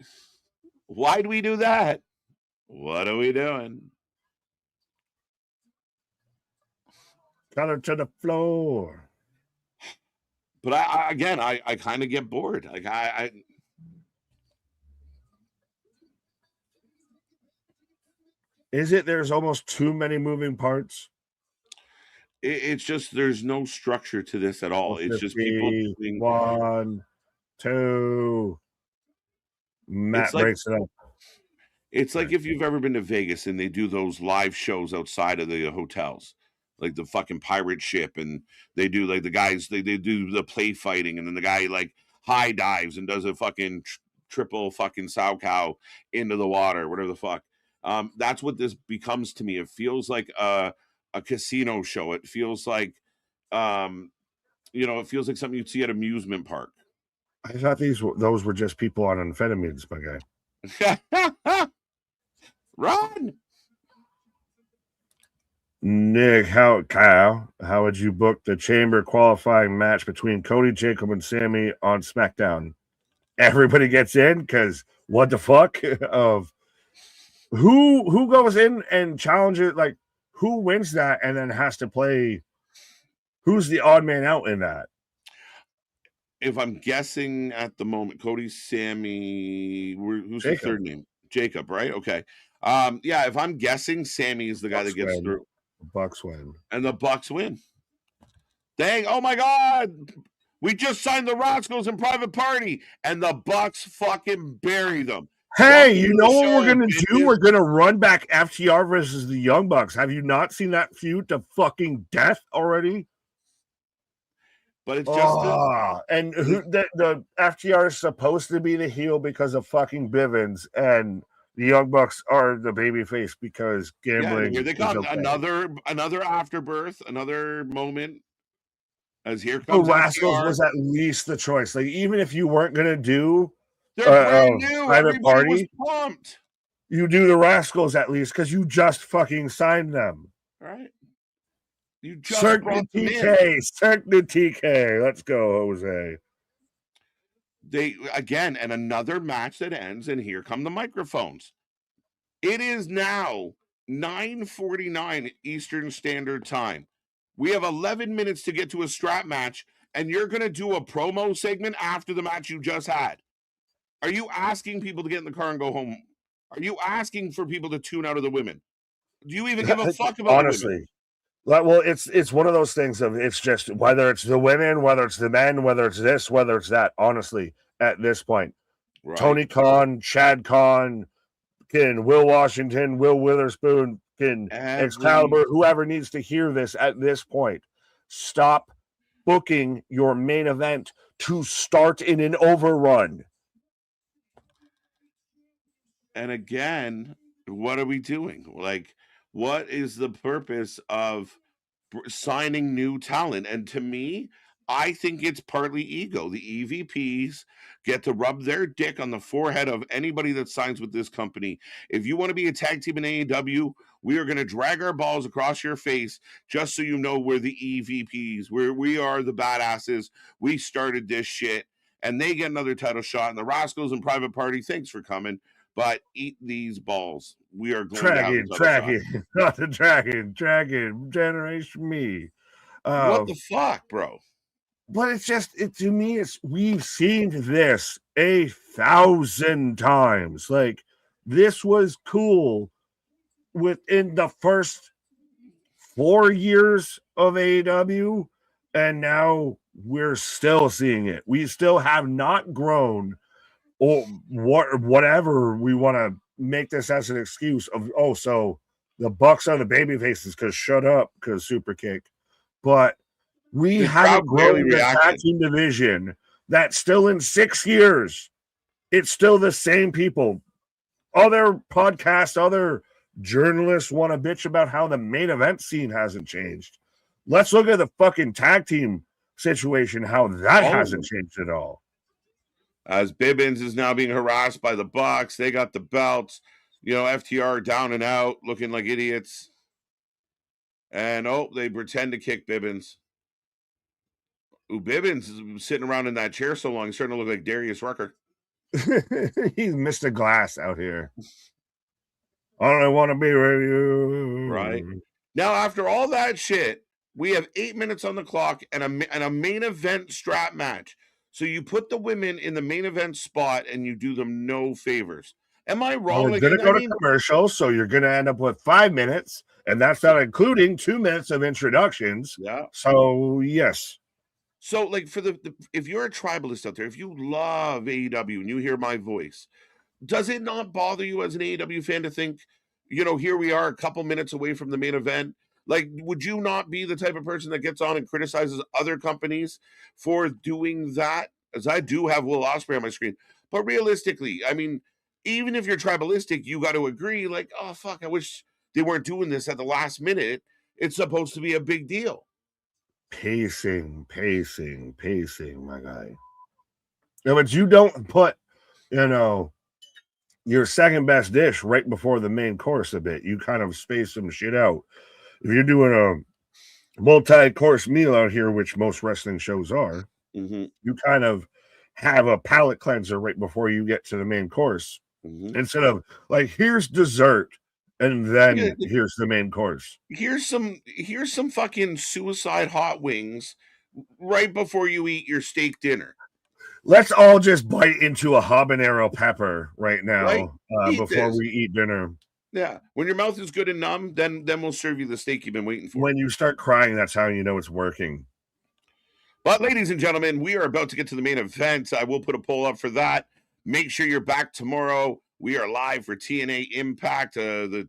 Why'd we do that? What are we doing? Got her to the floor. But I kind of get bored. Like Is it there's almost too many moving parts? It's just there's no structure to this at all. It's just people doing 1, 2. Matt breaks it up. It's like if you've ever been to Vegas and they do those live shows outside of the hotels, like the fucking pirate ship, and they do like the guys they do the play fighting, and then the guy like high dives and does a fucking triple fucking sow cow into the water, whatever the fuck. That's what this becomes to me. It feels like a casino show. It feels like it feels like something you'd see at an amusement park. I thought those were just people on amphetamines, my guy. Run, Nick. How would you book the chamber qualifying match between Cody, Jacob, and Sammy on SmackDown? Everybody gets in because what the fuck of who goes in and challenges, like who wins that and then has to play? Who's the odd man out in that? If I'm guessing at the moment, Cody, Sammy, who's Jacob. The third name? Jacob, right? Okay. Yeah, if I'm guessing, Sammy is the guy that gets through. The Bucks win. And the Bucks win. Dang, oh my God. We just signed the Rascals in Private Party, and the Bucks fucking bury them. Hey, you know what we're going to do? We're going to run back FTR versus the Young Bucks. Have you not seen that feud to fucking death already? But it's just and the FTR is supposed to be the heel because of fucking Bivens, and the Young Bucks are the babyface because gambling. Yeah, here they come. Okay. Another afterbirth, another moment. As here comes the Rascals FTR. Was at least the choice. Like even if you weren't gonna do they're brand new, private party, was pumped. You do the Rascals at least because you just fucking signed them. All right. You just brought them in. Cirque du TK. Let's go, Jose. And another match that ends, and here come the microphones. It is now 9:49 Eastern Standard Time. We have 11 minutes to get to a strap match, and you're going to do a promo segment after the match you just had. Are you asking people to get in the car and go home? Are you asking for people to tune out of the women? Do you even give a fuck about honestly? The women? Well, it's one of those things of it's just whether it's the women, whether it's the men, whether it's this, whether it's that. Honestly, at this point, right. Tony Khan, Chad Khan, Will Washington, Will Witherspoon, Excalibur, whoever needs to hear this at this point, stop booking your main event to start in an overrun. And again, what are we doing? Like, What is the purpose of signing new talent? And to me, I think it's partly ego. The EVPs get to rub their dick on the forehead of anybody that signs with this company. If you want to be a tag team in AEW, we are going to drag our balls across your face just so you know we're the EVPs. We are the badasses. We started this shit. And they get another title shot. And the Rascals and Private Party, thanks for coming. But eat these balls. We are going to have the title shot. Not the Dragon, Generation Me. What the fuck, bro? But it's just, to me, we've seen this 1,000 times. Like, this was cool within the first 4 years of AEW, and now we're still seeing it. We still have not grown, or whatever we want to make this as an excuse of, so the Bucks are the baby faces because shut up, because super kick. But we haven't grown the tag team division. That's still in 6 years. It's still the same people. Other podcasts, other journalists want to bitch about how the main event scene hasn't changed. Let's look at the fucking tag team situation, how that hasn't changed at all. As Bibbins is now being harassed by the Bucks, they got the belts. FTR down and out, looking like idiots. And they pretend to kick Bibbins. Ooh, Bibbins is sitting around in that chair so long, he's starting to look like Darius Rucker. He's Mr. Glass out here. I don't want to be with you. Right. Now, after all that shit, we have 8 minutes on the clock and a main event strap match. So you put the women in the main event spot and you do them no favors. Am I wrong? We're going to go to commercial, so you're going to end up with 5 minutes, and that's not including 2 minutes of introductions. Yeah. So, yes. So, like, for if you're a tribalist out there, if you love AEW and you hear my voice, does it not bother you as an AEW fan to think, here we are a couple minutes away from the main event? Like, would you not be the type of person that gets on and criticizes other companies for doing that? As I do have Will Ospreay on my screen. But realistically, I mean, even if you're tribalistic, you got to agree, like, oh, fuck, I wish they weren't doing this at the last minute. It's supposed to be a big deal. Pacing, my guy. But you don't put, your second best dish right before the main course a bit. You kind of space some shit out. If you're doing a multi-course meal out here, which most wrestling shows are, you kind of have a palate cleanser right before you get to the main course. Instead of like, here's dessert and then here's the main course. Here's some fucking suicide hot wings right before you eat your steak dinner. Let's all just bite into a habanero pepper right now, before we eat dinner. Yeah. When your mouth is good and numb, then we'll serve you the steak you've been waiting for. When you start crying, that's how you know it's working. But ladies and gentlemen, we are about to get to the main event. I will put a poll up for that. Make sure you're back tomorrow. We are live for TNA Impact. The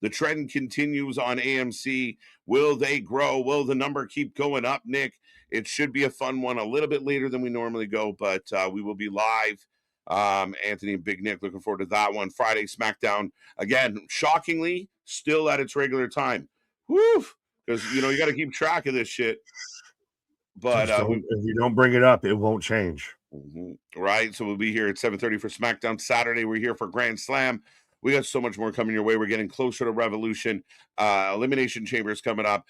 trend continues on AMC. Will they grow? Will the number keep going up, Nick? It should be a fun one, a little bit later than we normally go, but we will be live. Anthony and Big Nick, looking forward to that one. Friday SmackDown, again, shockingly, still at its regular time. Woo! Because, you got to keep track of this shit. But if you don't bring it up, it won't change. Right? So we'll be here at 7:30 for SmackDown. Saturday, we're here for Grand Slam. We got so much more coming your way. We're getting closer to Revolution. Elimination Chambers coming up.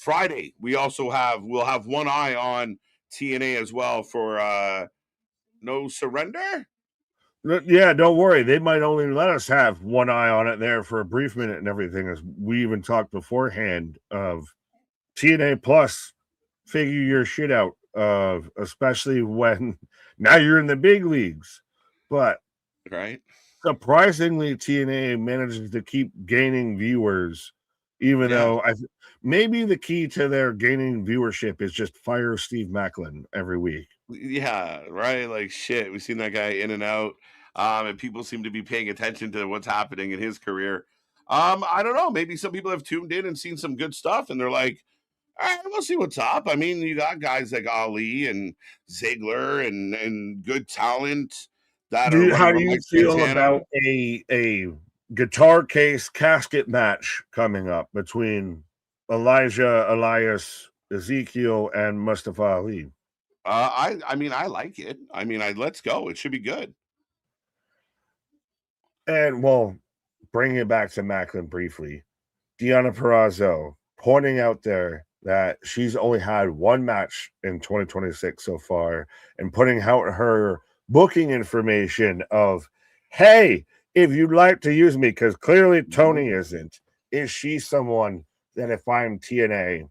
Friday, we'll have one eye on TNA as well for No Surrender. Yeah, don't worry. They might only let us have one eye on it there for a brief minute and everything. As we even talked beforehand of TNA Plus, figure your shit out. Especially when now you're in the big leagues. But right. Surprisingly, TNA manages to keep gaining viewers, even though maybe the key to their gaining viewership is just fire Steve Macklin every week. Yeah, right. Like shit, we've seen that guy in and out, and people seem to be paying attention to what's happening in his career. I don't know. Maybe some people have tuned in and seen some good stuff, and they're like, all right, we'll see what's up. I mean, you got guys like Ali and Ziggler and good talent. How do you feel about a guitar case casket match coming up between Elijah, Elias, Ezekiel, and Mustafa Ali. I mean, I like it. I mean, let's go. It should be good. And well, bringing it back to Macklin briefly, Deonna Purrazzo pointing out there that she's only had one match in 2026 so far, and putting out her booking information of, hey, if you'd like to use me, because clearly Tony isn't, is she someone that if I'm TNA,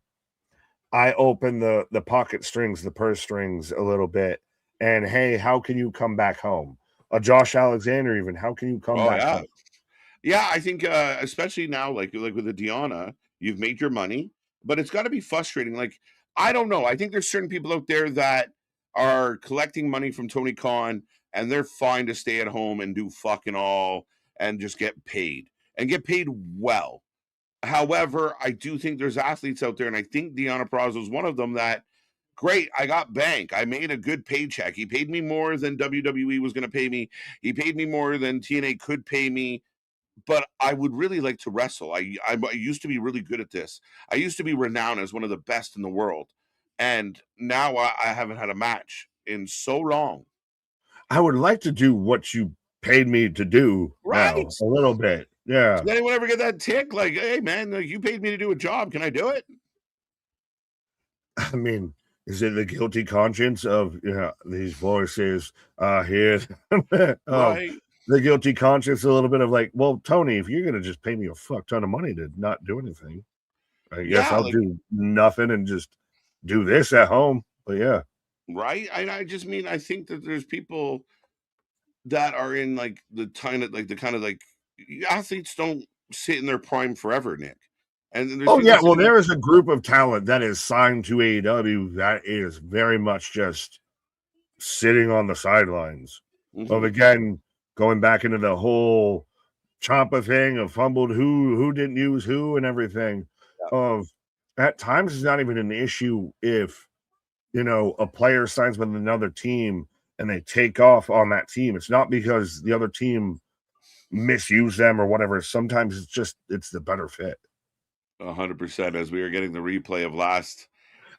I open the pocket strings, the purse strings a little bit, and hey, how can you come back home? Josh Alexander, even, how can you come Oh back yeah. home? Yeah, I think especially now, like with the Deanna, you've made your money, but it's got to be frustrating. Like, I don't know. I think there's certain people out there that are collecting money from Tony Khan, and they're fine to stay at home and do fucking all and just get paid and get paid well. However, I do think there's athletes out there, and I think Deanna Purrazzo is one of them that. Great, I got bank. I made a good paycheck. He paid me more than WWE was going to pay me. He paid me more than TNA could pay me, but I would really like to wrestle. I used to be really good at this. I used to be renowned as one of the best in the world, and now I haven't had a match in so long. I would like to do what you paid me to do now, Right? a little bit. Yeah. Did anyone ever get that tick? Like, hey man, you paid me to do a job. Can I do it? I mean, is it the guilty conscience of these voices here? Right? The guilty conscience, a little bit of like, well, Tony, if you're gonna just pay me a fuck ton of money to not do anything, I guess Yeah, I'll like do nothing and just do this at home. But yeah. right. I just mean I think that there's people that are in like the kind of like athletes don't sit in their prime forever, Nick. And then there's Oh people yeah, well, sitting. there is a group of talent that is signed to AEW that is very much just sitting on the sidelines. Of Mhm. again, going back into the whole Champa thing of fumbled who didn't use who and everything. Of at times it's not even an issue if a player signs with another team and they take off on that team. It's not because the other team misused them or whatever. Sometimes it's the better fit. 100%. As we were getting the replay of last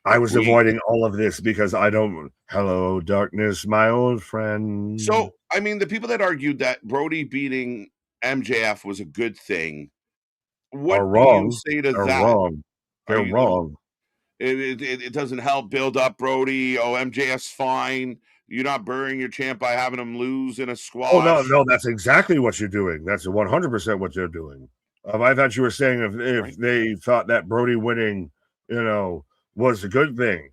I was week. avoiding all of this because I don't. Hello, darkness, my old friend. So, I mean, the people that argued that Brody beating MJF was a good thing, Are what do you wrong. say to Are that? wrong. Are They're you like, wrong. it doesn't help build up Brody? Oh, MJF's fine. You're not burying your champ by having him lose in a Oh, no, squash, no, that's exactly what you're doing. That's 100% what they're doing. I thought you were saying if right? they thought that Brody winning, was a good thing.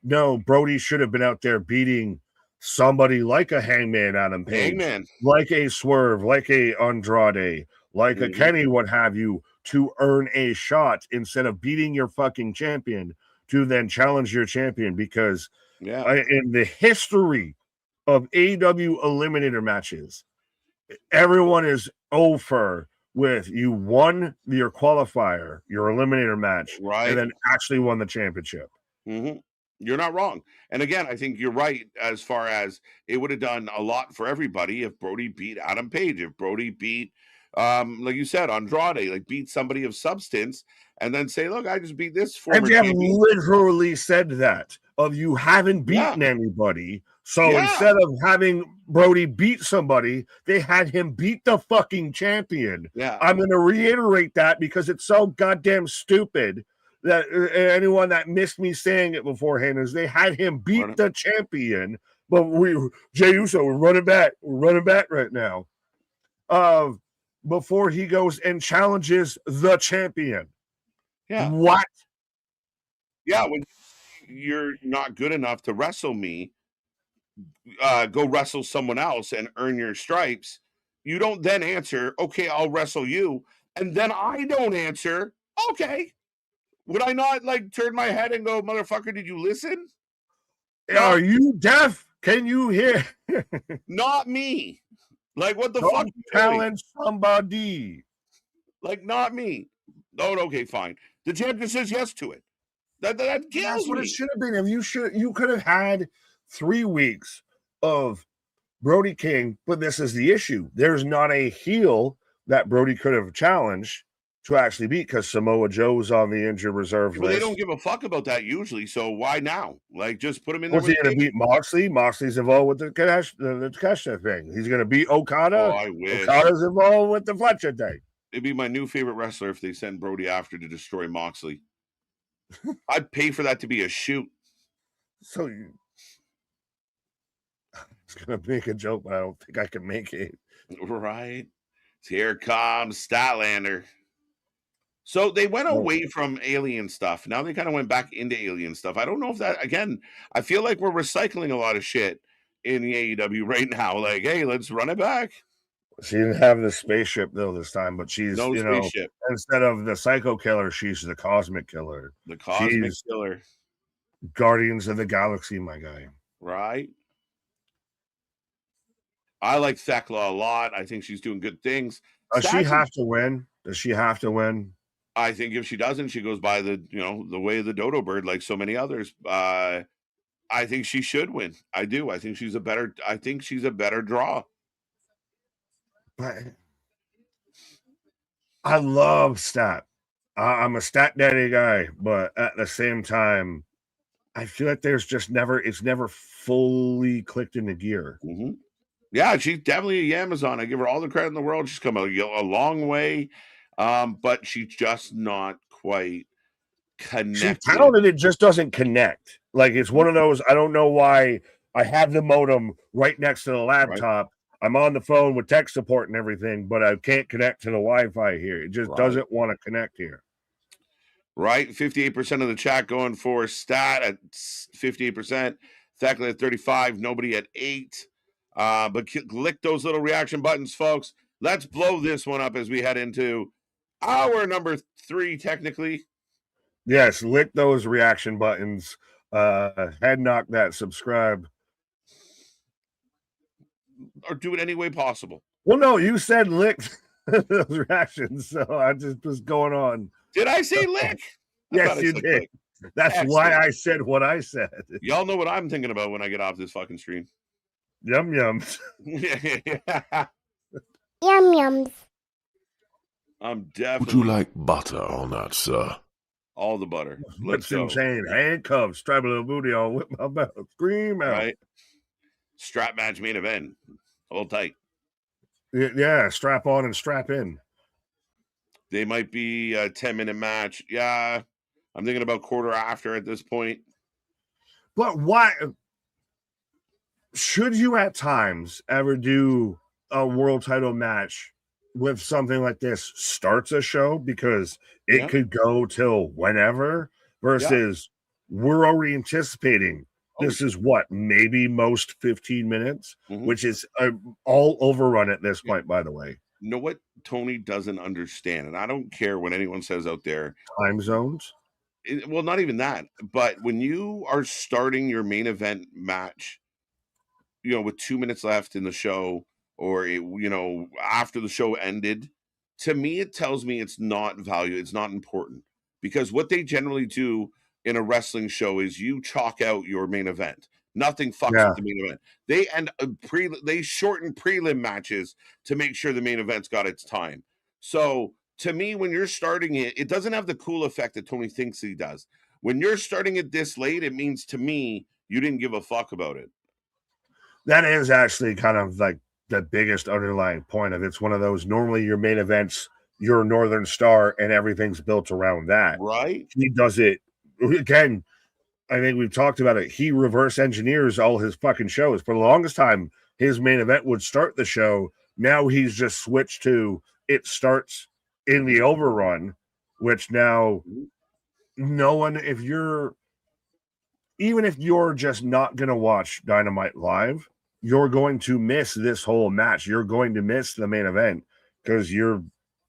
No, Brody should have been out there beating somebody like a Hangman Adam Page, Hangman. like a Swerve, like a Andrade, like a Hmm. Kenny, what have you, to earn a shot instead of beating your fucking champion to then challenge your champion. Because Yeah. in the history of AEW eliminator matches, everyone is over with you won your qualifier, your eliminator match, and Right. then actually won the championship. Hmm. You're not wrong. And again, I think you're right as far as it would have done a lot for everybody if Brody beat Adam Page, if Brody beat, like you said, Andrade, like beat somebody of substance, and then say, "Look, I just beat this former MJF champion." literally said that of you haven't Yeah, beaten anybody. So yeah, instead of having Brody beat somebody, they had him beat the fucking champion. yeah. I'm going to reiterate that because it's so goddamn stupid that anyone that missed me saying it beforehand is they had him beat Run- the champion. But Jey Uso, we're running back right now. Uh, before he goes and challenges the champion. Yeah, What? yeah. When you're not good enough to wrestle me, go wrestle someone else and earn your stripes. You don't then answer, "Okay, I'll wrestle you," and then I don't answer. Okay, would I not like turn my head and go, "Motherfucker, did you listen?" Are Not, you deaf? Can you hear? not me. Like, what the fuck Don't you doing? challenge somebody. Like, not me. Oh, okay, fine. The champion says yes to it. That That's kills what it me. should have been. If you could have had 3 weeks of Brody King, but this is the issue. There's not a heel that Brody could have challenged to actually beat, because Samoa Joe's on the injured reserve But they don't list. give a fuck about that usually. So why now? Like, just put him in there Was with he going to beat Moxley? Moxley's involved with the Takeshita thing. He's going to beat Oh, Okada. I wish. Okada's involved with the Fletcher thing. It'd be my new favorite wrestler if they send Brody after to destroy Moxley. I'd pay for that to be a shoot. So I was going to make a joke, but I don't think I can make it. Right. Here comes Statlander. So they went away from alien stuff. Now they kind of went back into alien stuff. I don't know if that, again, I feel like we're recycling a lot of shit in the AEW right now. Like, hey, let's run it back. She didn't have the spaceship though this time, but she's, No spaceship. Instead of the Psycho Killer, she's the Cosmic Killer. The Cosmic She's Killer. Guardians of the Galaxy, my guy. Right. I like Thekla a lot. I think she's doing good things. Does she have to win? Does she have to win? I think if she doesn't, she goes by the way of the dodo bird, like so many others. I think she should win. I do. I think she's a better draw. But I love Stat. I'm a Stat Daddy guy, but at the same time, I feel like it's never fully clicked into gear. Mm-hmm. Yeah, she's definitely a Amazon. I give her all the credit in the world. She's come a long way, but she's just not quite connected. She's talented, it just doesn't connect. Like, it's one of those, I don't know why. I have the modem right next to the laptop. Right. I'm on the phone with tech support and everything, but I can't connect to the Wi-Fi here. It just doesn't want to connect here. Right, 58% of the chat going for Stat at 58%, Thekla at 35%, nobody at 8%. But click those little reaction buttons, folks. Let's blow this one up as we head into our number 3, technically. Yes, lick those reaction buttons. Head knock that subscribe. Or do it any way possible. Well, no, you said lick those reactions, so I just was going on. Did I say lick? Yes, you did. Lick. That's excellent. Why I said what I said. Y'all know what I'm thinking about when I get off this fucking stream. Yum yums. Yum yums. I'm definitely. Would you like butter on that, sir? All the butter. Let's go. Chain, handcuffs, strap a little booty on, whip my belt, scream out. Right. Strap match main event. Hold tight. Yeah, strap on and strap in. They might be a 10-minute match. Yeah, I'm thinking about quarter after at this point. But why should you at times ever do a world title match with something like this starts a show? Because it could go till whenever versus we're already anticipating this is what, maybe most 15 minutes, which is all overrun at this point, by the way. You know what Tony doesn't understand, and I don't care what anyone says out there. Time zones? Well, not even that. But when you are starting your main event match, with 2 minutes left in the show, or, after the show ended, to me, it tells me it's not value. It's not important. Because what they generally do in a wrestling show is you chalk out your main event. Nothing fucks with the main event. They shorten prelim matches to make sure the main event's got its time. So to me, when you're starting it, it doesn't have the cool effect that Tony thinks he does. When you're starting it this late, it means to me you didn't give a fuck about it. That is actually kind of like the biggest underlying point of it. It's one of those, normally your main events, you're a Northern Star and everything's built around that. Right. He does it again. I think we've talked about it. He reverse engineers all his fucking shows. For the longest time, his main event would start the show. Now he's just switched to it starts in the overrun, which now no one, even if you're just not going to watch Dynamite live, you're going to miss this whole match. You're going to miss the main event because your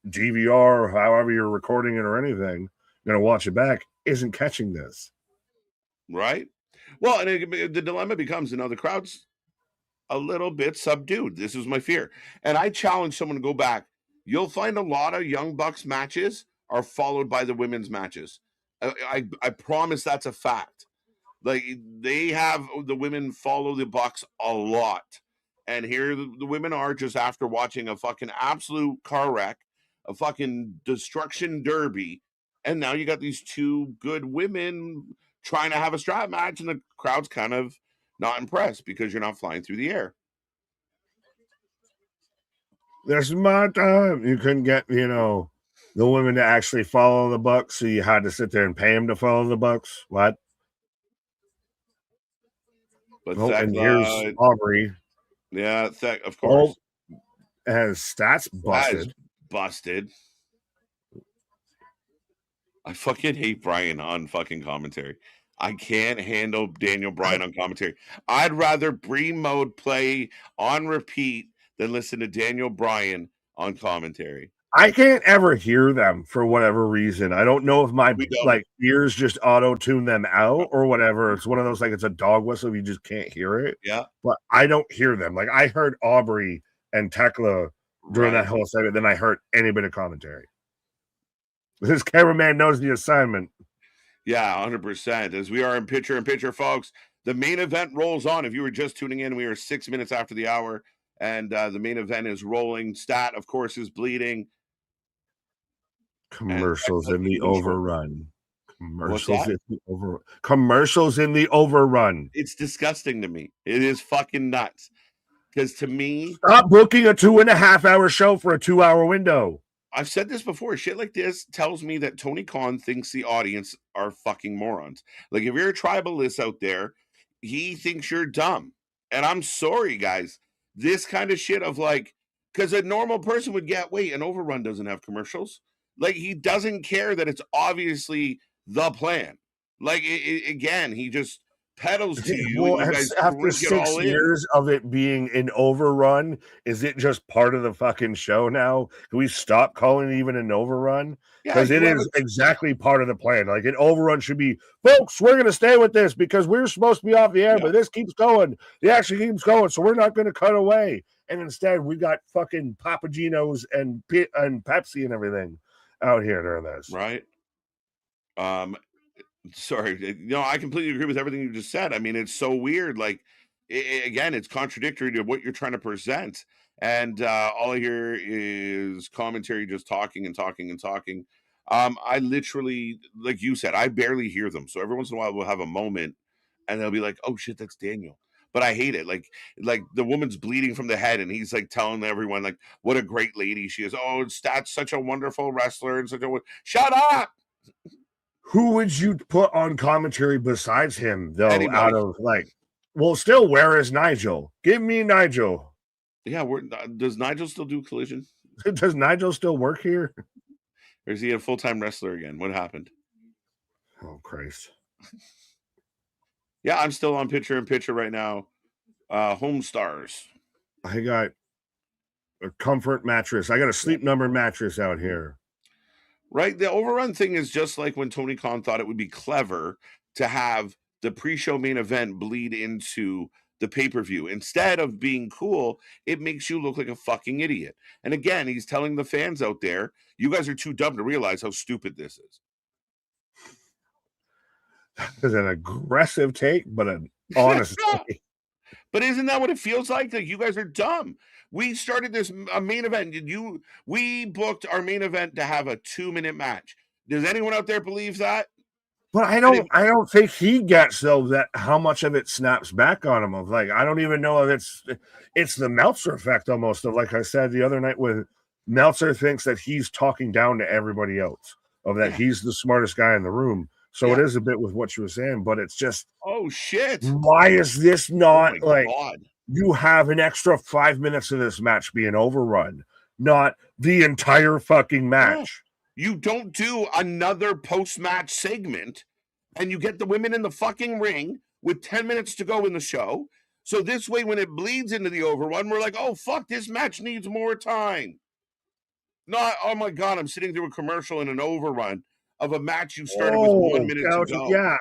DVR or however you're recording it or anything, going to watch it back, isn't catching this. Right. Well, and the dilemma becomes, the crowd's a little bit subdued. This is my fear. And I challenge someone to go back. You'll find a lot of Young Bucks matches are followed by the women's matches. I promise that's a fact. Like, they have the women follow the Bucks a lot. And here the women are just after watching a fucking absolute car wreck, a fucking destruction derby. And now you got these two good women trying to have a strap match, and the crowd's kind of not impressed because you're not flying through the air. This is my time. You couldn't get, the women to actually follow the Bucks, so you had to sit there and pay them to follow the Bucks. What? But and here's Aubrey. Yeah, of course. Has stats busted. Busted. I fucking hate Bryan on fucking commentary. I can't handle Daniel Bryan on commentary. I'd rather Bree Mode play on repeat than listen to Daniel Bryan on commentary. I can't ever hear them for whatever reason. I don't know if my ears just auto-tune them out or whatever. It's one of those, it's a dog whistle, you just can't hear it. Yeah. But I don't hear them. Like, I heard Aubrey and Tekla during that whole segment, then I heard any bit of commentary. This cameraman knows the assignment. Yeah, 100%. As we are in picture, folks, the main event rolls on. If you were just tuning in, we are 6 minutes after the hour, and the main event is rolling. Stat, of course, is bleeding. Commercials in the overrun. Commercials in the overrun. It's disgusting to me. It is fucking nuts. Because to me, stop booking a 2.5 hour show for a 2 hour window. I've said this before. Shit like this tells me that Tony Khan thinks the audience are fucking morons. Like, if you're a tribalist out there, he thinks you're dumb. And I'm sorry, guys. This kind of shit of because a normal person would get, wait, an overrun doesn't have commercials. Like, he doesn't care that it's obviously the plan. Like, again, he just pedals to you. Well, you guys after 6 years of it being an overrun, is it just part of the fucking show now? Can we stop calling it even an overrun? Because it is exactly part of the plan. Like, an overrun should be, folks, we're going to stay with this because we're supposed to be off the air, but this keeps going. The action keeps going, so we're not going to cut away. And instead, we got fucking Papagenos and Pepsi and everything out here during this. Right. Sorry. I completely agree with everything you just said. I mean, it's so weird. Like, again, it's contradictory to what you're trying to present. And all I hear is commentary just talking and talking and talking. I literally, like you said, I barely hear them. So every once in a while we'll have a moment and they'll be like, oh shit, that's Daniel. But I hate it. Like the woman's bleeding from the head and he's telling everyone what a great lady she is. Oh, that's such a wonderful wrestler and shut up. Who would you put on commentary besides him, though? Anybody. Still, where is Nigel? Give me Nigel. Yeah, does Nigel still do Collision? Does Nigel still work here? Or is he a full-time wrestler again? What happened? Oh, Christ. Yeah, I'm still on picture right now. Home Stars. I got a comfort mattress. I got a Sleep Number mattress out here. Right? The overrun thing is just like when Tony Khan thought it would be clever to have the pre-show main event bleed into the pay-per-view. Instead of being cool, it makes you look like a fucking idiot. And again, he's telling the fans out there, you guys are too dumb to realize how stupid this is. That is an aggressive take, but an honest take. But isn't that what it feels like? That you guys are dumb. We started this main event. We booked our main event to have a 2-minute match. Does anyone out there believe that? But I don't think he gets though that how much of it snaps back on him. Of I don't even know if it's the Meltzer effect almost of I said the other night when Meltzer thinks that he's talking down to everybody else of that he's the smartest guy in the room. So it is a bit with what you were saying, but it's just, oh shit! Why is this not God. You have an extra 5 minutes of this match being overrun, not the entire fucking match? You don't do another post-match segment, and you get the women in the fucking ring with 10 minutes to go in the show. So this way, when it bleeds into the overrun, we're like, oh fuck, this match needs more time. Not, oh my God, I'm sitting through a commercial in an overrun of a match you started with 1 minute to go. Yeah.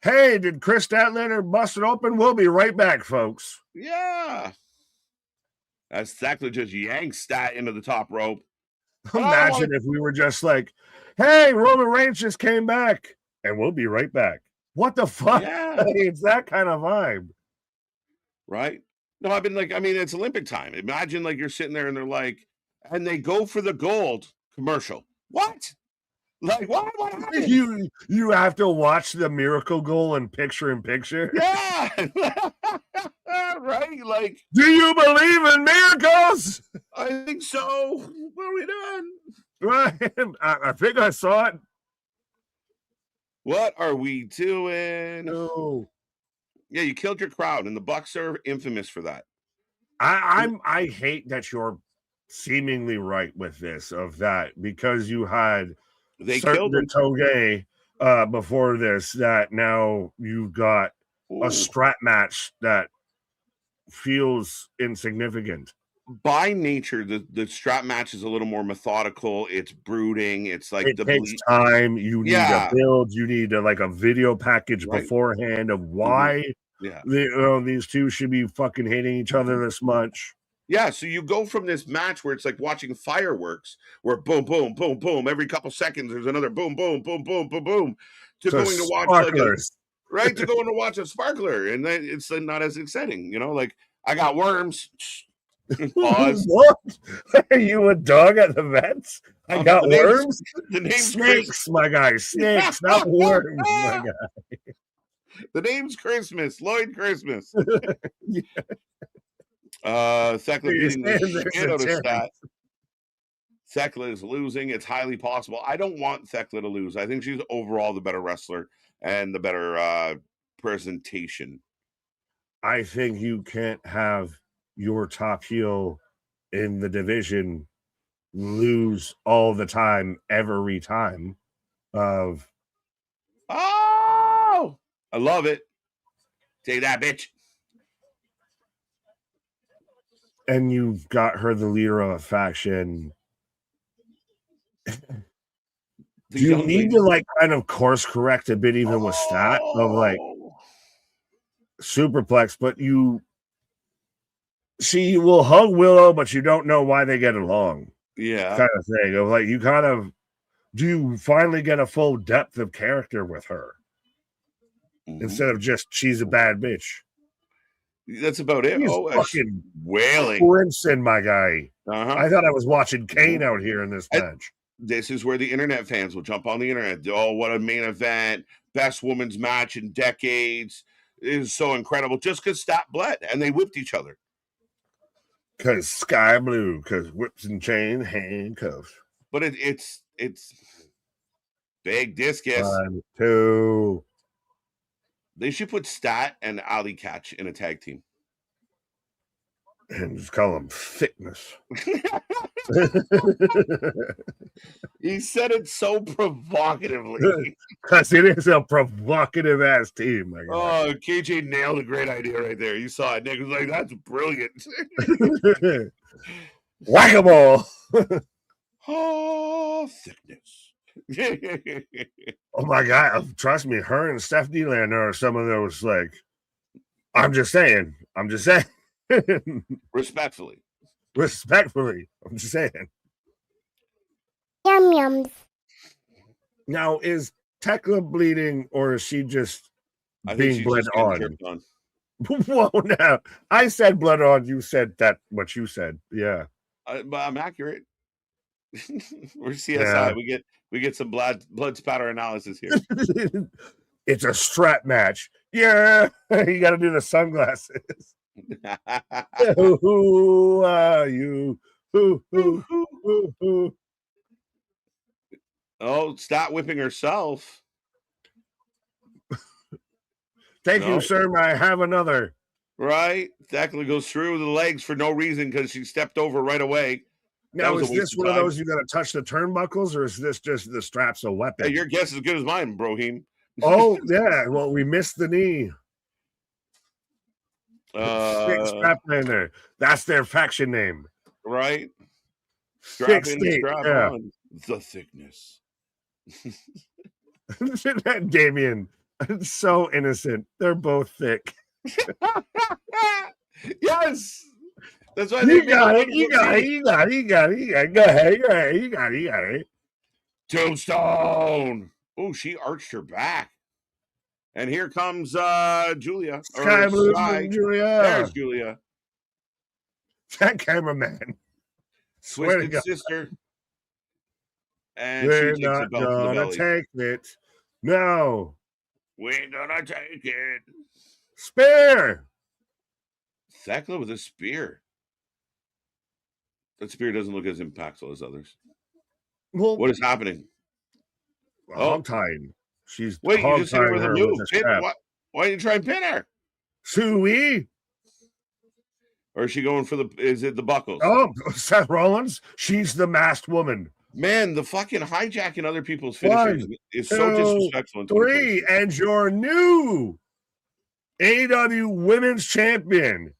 Hey, did Chris Statlander bust it open? We'll be right back, folks. Yeah. That's exactly just yank Stat into the top rope. Imagine if we were just hey, Roman Reigns just came back, and we'll be right back. What the fuck? Yeah. It's that kind of vibe. Right? No, I've been like, I mean, it's Olympic time. Imagine like you're sitting there and they're like, and they go for the gold commercial. What? Like, what? What happened? You have to watch the miracle goal in picture. Yeah. Right? Like, do you believe in miracles? I think so. What are we doing? Right. I think I saw it. What are we doing? No. Yeah, you killed your crowd, and the Bucks are infamous for that. I hate that you're seemingly right with this of that because you had They certain killed him. Toge before this that now you've got a strap match that feels insignificant. By nature, the strap match is a little more methodical. It's brooding. It's like it takes time. You need to build. You need like a video package beforehand of why these two should be fucking hating each other this much. Yeah, so you go from this match where it's like watching fireworks, where boom, boom, boom, boom, every couple seconds there's another boom, boom, boom, boom, boom, boom, to going to watch like to going to watch a sparkler, and then it's not as exciting, like I got worms. Pause. What? Are you a dog at the vets? I got worms. The name's snakes, my guy. Snakes, not worms, my guy. The name's Christmas. Lloyd Christmas. Yeah. Thekla beating the shit out of Stat. Thekla is losing. It's highly possible. I don't want Thekla to lose. I think she's overall the better wrestler and the better presentation. I think you can't have your top heel in the division lose all the time, every time. I love it. Take that, bitch. And you've got her the leader of a faction. Do you need to like kind of course correct a bit even with Stat of like superplex, but she will hug Willow, but you don't know why they get along. Yeah. Kind of thing of like do you finally get a full depth of character with her instead of just she's a bad bitch. That's about it. He's fucking wailing. Crimson, my guy. I thought I was watching Kane out here in this match. This is where the internet fans will jump on the internet. Oh, what a main event. Best women's match in decades. It is so incredible. Just because Stat bled and they whipped each other. Because sky blue, because whips and chain, handcuffs. But it's big discus. 1, 2. They should put Stat and Ali Catch in a tag team. And just call them Thickness. He said it so provocatively. Because it is a provocative ass team. Oh, KJ nailed a great idea right there. You saw it. Nick was like, that's brilliant. Whack-a-mole. Oh, Thickness. Oh my God. Trust me, her and Stephanie Lander are some of those like, I'm just saying. Respectfully, I'm just saying. Yum yums. Now, is Tekla bleeding or is she just being bled on? Whoa, now I said blood on. You said that what you said. Yeah, but I'm accurate. We're CSI. Yeah. We get some blood spatter analysis here. It's a strap match. Yeah, you got to do the sunglasses. Who are you? Who? Oh, stop whipping herself. Thank you, sir. I have another. Right. Thekla goes through the legs for no reason because she stepped over right away. Now, is this one of those you got to touch the turnbuckles, or is this just the strap's a weapon? Hey, your guess is as good as mine, Brohim. Oh, yeah. Well, we missed the knee. Strap in there. That's their faction name. Right? Strap in, strap on. The Thickness. Damien, so innocent. They're both thick. Yes. That's why you got it. Go ahead. You got it. Tombstone. Oh, she arched her back. And here comes Julia. Sky Blue Julia. There's Julia. That cameraman. Swear to Twisted God. Sister. And We're she takes the not belt to the gonna belly. take it. No. We're gonna take it. Spear. Thekla with a spear. That spear doesn't look as impactful as others. Well, What is happening? hog tying. She's Wait, you hog just hit her tying with a her move. with a strap. Why didn't you try and pin her? Suey. Or is she going for is it the buckles? Oh, Seth Rollins. She's the masked woman. Man, the fucking hijacking other people's finishers is so disrespectful in 3, and your new AEW Women's Champion.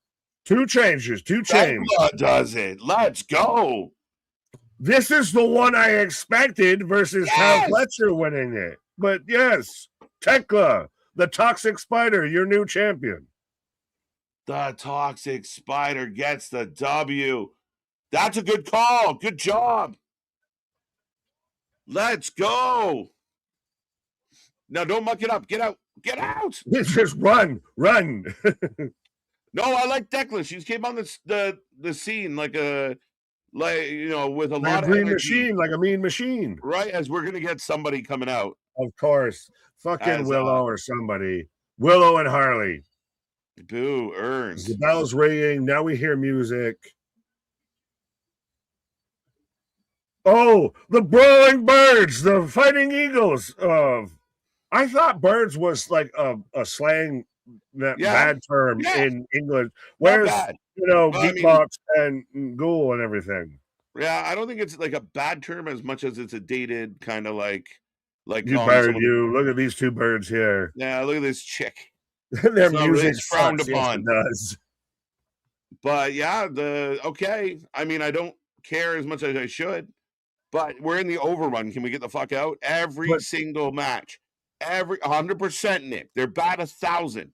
2 changes, 2 chains. Thekla does it. Let's go. This is the one I expected versus Kyle Fletcher winning it. But yes, Thekla, the Toxic Spider, your new champion. The Toxic Spider gets the W. That's a good call. Good job. Let's go. Now, don't muck it up. Get out. Get out. Just run. No, I like Thekla. She came on the scene with a lot of green energy. machine, like a mean machine. Right, as we're gonna get somebody coming out. Of course. Fucking Willow or somebody. Willow and Harley. Boo, earned. The bell's ringing. Now we hear music. Oh, the Brawling Birds, the Fighting Eagles. I thought birds was like a slang bad term in England. Where's beatbox and ghoul and everything? Yeah, I don't think it's like a bad term as much as it's a dated kind of like you bird. You look at these 2 birds here. Yeah, look at this chick. Their music frowned upon. Yes, it does. But yeah, I mean, I don't care as much as I should, but we're in the overrun. Can we get the fuck out? Every single match, 100%, Nick. They're bat 1,000.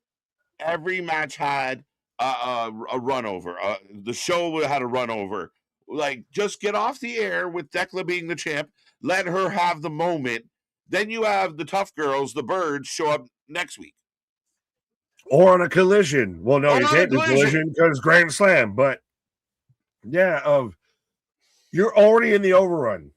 Every match had a run over. The show had a run over. Like, just get off the air with Thekla being the champ. Let her have the moment. Then you have the tough girls, the birds, show up next week. Or on a collision. Well, no, you can't do collision because Grand Slam. But yeah, you're already in the overrun.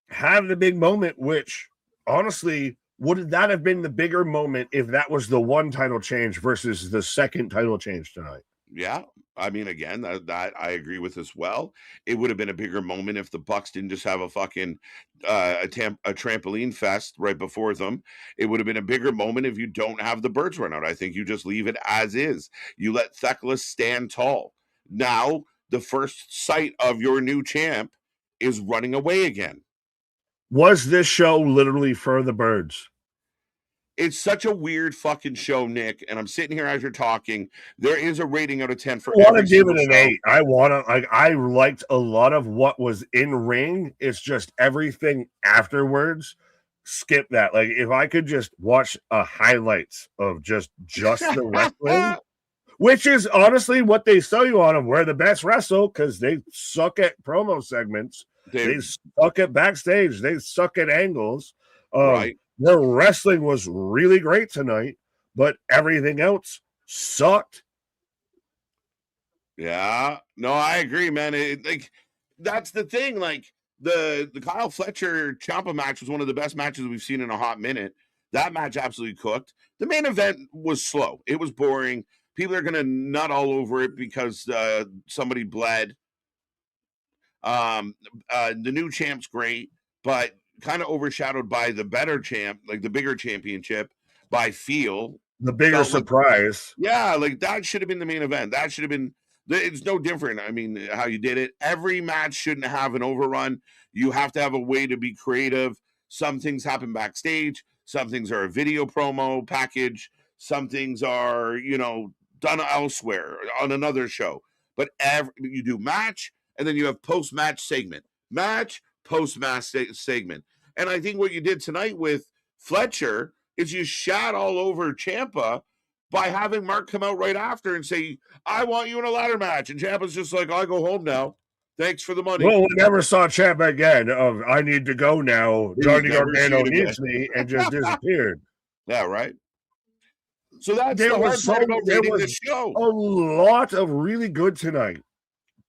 Have the big moment, which honestly, would that have been the bigger moment if that was the 1 title change versus the 2nd title change tonight? Yeah. I mean, again, that I agree with as well. It would have been a bigger moment if the Bucks didn't just have a fucking a trampoline fest right before them. It would have been a bigger moment if you don't have the birds run out. I think you just leave it as is. You let Thekla stand tall. Now, the first sight of your new champ is running away again. Was this show literally for the birds? It's such a weird fucking show, Nick. And I'm sitting here as you're talking. There is a rating out of 10 for. I want to give it an 8. I liked a lot of what was in ring. It's just everything afterwards. Skip that. Like, if I could just watch highlights of just the wrestling, which is honestly what they sell you on of where the best wrestle, because they suck at promo segments. They suck at backstage. They suck at angles. Right. Their wrestling was really great tonight, but everything else sucked. Yeah, no, I agree, man. That's the thing. Like the Kyle Fletcher Ciampa match was one of the best matches we've seen in a hot minute. That match absolutely cooked. The main event was slow. It was boring. People are gonna nut all over it because somebody bled. The new champ's great, but kind of overshadowed by the better champ, like the bigger championship, by feel. The bigger surprise. Like that should have been the main event. That should have been. It's no different. I mean, how you did it. Every match shouldn't have an overrun. You have to have a way to be creative. Some things happen backstage. Some things are a video promo package. Some things are, done elsewhere on another show. But you do match, and then you have post-match segment. Match, post-match segment. And I think what you did tonight with Fletcher is you shat all over Ciampa by having Mark come out right after and say, I want you in a ladder match. And Ciampa's just like, I'll go home now. Thanks for the money. Well, we never saw Ciampa again of I need to go now. Johnny Gargano needs me and just disappeared. Yeah, right. So that's the hard part about rating the show. A lot of really good tonight.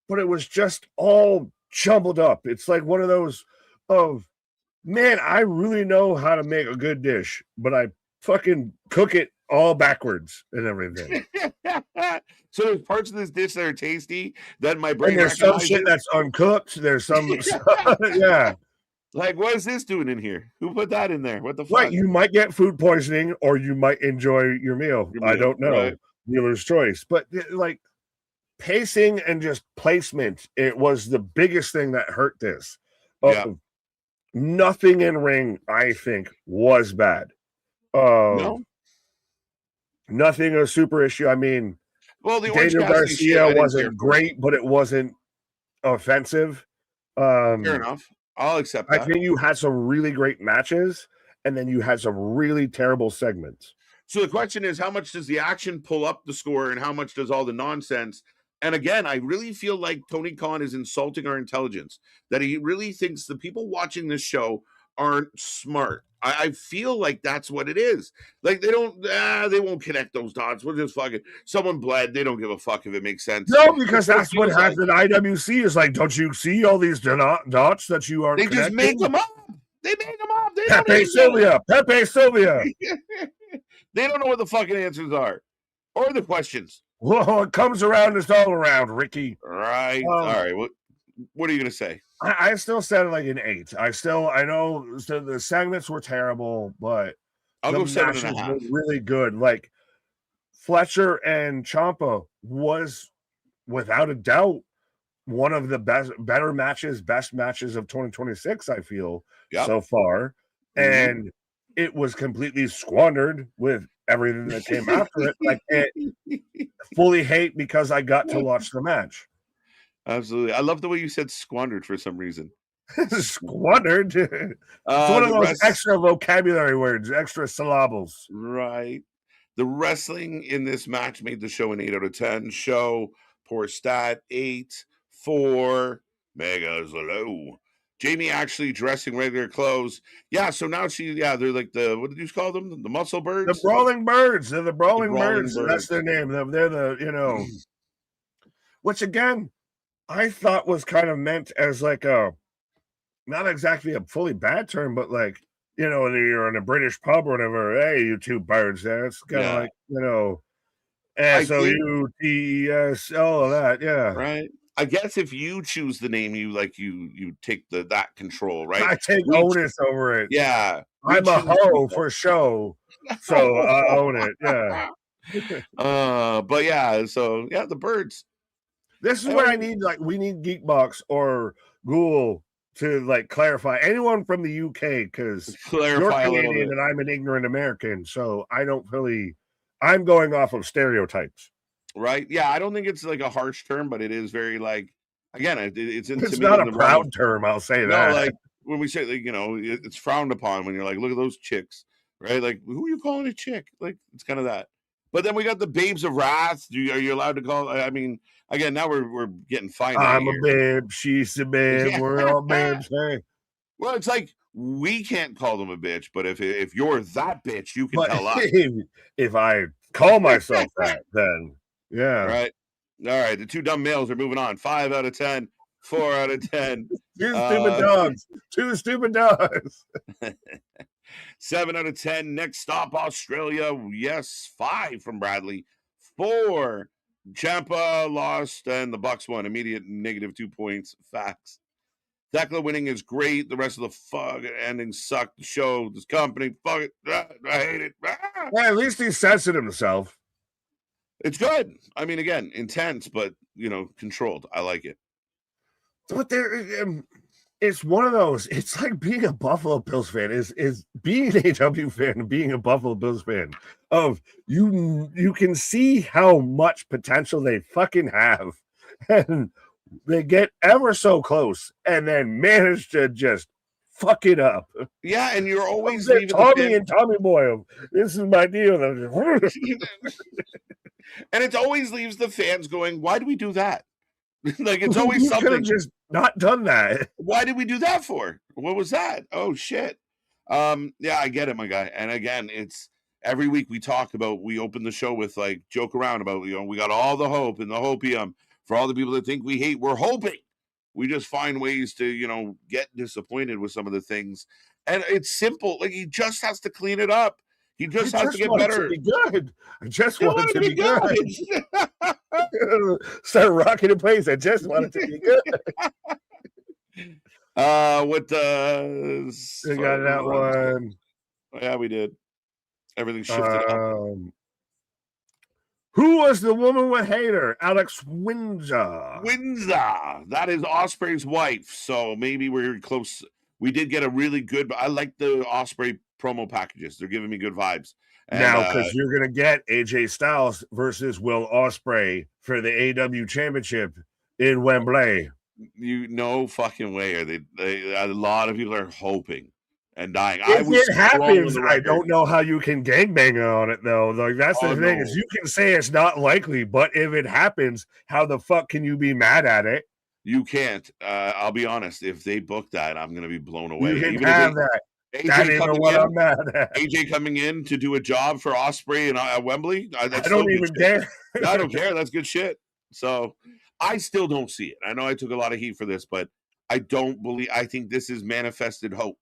but it was just all jumbled up. It's like one of those of, man, I really know how to make a good dish, but I fucking cook it all backwards and everything. So there's parts of this dish that are tasty that my And brain there's some recognizes. shit that's uncooked. There's some, yeah. Like, what is this doing in here? Who put that in there? What the fuck? Right, you might get food poisoning or you might enjoy your meal. I don't know. Right. Dealer's choice. But like pacing and just placement, it was the biggest thing that hurt this. Yeah. Nothing in ring, I think, was bad. No? Nothing a super issue. I mean, Well, the Orange Daniel Cassidy shit, I Garcia didn't care wasn't for. great, but it wasn't offensive. Fair enough. I'll accept I that. think you had some really great matches, and then you had some really terrible segments. So the question is, how much does the action pull up the score and how much does all the nonsense? And again, I really feel like Tony Khan is insulting our intelligence, that he really thinks the people watching this show aren't smart. I feel like that's what it is. Like they won't connect those dots. We'll just fucking, someone bled. They don't give a fuck if it makes sense. No, because that's what feels like- happened at IWC. Is like, don't you see all these dots that you are They just connecting? make them up. They make them up. They don't Pepe even know. Sylvia. They don't know what the fucking answers are or the questions. Whoa, it comes around, it's all around, Ricky. Right. All right. What are you gonna say? I still said like an 8. I know the segments were terrible, but I'll the go 7.5. matches were really good. Like Fletcher and Ciampa was without a doubt one of the best matches of 2026, I feel, so far. Mhm. And it was completely squandered with everything that came after it. Like, fully hate because I got to watch the match. Absolutely. I love the way you said squandered for some reason. Squandered. It's one of those extra vocabulary words, extra syllables. Right. The wrestling in this match made the show an 8 out of 10. Show, poor stat, 8, 4, mega low. Jamie actually dressing regular clothes. Yeah, so now they're like what did you call them? The muscle birds? The Brawling Birds. They're the Brawling Birds. Birds. That's their name. They're the, which again, I thought was kind of meant as like not exactly a fully bad term, but like, you're in a British pub or whatever. Hey, you two birds there. It's kind of like, SOUTES, all of that. Yeah. Right. I guess if you choose the name, you take that control, right? I take onus over it. Yeah. I'm a hoe for show. So I own it. Yeah. But yeah, so yeah, the birds. This is what I need. Like, we need Geekbox or Google to like clarify. Anyone from the UK, because you're Canadian and I'm an ignorant American, so I don't really. I'm going off of stereotypes. Right? Yeah, I don't think it's like a harsh term, but it is very like. Again, it's not a proud term. I'll say that. No, like when we say it's frowned upon when you're like, look at those chicks, right? Like, who are you calling a chick? Like, it's kind of that. But then we got the babes of wrath. Are you allowed to call? I mean, again, now we're getting fine. I'm a babe. She's a babe. Yeah. We're all babes. Hey. Well, it's like we can't call them a bitch, but if you're that bitch, you can tell us. If I call myself that, then yeah. Right. All right. The two dumb males are moving on. 5 out of 10. 4 out of 10. Two stupid dogs. 2 stupid dogs. 7 out of 10. Next stop, Australia. Yes. 5 from Bradley. 4. Ciampa lost and the Bucks won. Immediate -2 points. Facts. Thekla winning is great. The rest of the fuck ending sucked. The show, this company, fuck it. I hate it. Well, at least he censored himself. It's good. I mean, again, intense, but controlled. I like it. But it's one of those. It's like being a Buffalo Bills fan is being an AEW fan and being a Buffalo Bills fan. Of you can see how much potential they fucking have, and they get ever so close, and then manage to just fuck it up. Yeah, and you're always Tommy and Tommy Boy. This is my deal. And it always leaves the fans going, "Why do we do that?" Like it's always you something. Could have just not done that. Why did we do that for? What was that? Oh shit. Yeah, I get it, my guy. And again, it's every week we talk about. We open the show with like joke around about we got all the hope in the hopium For all the people that think we hate, we're hoping. We just find ways to, get disappointed with some of the things. And it's simple. Like, he just has to clean it up. He just has to get better. To be good. I just I want it to be good. Start rocking in place. I just want it to be good. With the I got that one. Yeah, we did. Everything shifted up. Who was the woman with hater? Alex Windsor. That is Osprey's wife. So maybe we're close. We did get a really good. I like the Osprey promo packages. They're giving me good vibes. And, now, because you're gonna get AJ Styles versus Will Ospreay for the AEW Championship in Wembley. No fucking way are they? A lot of people are hoping and dying. If it happens, I don't know how you can gangbang on it though. Like that's the thing is you can say it's not likely, but if it happens, how the fuck can you be mad at it? You can't. I'll be honest. If they book that, I'm gonna be blown away. You can have that. AJ coming in to do a job for Osprey and at Wembley. I don't even care. I don't care. That's good shit. So I still don't see it. I know I took a lot of heat for this, but I don't believe. I think this is manifested hope,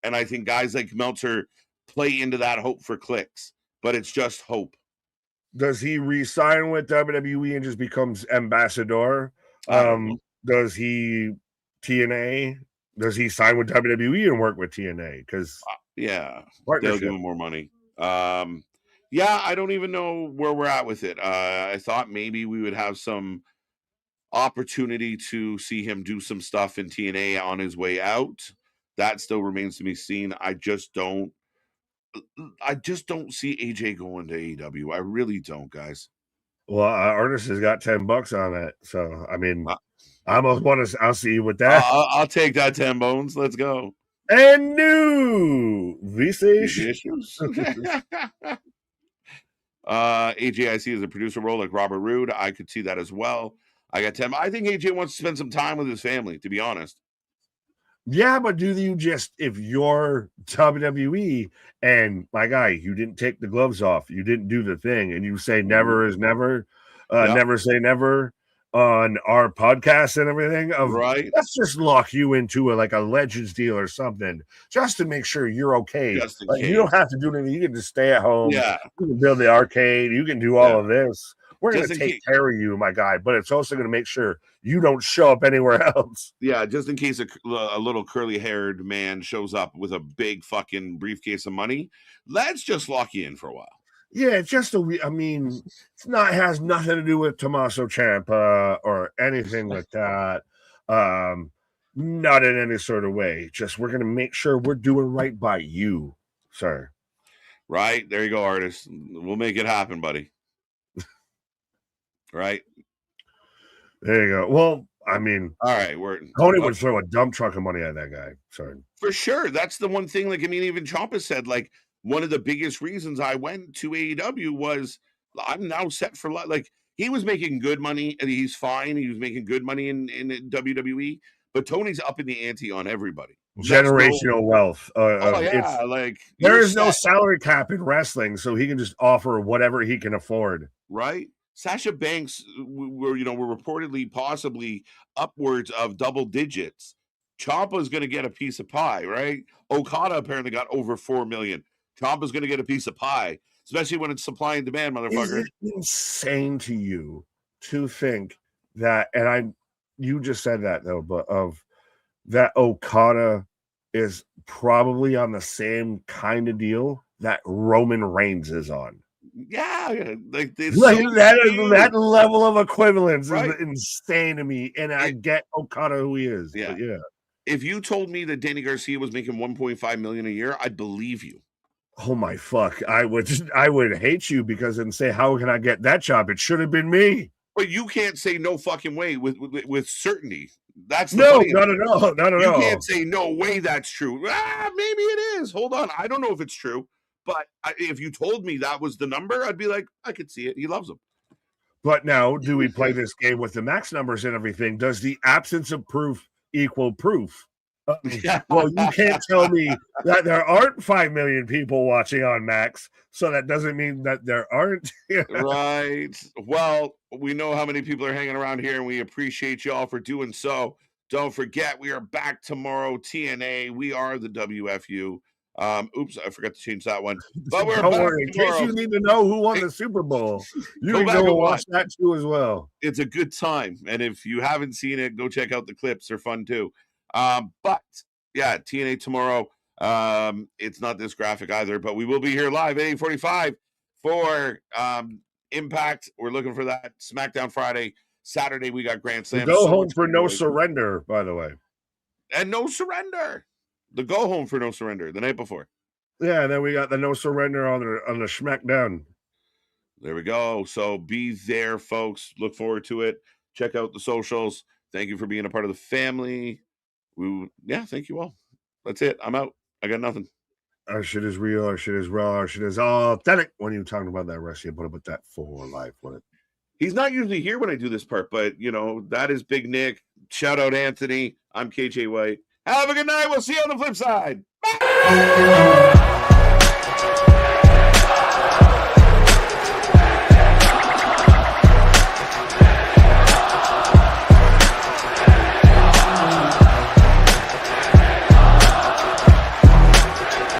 and I think guys like Meltzer play into that hope for clicks. But it's just hope. Does he re-sign with WWE and just becomes ambassador? Does he TNA? Does he sign with WWE and work with TNA? Because they'll give him more money. I don't even know where we're at with it. I thought maybe we would have some opportunity to see him do some stuff in TNA on his way out. That still remains to be seen. I just don't see AJ going to AEW. I really don't, guys. Well, Artist has got $10 on it, so I mean. I almost want to. I'll see you with that. I'll take that 10 bones. Let's go. And new visa issues. AJ is a producer role like Robert Roode. I could see that as well. I got 10. I think AJ wants to spend some time with his family. To be honest. Yeah, but do you just if you're WWE and my guy, you didn't take the gloves off, you didn't do the thing, and you say never is never, never say never. On our podcast and everything right. Let's just lock you into a Legends deal or something just to make sure you're okay. You don't have to do anything. You can just stay at home. Yeah. You can build the arcade. You can do all of this. We're going to take care of you, my guy, but it's also going to make sure you don't show up anywhere else. Yeah. Just in case a little curly haired man shows up with a big fucking briefcase of money, let's just lock you in for a while. Yeah, just has nothing to do with Tommaso Ciampa or anything like that. Not in any sort of way. Just we're going to make sure we're doing right by you, sir. Right. There you go, Artist. We'll make it happen, buddy. Right. There you go. Well, I mean, all right. Tony would throw a dump truck of money at that guy. Sorry. For sure. That's the one thing. Even Ciampa said, one of the biggest reasons I went to AEW was I'm now set for life. He was making good money and he's fine. He was making good money in WWE, but Tony's upping the ante on everybody. Generational wealth. There is no set. Salary cap in wrestling, so he can just offer whatever he can afford. Right. Sasha Banks were reportedly possibly upwards of double digits. Ciampa's going to get a piece of pie, right? Okada apparently got over 4 million. Ciampa's going to get a piece of pie, especially when it's supply and demand, motherfucker. Is it insane to you to think that, and you just said that though, but that Okada is probably on the same kind of deal that Roman Reigns is on. Yeah, that level of equivalence is insane to me, and I get Okada who he is. Yeah. But yeah. If you told me that Danny Garcia was making 1.5 million a year, I'd believe you. Oh my fuck! I would hate you because and say, how can I get that job? It should have been me. But you can't say no fucking way with certainty. That's no. You can't say no way that's true. Maybe it is. Hold on, I don't know if it's true. But if you told me that was the number, I'd be like, I could see it. He loves them. But now, do we play this game with the max numbers and everything? Does the absence of proof equal proof? Well, you can't tell me that there aren't 5 million people watching on Max, so that doesn't mean that there aren't. Right. Well, we know how many people are hanging around here, and we appreciate you all for doing so. Don't forget, we are back tomorrow. TNA, we are the WFU. Oops, I forgot to change that one. But we're Don't back worry. In tomorrow. case you need to know who won the Super Bowl, you Go can back go and and watch. watch that too as well. It's a good time, and if you haven't seen it, go check out the clips. They're fun too. But yeah, TNA tomorrow. It's not this graphic either, but we will be here live at 8:45 for Impact. We're looking for that. SmackDown Friday. Saturday we got Grand Slam. Go So home much for No giveaways. Surrender, by the way. And No Surrender. The go home for No Surrender the night before. Yeah, and then we got the No Surrender on the SmackDown. There we go. So be there, folks. Look forward to it. Check out the socials. Thank you for being a part of the family. Thank you all. That's it. I'm out. I got nothing. Our shit is real. Our shit is raw. Our shit is authentic. When you talking about that rest, you put up with that for life. What? He's not usually here when I do this part, but that is Big Nick. Shout out Anthony. I'm KJ White. Have a good night. We'll see you on the flip side. Bye.